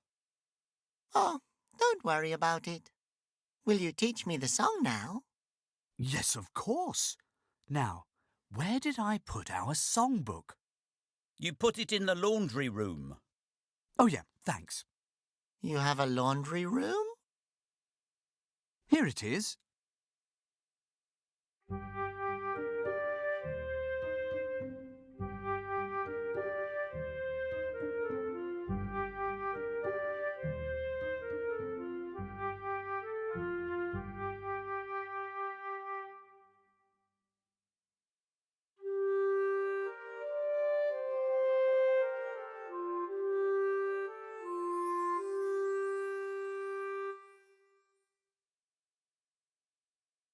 Oh, don't worry about it. Will you teach me the song now? Yes, of course. Now, where did I put our songbook? You put it in the laundry room. Oh, yeah, thanks. You have a laundry room? Here it is.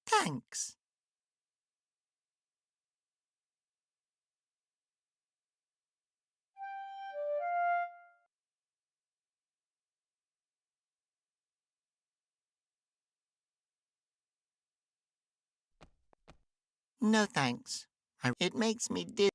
Thanks. No thanks. It makes me dizzy.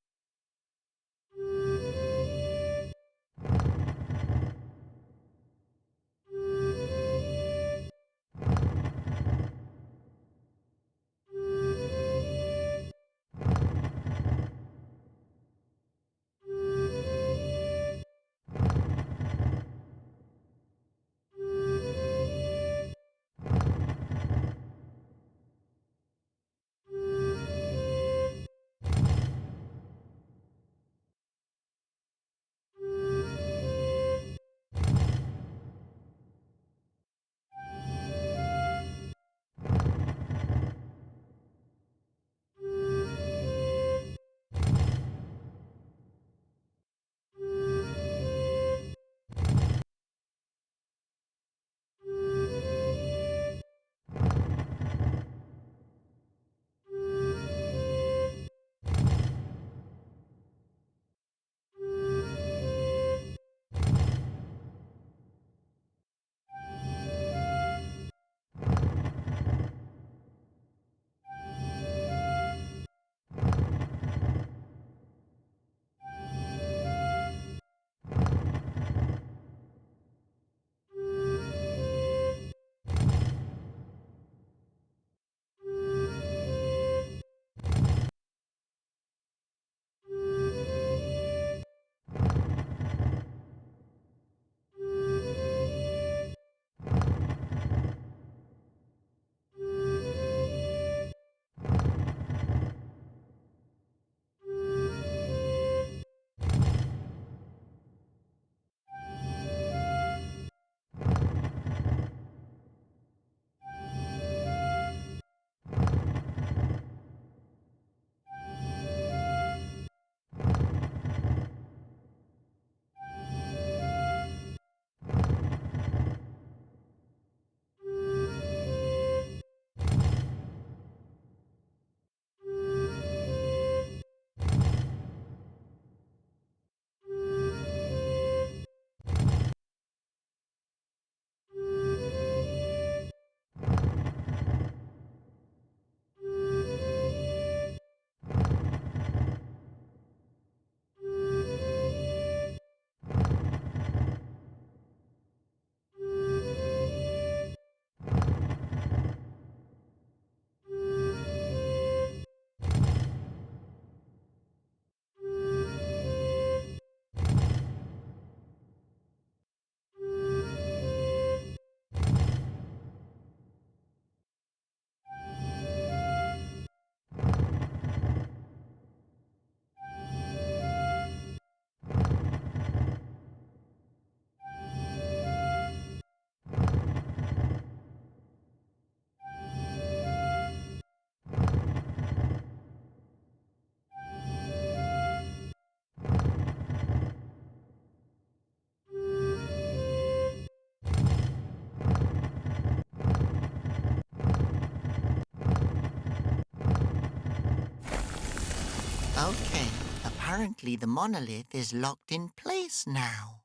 Okay, apparently the monolith is locked in place now.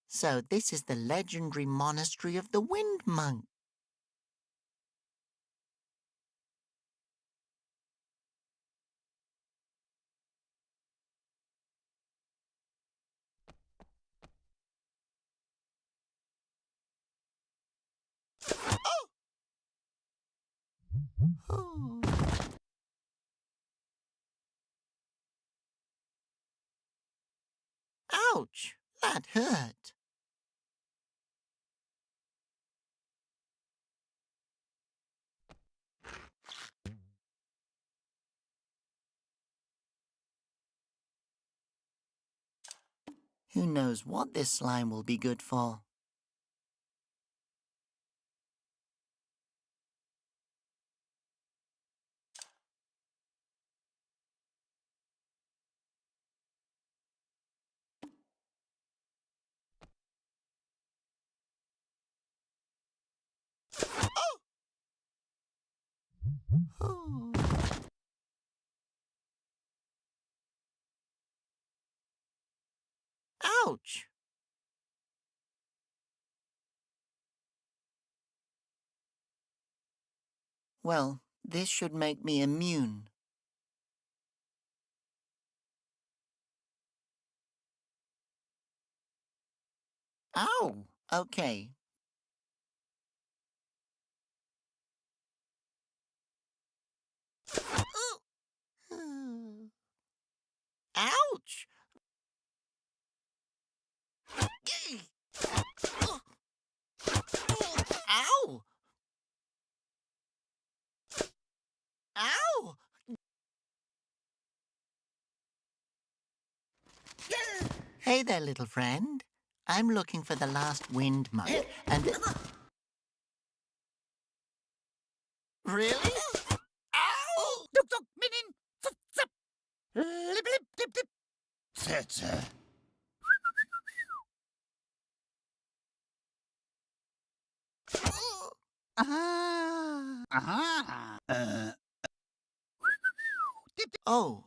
So this is the legendary monastery of the Wind Monk. Oh. Ouch! That hurt. Who knows what this slime will be good for? Oh. Ouch! Well, this should make me immune. Ow! Okay. Ouch! Ow! Ow! Hey there, little friend. I'm looking for the last wind monk, and... Really? Ow! Duk duk minin! Zup zap! Lip lip dip dip! Tete! Oh,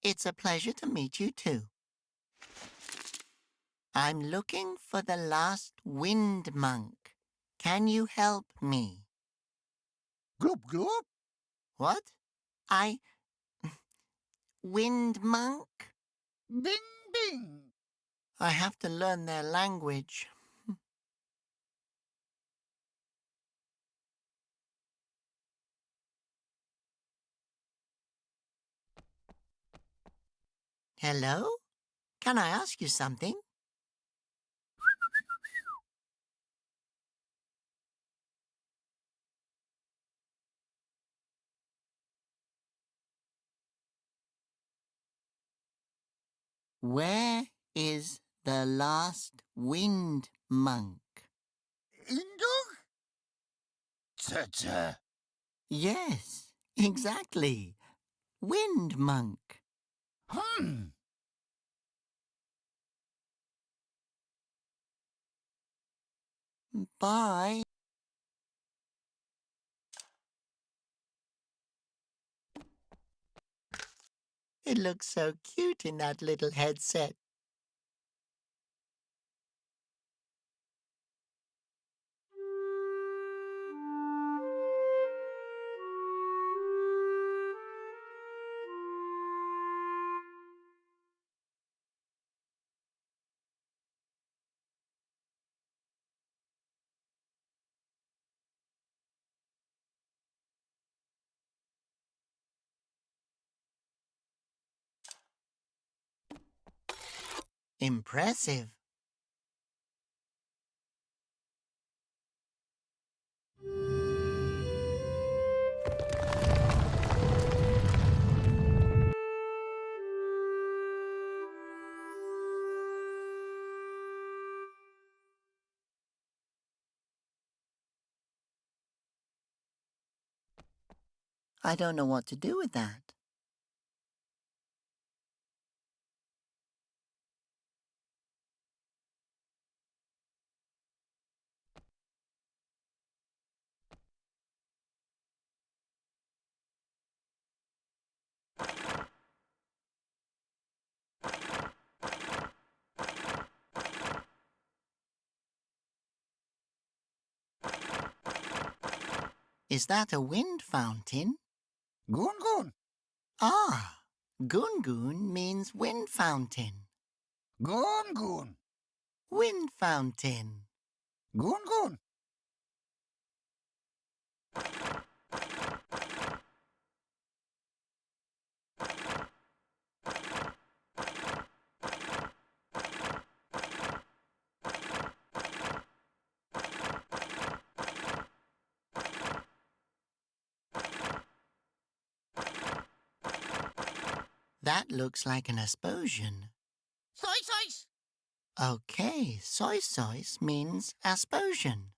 it's a pleasure to meet you too. I'm looking for the last wind monk. Can you help me? Gloop gloop! What? Wind monk? Bing bing! I have to learn their language. Hello? Can I ask you something? Where is the last wind monk? Indug? Tete! Yes, exactly. Wind monk. Bye. It looks so cute in that little headset. Impressive. I don't know what to do with that. Is that a wind fountain? Goon goon. Ah, goon goon means wind fountain. Goon goon. Wind fountain. Goon goon. That looks like an Asposian. Soy soys. Okay, soy soys means Asposian.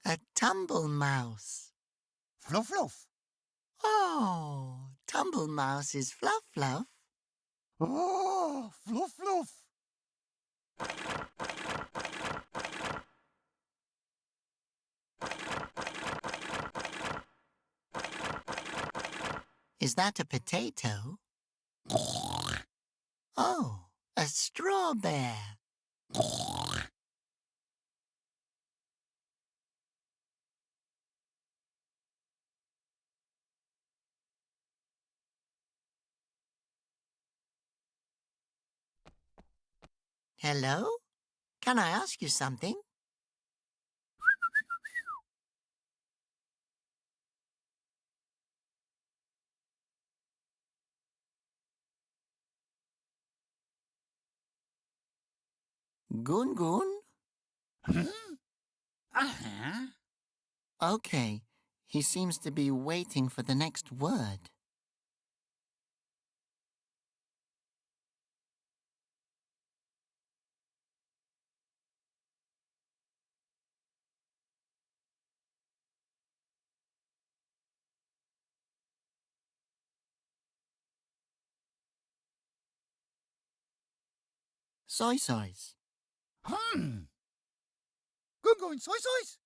A tumble mouse. Fluff fluff. Oh, tumble mouse is fluff fluff. Oh, fluff fluff. Is that a potato? Oh, a straw bear. Hello? Can I ask you something? Goon goon? Uh-huh. Okay, he seems to be waiting for the next word. Soy soys. Goon goon soy soys.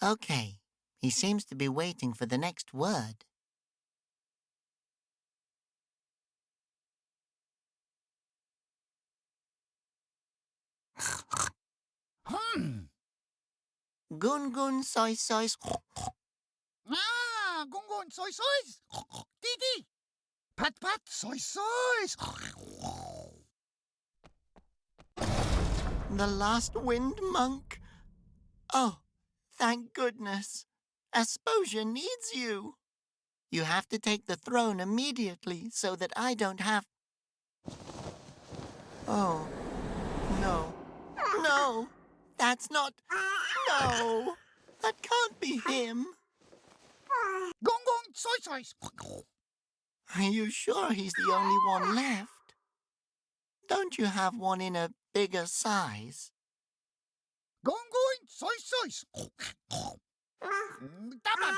Okay, he seems to be waiting for the next word. Goon goon soy soys. Ah, goon goon soy soys. Dee dee. Pat pat soy soys. The last wind monk. Oh, thank goodness. Asposia needs you. You have to take the throne immediately so that I don't have... Oh, no. No, that's not... No, that can't be him. Goon goon soy soys. Are you sure he's the only one left? Don't you have one in a bigger size? Goon goon soy soys. Daban.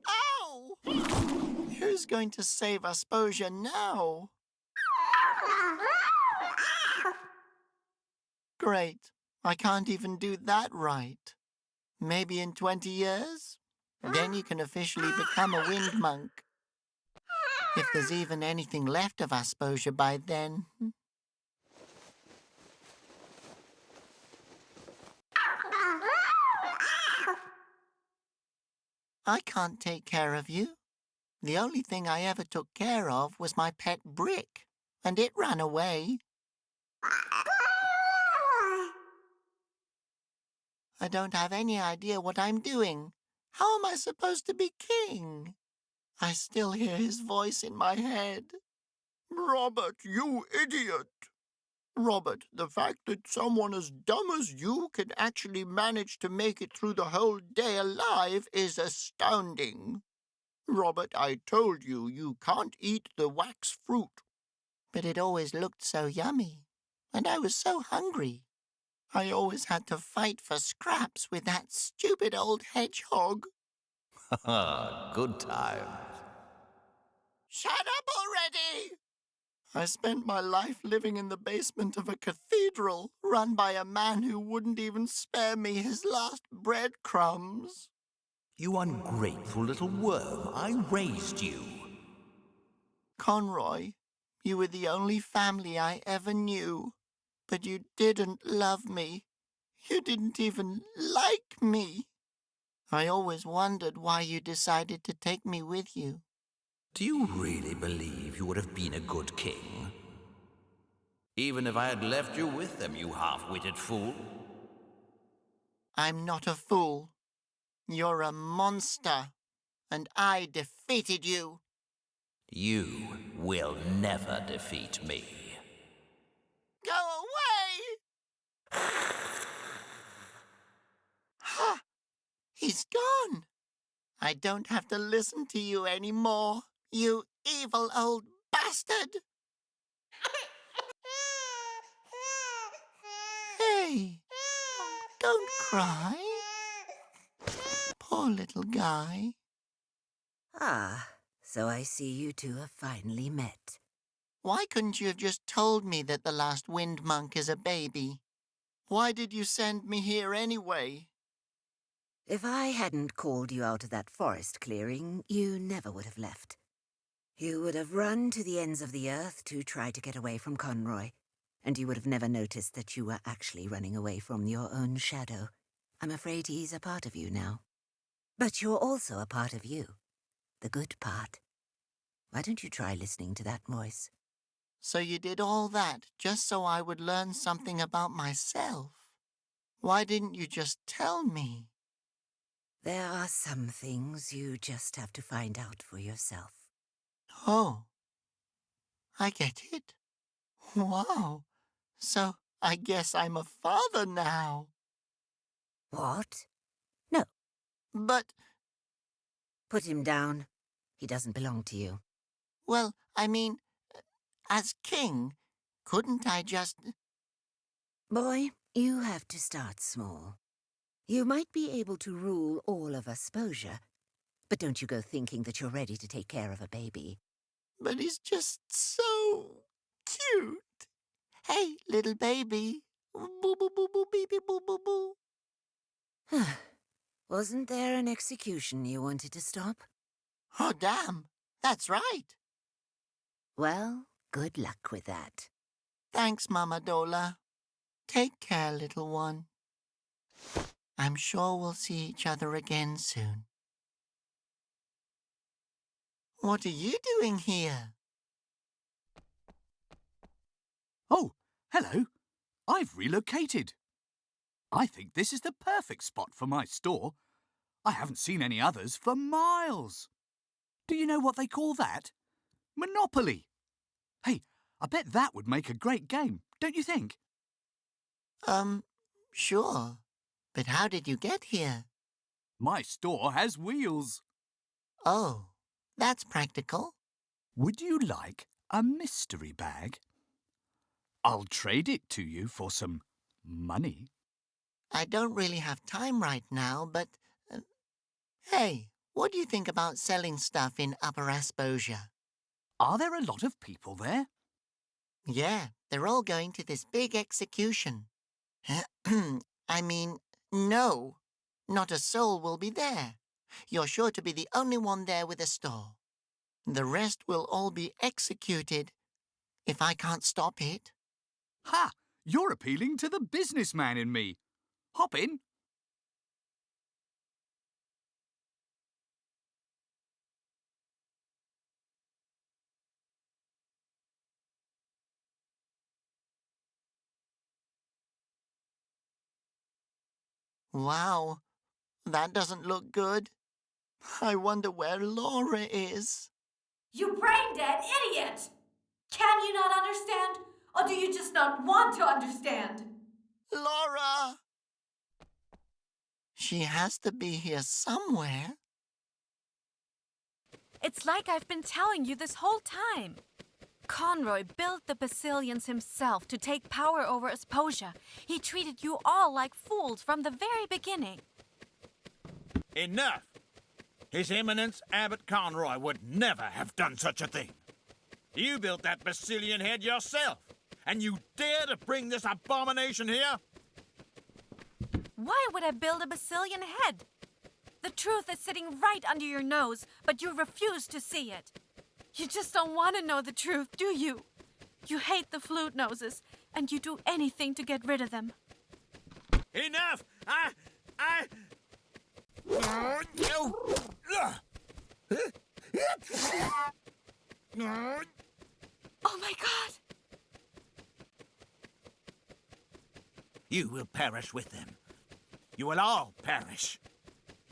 Ow! Who's going to save Asposia now? Great. I can't even do that right. Maybe in 20 years? Then you can officially become a wind monk. If there's even anything left of Asposia by then. I can't take care of you. The only thing I ever took care of was my pet brick, and it ran away. I don't have any idea what I'm doing. How am I supposed to be king? I still hear his voice in my head. Robert, you idiot! Robert, the fact that someone as dumb as you can actually manage to make it through the whole day alive is astounding. Robert, I told you, you can't eat the wax fruit. But it always looked so yummy, and I was so hungry. I always had to fight for scraps with that stupid old hedgehog. Good times. Shut up already! I spent my life living in the basement of a cathedral run by a man who wouldn't even spare me his last breadcrumbs. You ungrateful little worm. I raised you. Conroy, you were the only family I ever knew, but you didn't love me. You didn't even like me. I always wondered why you decided to take me with you. Do you really believe you would have been a good king? Even if I had left you with them, you half-witted fool? I'm not a fool. You're a monster, and I defeated you. You will never defeat me. Go away! Ha! He's gone. I don't have to listen to you anymore, you evil old bastard! Hey, don't cry. Poor little guy. Ah, so I see you two have finally met. Why couldn't you have just told me that the last wind monk is a baby? Why did you send me here anyway? If I hadn't called you out of that forest clearing, you never would have left. You would have run to the ends of the earth to try to get away from Conroy, and you would have never noticed that you were actually running away from your own shadow. I'm afraid he's a part of you now. But you're also a part of you, the good part. Why don't you try listening to that voice? So you did all that just so I would learn something about myself? Why didn't you just tell me? There are some things you just have to find out for yourself. Oh, I get it. Wow. So I guess I'm a father now. What? No. But... Put him down. He doesn't belong to you. Well, I mean, as king, couldn't I just... Boy, you have to start small. You might be able to rule all of Asposia, but don't you go thinking that you're ready to take care of a baby. But he's just so cute. Hey, little baby. Boo, boo, boo, boo, baby, boo, boo, boo. Wasn't there an execution you wanted to stop? Oh, damn. That's right. Well, good luck with that. Thanks, Mama Dola. Take care, little one. I'm sure we'll see each other again soon. What are you doing here? Oh, hello. I've relocated. I think this is the perfect spot for my store. I haven't seen any others for miles. Do you know what they call that? Monopoly. Hey, I bet that would make a great game, don't you think? Sure. But how did you get here? My store has wheels. Oh, that's practical. Would you like a mystery bag? I'll trade it to you for some money. I don't really have time right now, but... hey, what do you think about selling stuff in Upper Asposia? Are there a lot of people there? Yeah, they're all going to this big execution. I mean, no, not a soul will be there. You're sure to be the only one there with a store. The rest will all be executed if I can't stop it. Ha! You're appealing to the businessman in me. Hop in. Wow, that doesn't look good. I wonder where Laura is. You brain-dead idiot! Can you not understand? Or do you just not want to understand? Laura! She has to be here somewhere. It's like I've been telling you this whole time. Conroy built the Basilians himself to take power over Asposia. He treated you all like fools from the very beginning. Enough! His Eminence Abbot Conroy would never have done such a thing. You built that Basilian head yourself, and you dare to bring this abomination here? Why would I build a Basilian head? The truth is sitting right under your nose, but you refuse to see it. You just don't want to know the truth, do you? You hate the flute noses, and you do anything to get rid of them. Enough! Oh my God! You will perish with them. You will all perish.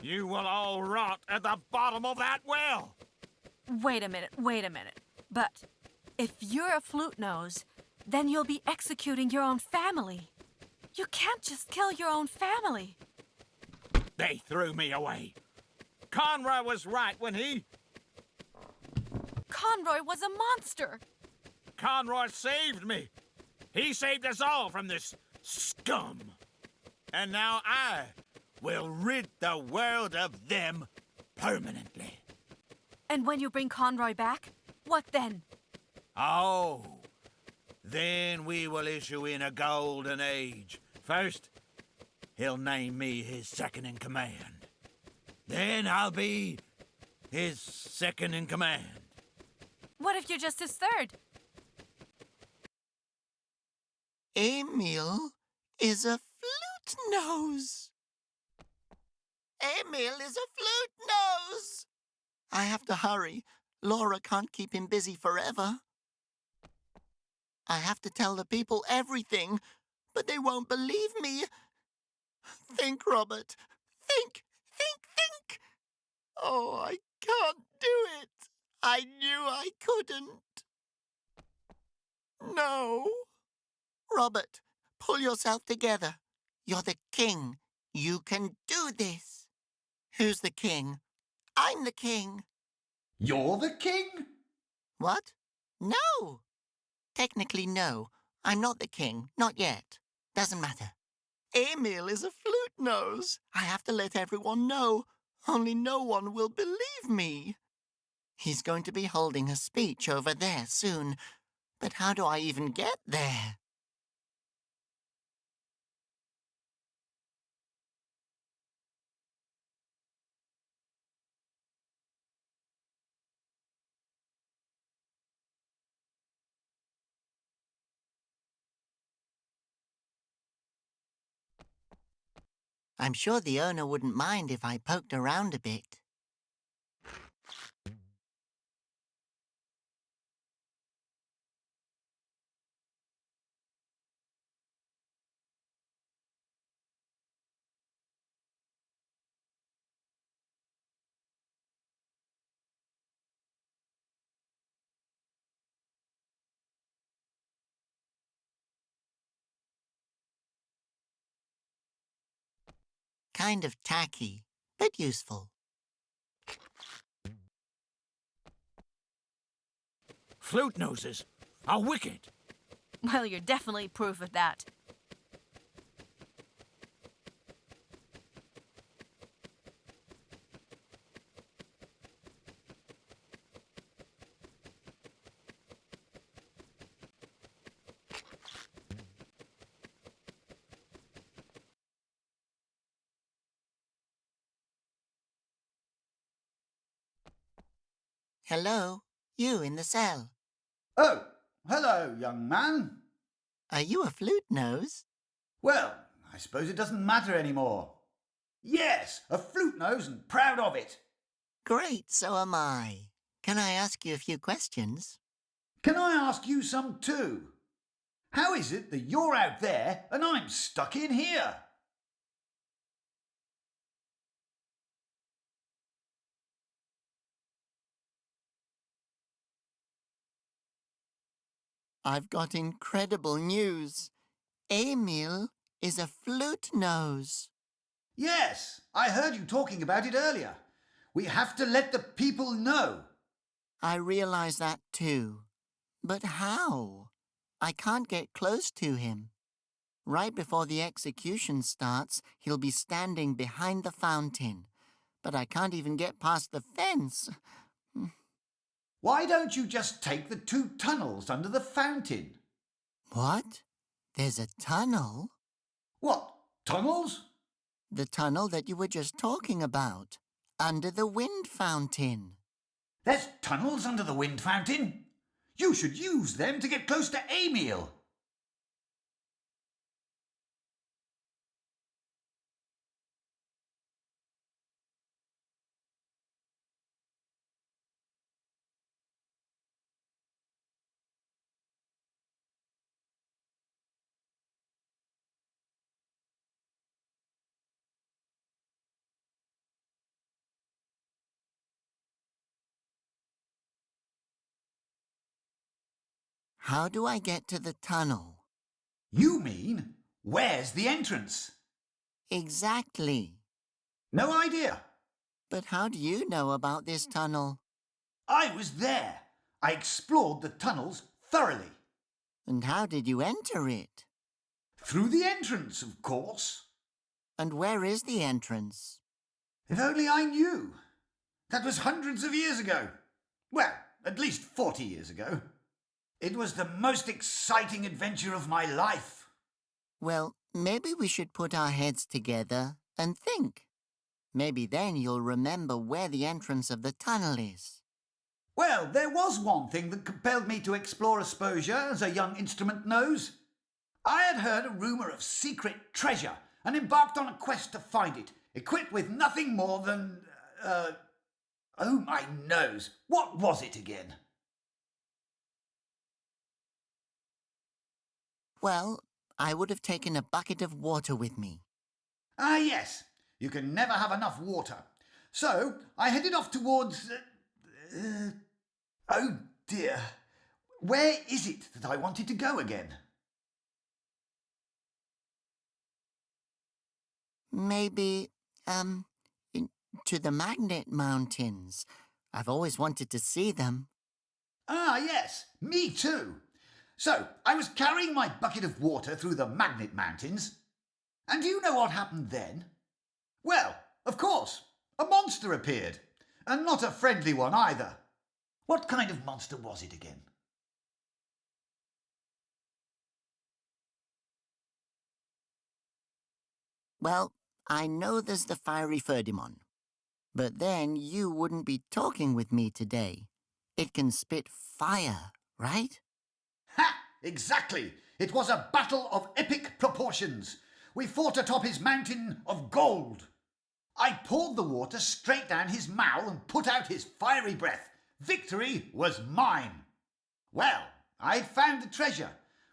You will all rot at the bottom of that well. Wait a minute. But if you're a flute nose, then you'll be executing your own family. You can't just kill your own family. They threw me away. Conroy was right when he... Conroy was a monster. Conroy saved me. He saved us all from this scum. And now I will rid the world of them permanently. And when you bring Conroy back, what then? Oh, then we will issue in a golden age. First, he'll name me his second-in-command. Then I'll be his second-in-command. What if you're just his third? Emil is a flute nose. Emil is a flute nose. I have to hurry. Laura can't keep him busy forever. I have to tell the people everything, but they won't believe me. Think, Robert. Think. Oh, I can't do it. I knew I couldn't. No. Robert, pull yourself together. You're the king. You can do this. Who's the king? I'm the king. You're the king? What? No. Technically, no. I'm not the king. Not yet. Doesn't matter. Emil is a flute nose. I have to let everyone know. Only no one will believe me. He's going to be holding a speech over there soon. But how do I even get there? I'm sure the owner wouldn't mind if I poked around a bit. Kind of tacky, but useful. Flute noses are wicked. Well, you're definitely proof of that. Hello, you in the cell. Oh, hello, young man. Are you a flute nose? Well, I suppose it doesn't matter anymore. Yes, a flute nose and proud of it. Great, so am I. Can I ask you a few questions? Can I ask you some too? How is it that you're out there and I'm stuck in here? I've got incredible news. Emil is a flute nose. Yes, I heard you talking about it earlier. We have to let the people know. I realize that too. But how? I can't get close to him. Right before the execution starts, he'll be standing behind the fountain. but I can't even get past the fence. Why don't you just take the 2 tunnels under the fountain? What? There's a tunnel? What? Tunnels? The tunnel that you were just talking about. Under the wind fountain. There's tunnels under the wind fountain? You should use them to get close to Emil. How do I get to the tunnel? You mean, where's the entrance? Exactly. No idea. But how do you know about this tunnel? I was there. I explored the tunnels thoroughly. And how did you enter it? Through the entrance, of course. And where is the entrance? If only I knew. That was hundreds of years ago. Well, at least 40 years ago. It was the most exciting adventure of my life. Well, maybe we should put our heads together and think. Maybe then you'll remember where the entrance of the tunnel is. Well, there was one thing that compelled me to explore Asposia as a young instrument nose. I had heard a rumour of secret treasure and embarked on a quest to find it, equipped with nothing more than... oh, my nose. What was it again? Well, I would have taken a bucket of water with me. Ah, yes. You can never have enough water. So, I headed off towards... oh, dear. Where is it that I wanted to go again? Maybe, to the Magnet Mountains. I've always wanted to see them. Ah, yes. Me too. So, I was carrying my bucket of water through the Magnet Mountains. And do you know what happened then? Well, of course, a monster appeared. And not a friendly one either. What kind of monster was it again? Well, I know there's the fiery Ferdimon. But then you wouldn't be talking with me today. It can spit fire, right? Ha! Exactly! It was a battle of epic proportions. We fought atop his mountain of gold. I poured the water straight down his mouth and put out his fiery breath. Victory was mine. Well, I'd found the treasure.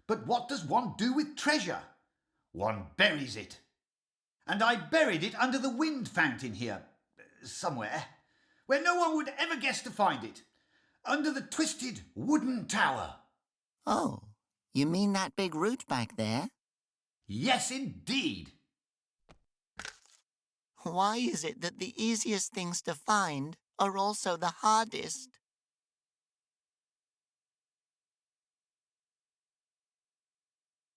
But what does one do with treasure? One buries it. And I buried it under the wind fountain here, somewhere, where no one would ever guess to find it. Under the twisted wooden tower. Oh, you mean that big root back there? Yes, indeed. Why is it that the easiest things to find are also the hardest?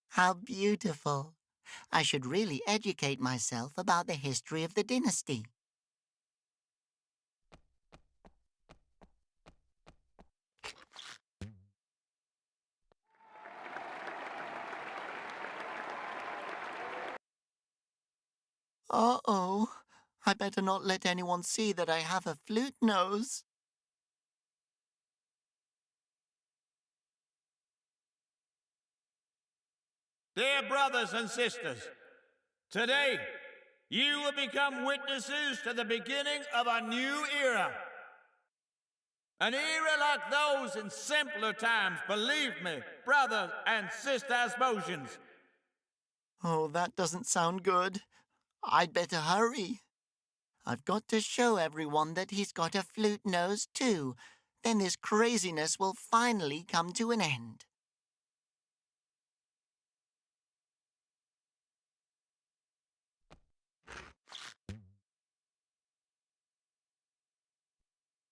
How beautiful. I should really educate myself about the history of the dynasty. Uh-oh. I better not let anyone see that I have a flute nose. Dear brothers and sisters, today you will become witnesses to the beginning of a new era. An era like those in simpler times, believe me, brothers and sister Asposians. Oh, that doesn't sound good. I'd better hurry. I've got to show everyone that he's got a flute nose too. Then this craziness will finally come to an end.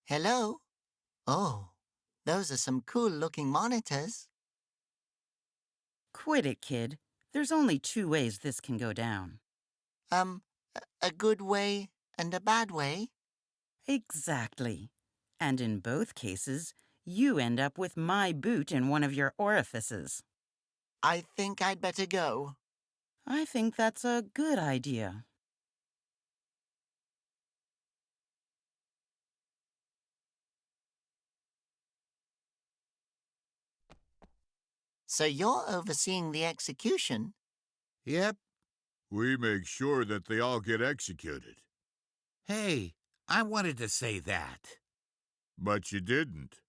Hello? Oh, those are some cool-looking monitors. Quit it, kid. There's only 2 ways this can go down. A good way and a bad way. Exactly. And in both cases, you end up with my boot in one of your orifices. I think I'd better go. I think that's a good idea. So you're overseeing the execution? Yep. We make sure that they all get executed. Hey, I wanted to say that. But you didn't.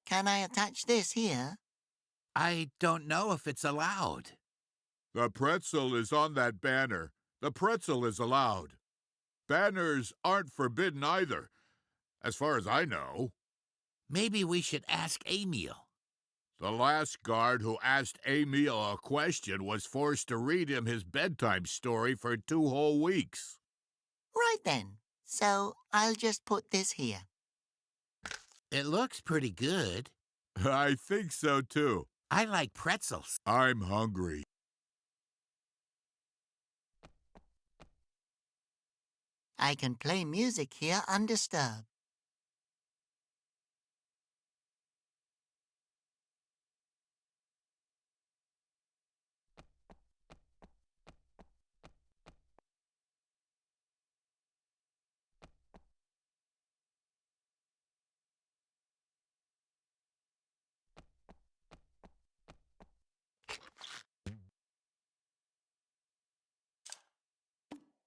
Can I attach this here? I don't know if it's allowed. The pretzel is on that banner. The pretzel is allowed. Banners aren't forbidden either, as far as I know. Maybe we should ask Emil. The last guard who asked Emil a question was forced to read him his bedtime story for 2 whole weeks. Right then. So I'll just put this here. It looks pretty good. I think so, too. I like pretzels. I'm hungry. I can play music here undisturbed.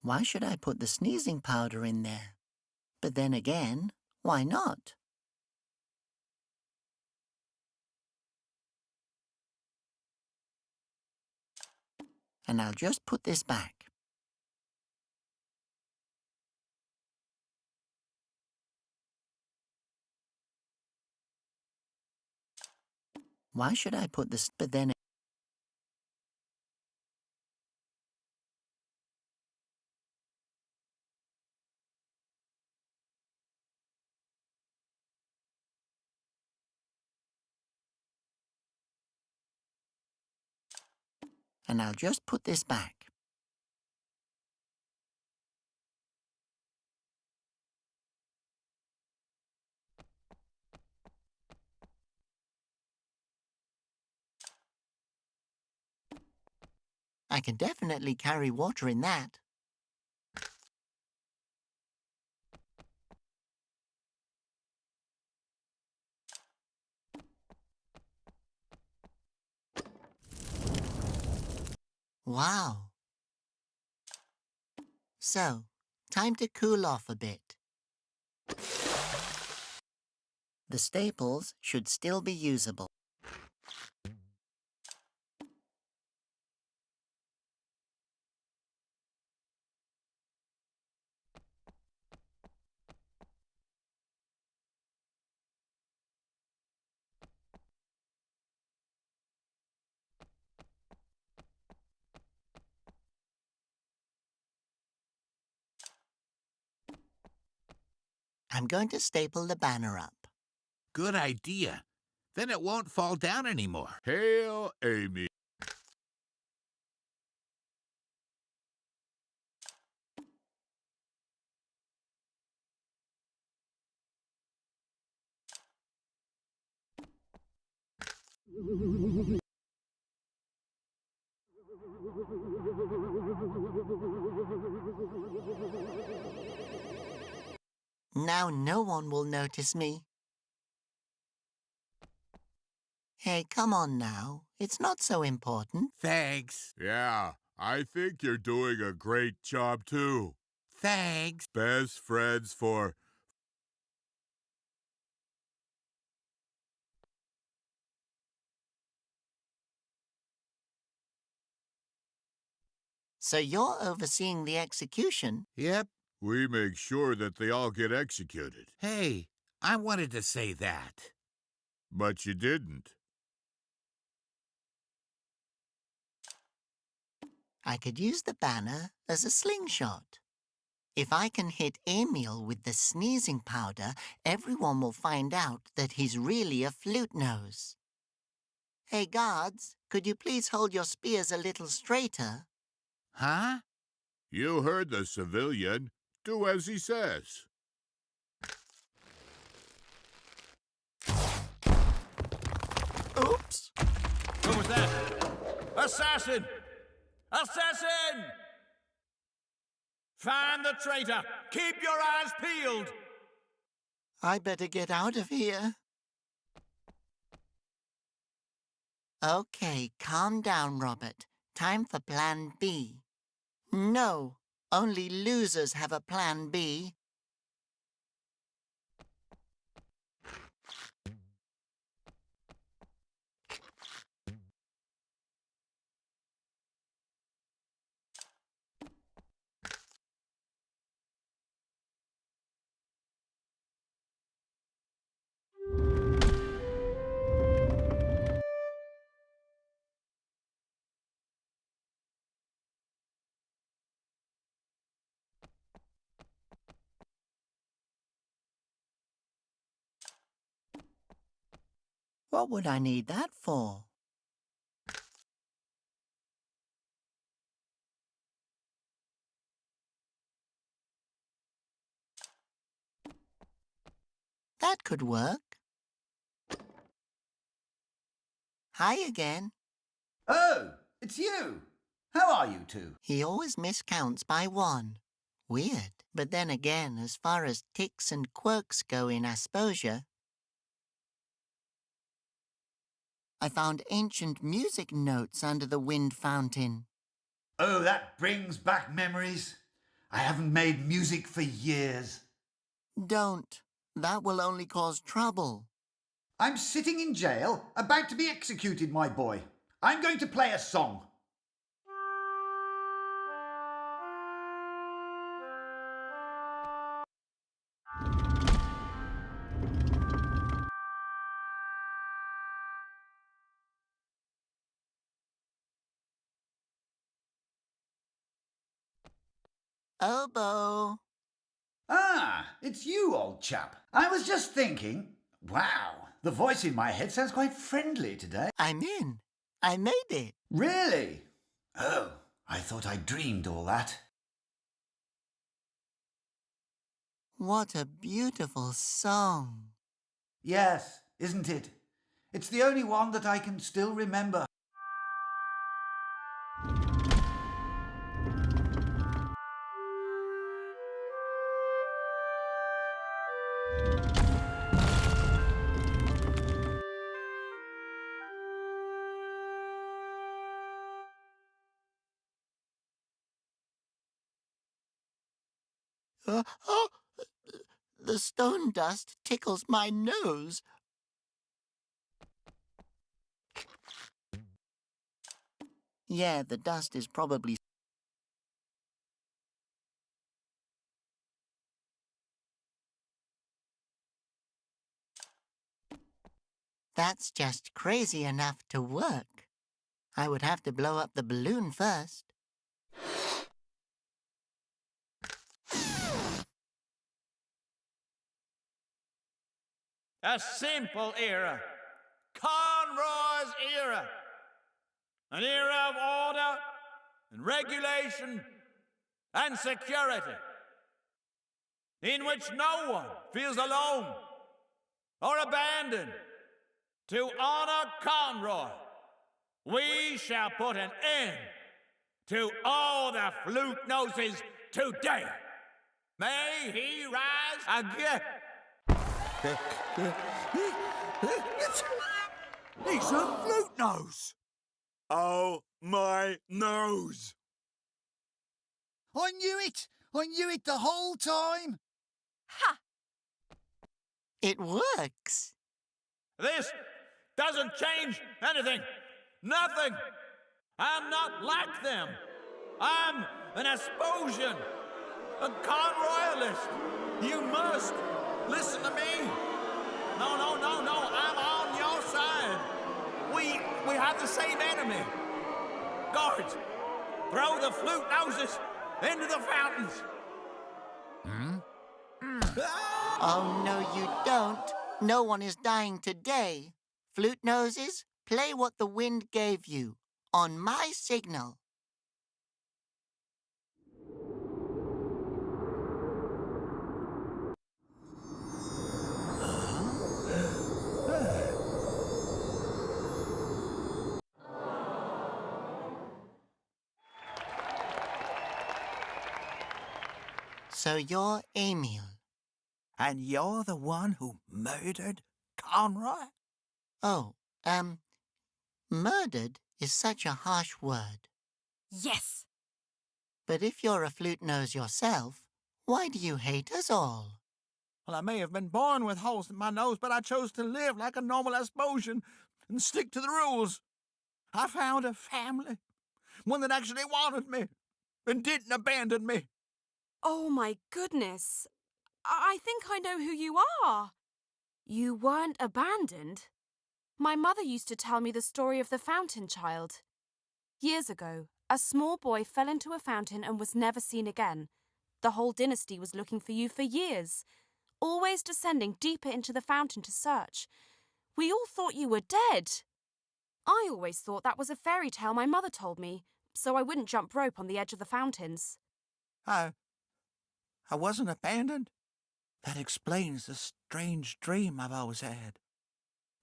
Why should I put the sneezing powder in there? But then again, why not? And I'll just put this back. Why should I put this? But then and I'll just put this back. I can definitely carry water in that. Wow. So, time to cool off a bit. The staples should still be usable. I'm going to staple the banner up. Good idea. Then it won't fall down anymore. Hail, Amy. Now no one will notice me. Hey, come on now. It's not so important. Thanks. Yeah, I think you're doing a great job, too. Thanks. Best friends for... So you're overseeing the execution? Yep. We make sure that they all get executed. Hey, I wanted to say that. But you didn't. I could use the banner as a slingshot. If I can hit Emil with the sneezing powder, everyone will find out that he's really a flute nose. Hey, guards, could you please hold your spears a little straighter? Huh? You heard the civilian. Do as he says. Oops. Who was that? Assassin! Assassin! Find the traitor! Keep your eyes peeled! I better get out of here. Okay, calm down, Robert. Time for Plan B. No, only losers have a Plan B. What would I need that for? That could work. Hi again. Oh, it's you. How are you two? He always miscounts by one. Weird. But then again, as far as ticks and quirks go in Asposia, I found ancient music notes under the wind fountain. Oh, that brings back memories. I haven't made music for years. Don't. That will only cause trouble. I'm sitting in jail, about to be executed, my boy. I'm going to play a song. Oboe. Ah, it's you, old chap. I was just thinking, wow, the voice in my head sounds quite friendly today. I'm in. I made it. Really? Oh, I thought I dreamed all that. What a beautiful song. Yes, isn't it? It's the only one that I can still remember. The stone dust tickles my nose. Yeah, the dust is probably... That's just crazy enough to work. I would have to blow up the balloon first. A simple era. Conroy's era. An era of order and regulation and security, in which no one feels alone or abandoned. To honor Conroy, we shall put an end to all the flute noses today. May he rise again. He's a flute nose! Oh, my nose! I knew it! I knew it the whole time! Ha! It works. This doesn't change anything. Nothing. I'm not like them. I'm an Asposian, a Conroyalist. You must listen to me. No, I'm on your side. We have the same enemy. Guards, throw the flute noses into the fountains. Oh, no, you don't. No one is dying today. Flute noses, Play what the wind gave you on my signal. So you're Emil. And you're the one who murdered Conroy? Oh, murdered is such a harsh word. Yes! But if you're a flute nose yourself, why do you hate us all? Well, I may have been born with holes in my nose, but I chose to live like a normal Asposian and stick to the rules. I found a family, one that actually wanted me and didn't abandon me. Oh my goodness. I think I know who you are. You weren't abandoned. My mother used to tell me the story of the fountain child. Years ago, a small boy fell into a fountain and was never seen again. The whole dynasty was looking for you for years, always descending deeper into the fountain to search. We all thought you were dead. I always thought that was a fairy tale my mother told me, so I wouldn't jump rope on the edge of the fountains. I wasn't abandoned. That explains the strange dream I've always had.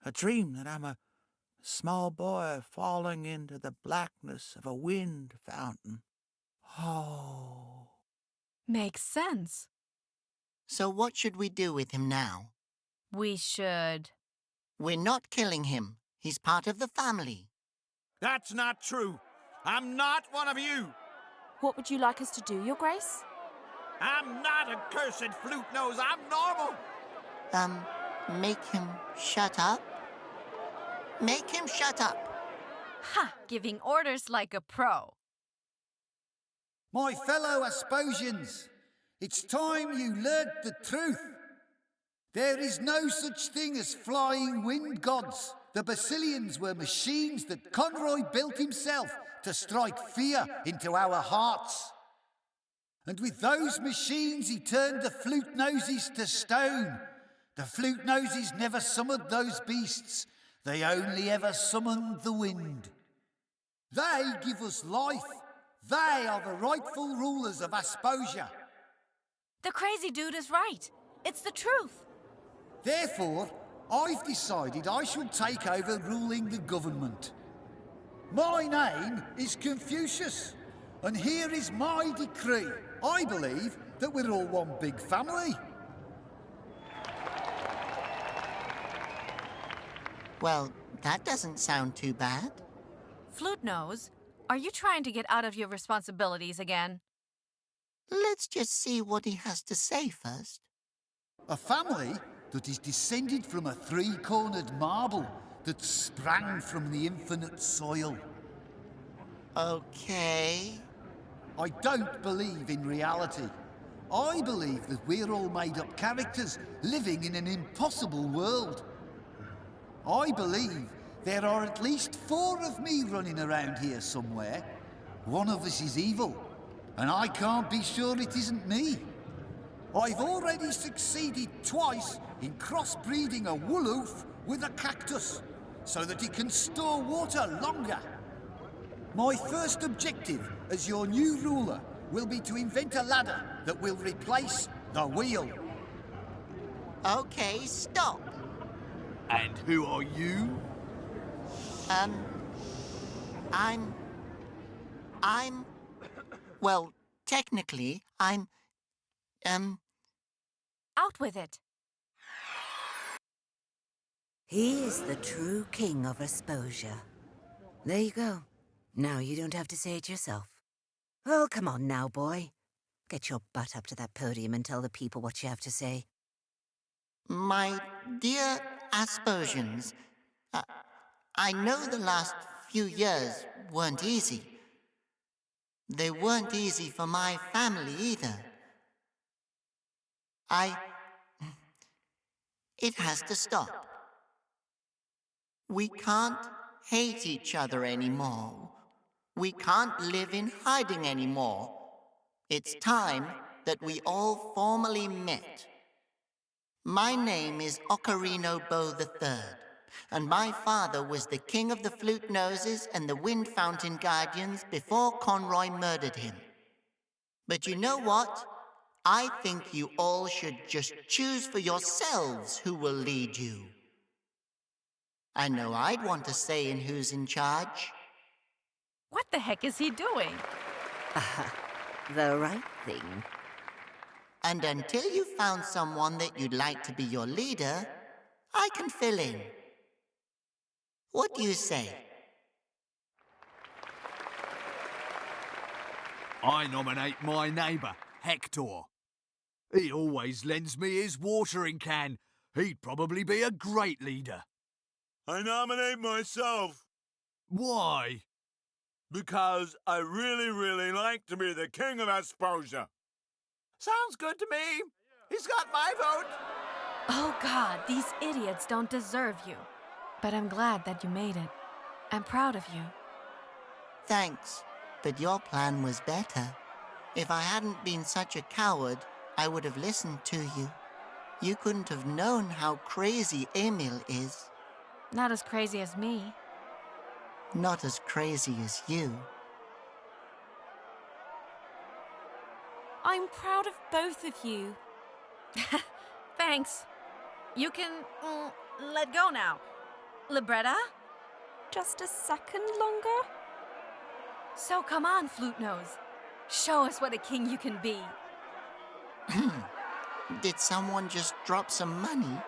A dream that I'm a small boy falling into the blackness of a wind fountain. Oh. Makes sense. So what should we do with him now? We should. We're not killing him. He's part of the family. That's not true. I'm not one of you. What would you like us to do, Your Grace? I'm not a cursed flute nose. I'm normal. Make him shut up? Make him shut up. Ha! Giving orders like a pro. My fellow Asposians, it's time you learnt the truth. There is no such thing as flying wind gods. The Basilians were machines that Conroy built himself to strike fear into our hearts. And with those machines he turned the flute noses to stone. The flute noses never summoned those beasts. They only ever summoned the wind. They give us life. They are the rightful rulers of Asposia. The crazy dude is right. It's the truth. Therefore, I've decided I shall take over ruling the government. My name is Confucius, and here is my decree. I believe that we're all one big family. Well, that doesn't sound too bad. Flute Nose, are you trying to get out of your responsibilities again? Let's just see what he has to say first. A family that is descended from a three-cornered marble that sprang from the infinite soil. Okay. I don't believe in reality. I believe that we're all made-up characters living in an impossible world. I believe there are at least 4 of me running around here somewhere. One of us is evil, and I can't be sure it isn't me. I've already succeeded twice in crossbreeding a wooloof with a cactus, so that it can store water longer. My first objective as your new ruler will be to invent a ladder that will replace the wheel. Okay, stop. And who are you? Well, technically, I'm, Out with it. He is the true king of Asposia. There you go. Now you don't have to say it yourself. Oh, come on now, boy. Get your butt up to that podium and tell the people what you have to say. My dear Asposians, I know the last few years weren't easy. They weren't easy for my family either. It has to stop. We can't hate each other anymore. We can't live in hiding anymore. It's time that we all formally met. My name is Ocarino Bo III, and my father was the king of the flute noses and the wind fountain guardians before Conroy murdered him. But you know what? I think you all should just choose for yourselves who will lead you. I know I'd want to say in who's in charge. What the heck is he doing? The right thing. And until you found someone that you'd like to be your leader, I can fill in. What do you say? I nominate my neighbour, Hector. He always lends me his watering can. He'd probably be a great leader. I nominate myself. Why? Because I really like to be the king of Asposia. Sounds good to me. He's got my vote. Oh, God, these idiots don't deserve you. But I'm glad that you made it. I'm proud of you. Thanks, but your plan was better. If I hadn't been such a coward, I would have listened to you. You couldn't have known how crazy Emil is. Not as crazy as me. Not as crazy as you. I'm proud of both of you. Thanks. You can let go now. Libretta? Just a second longer? So come on, Flute Nose. Show us what a king you can be. Did someone just drop some money?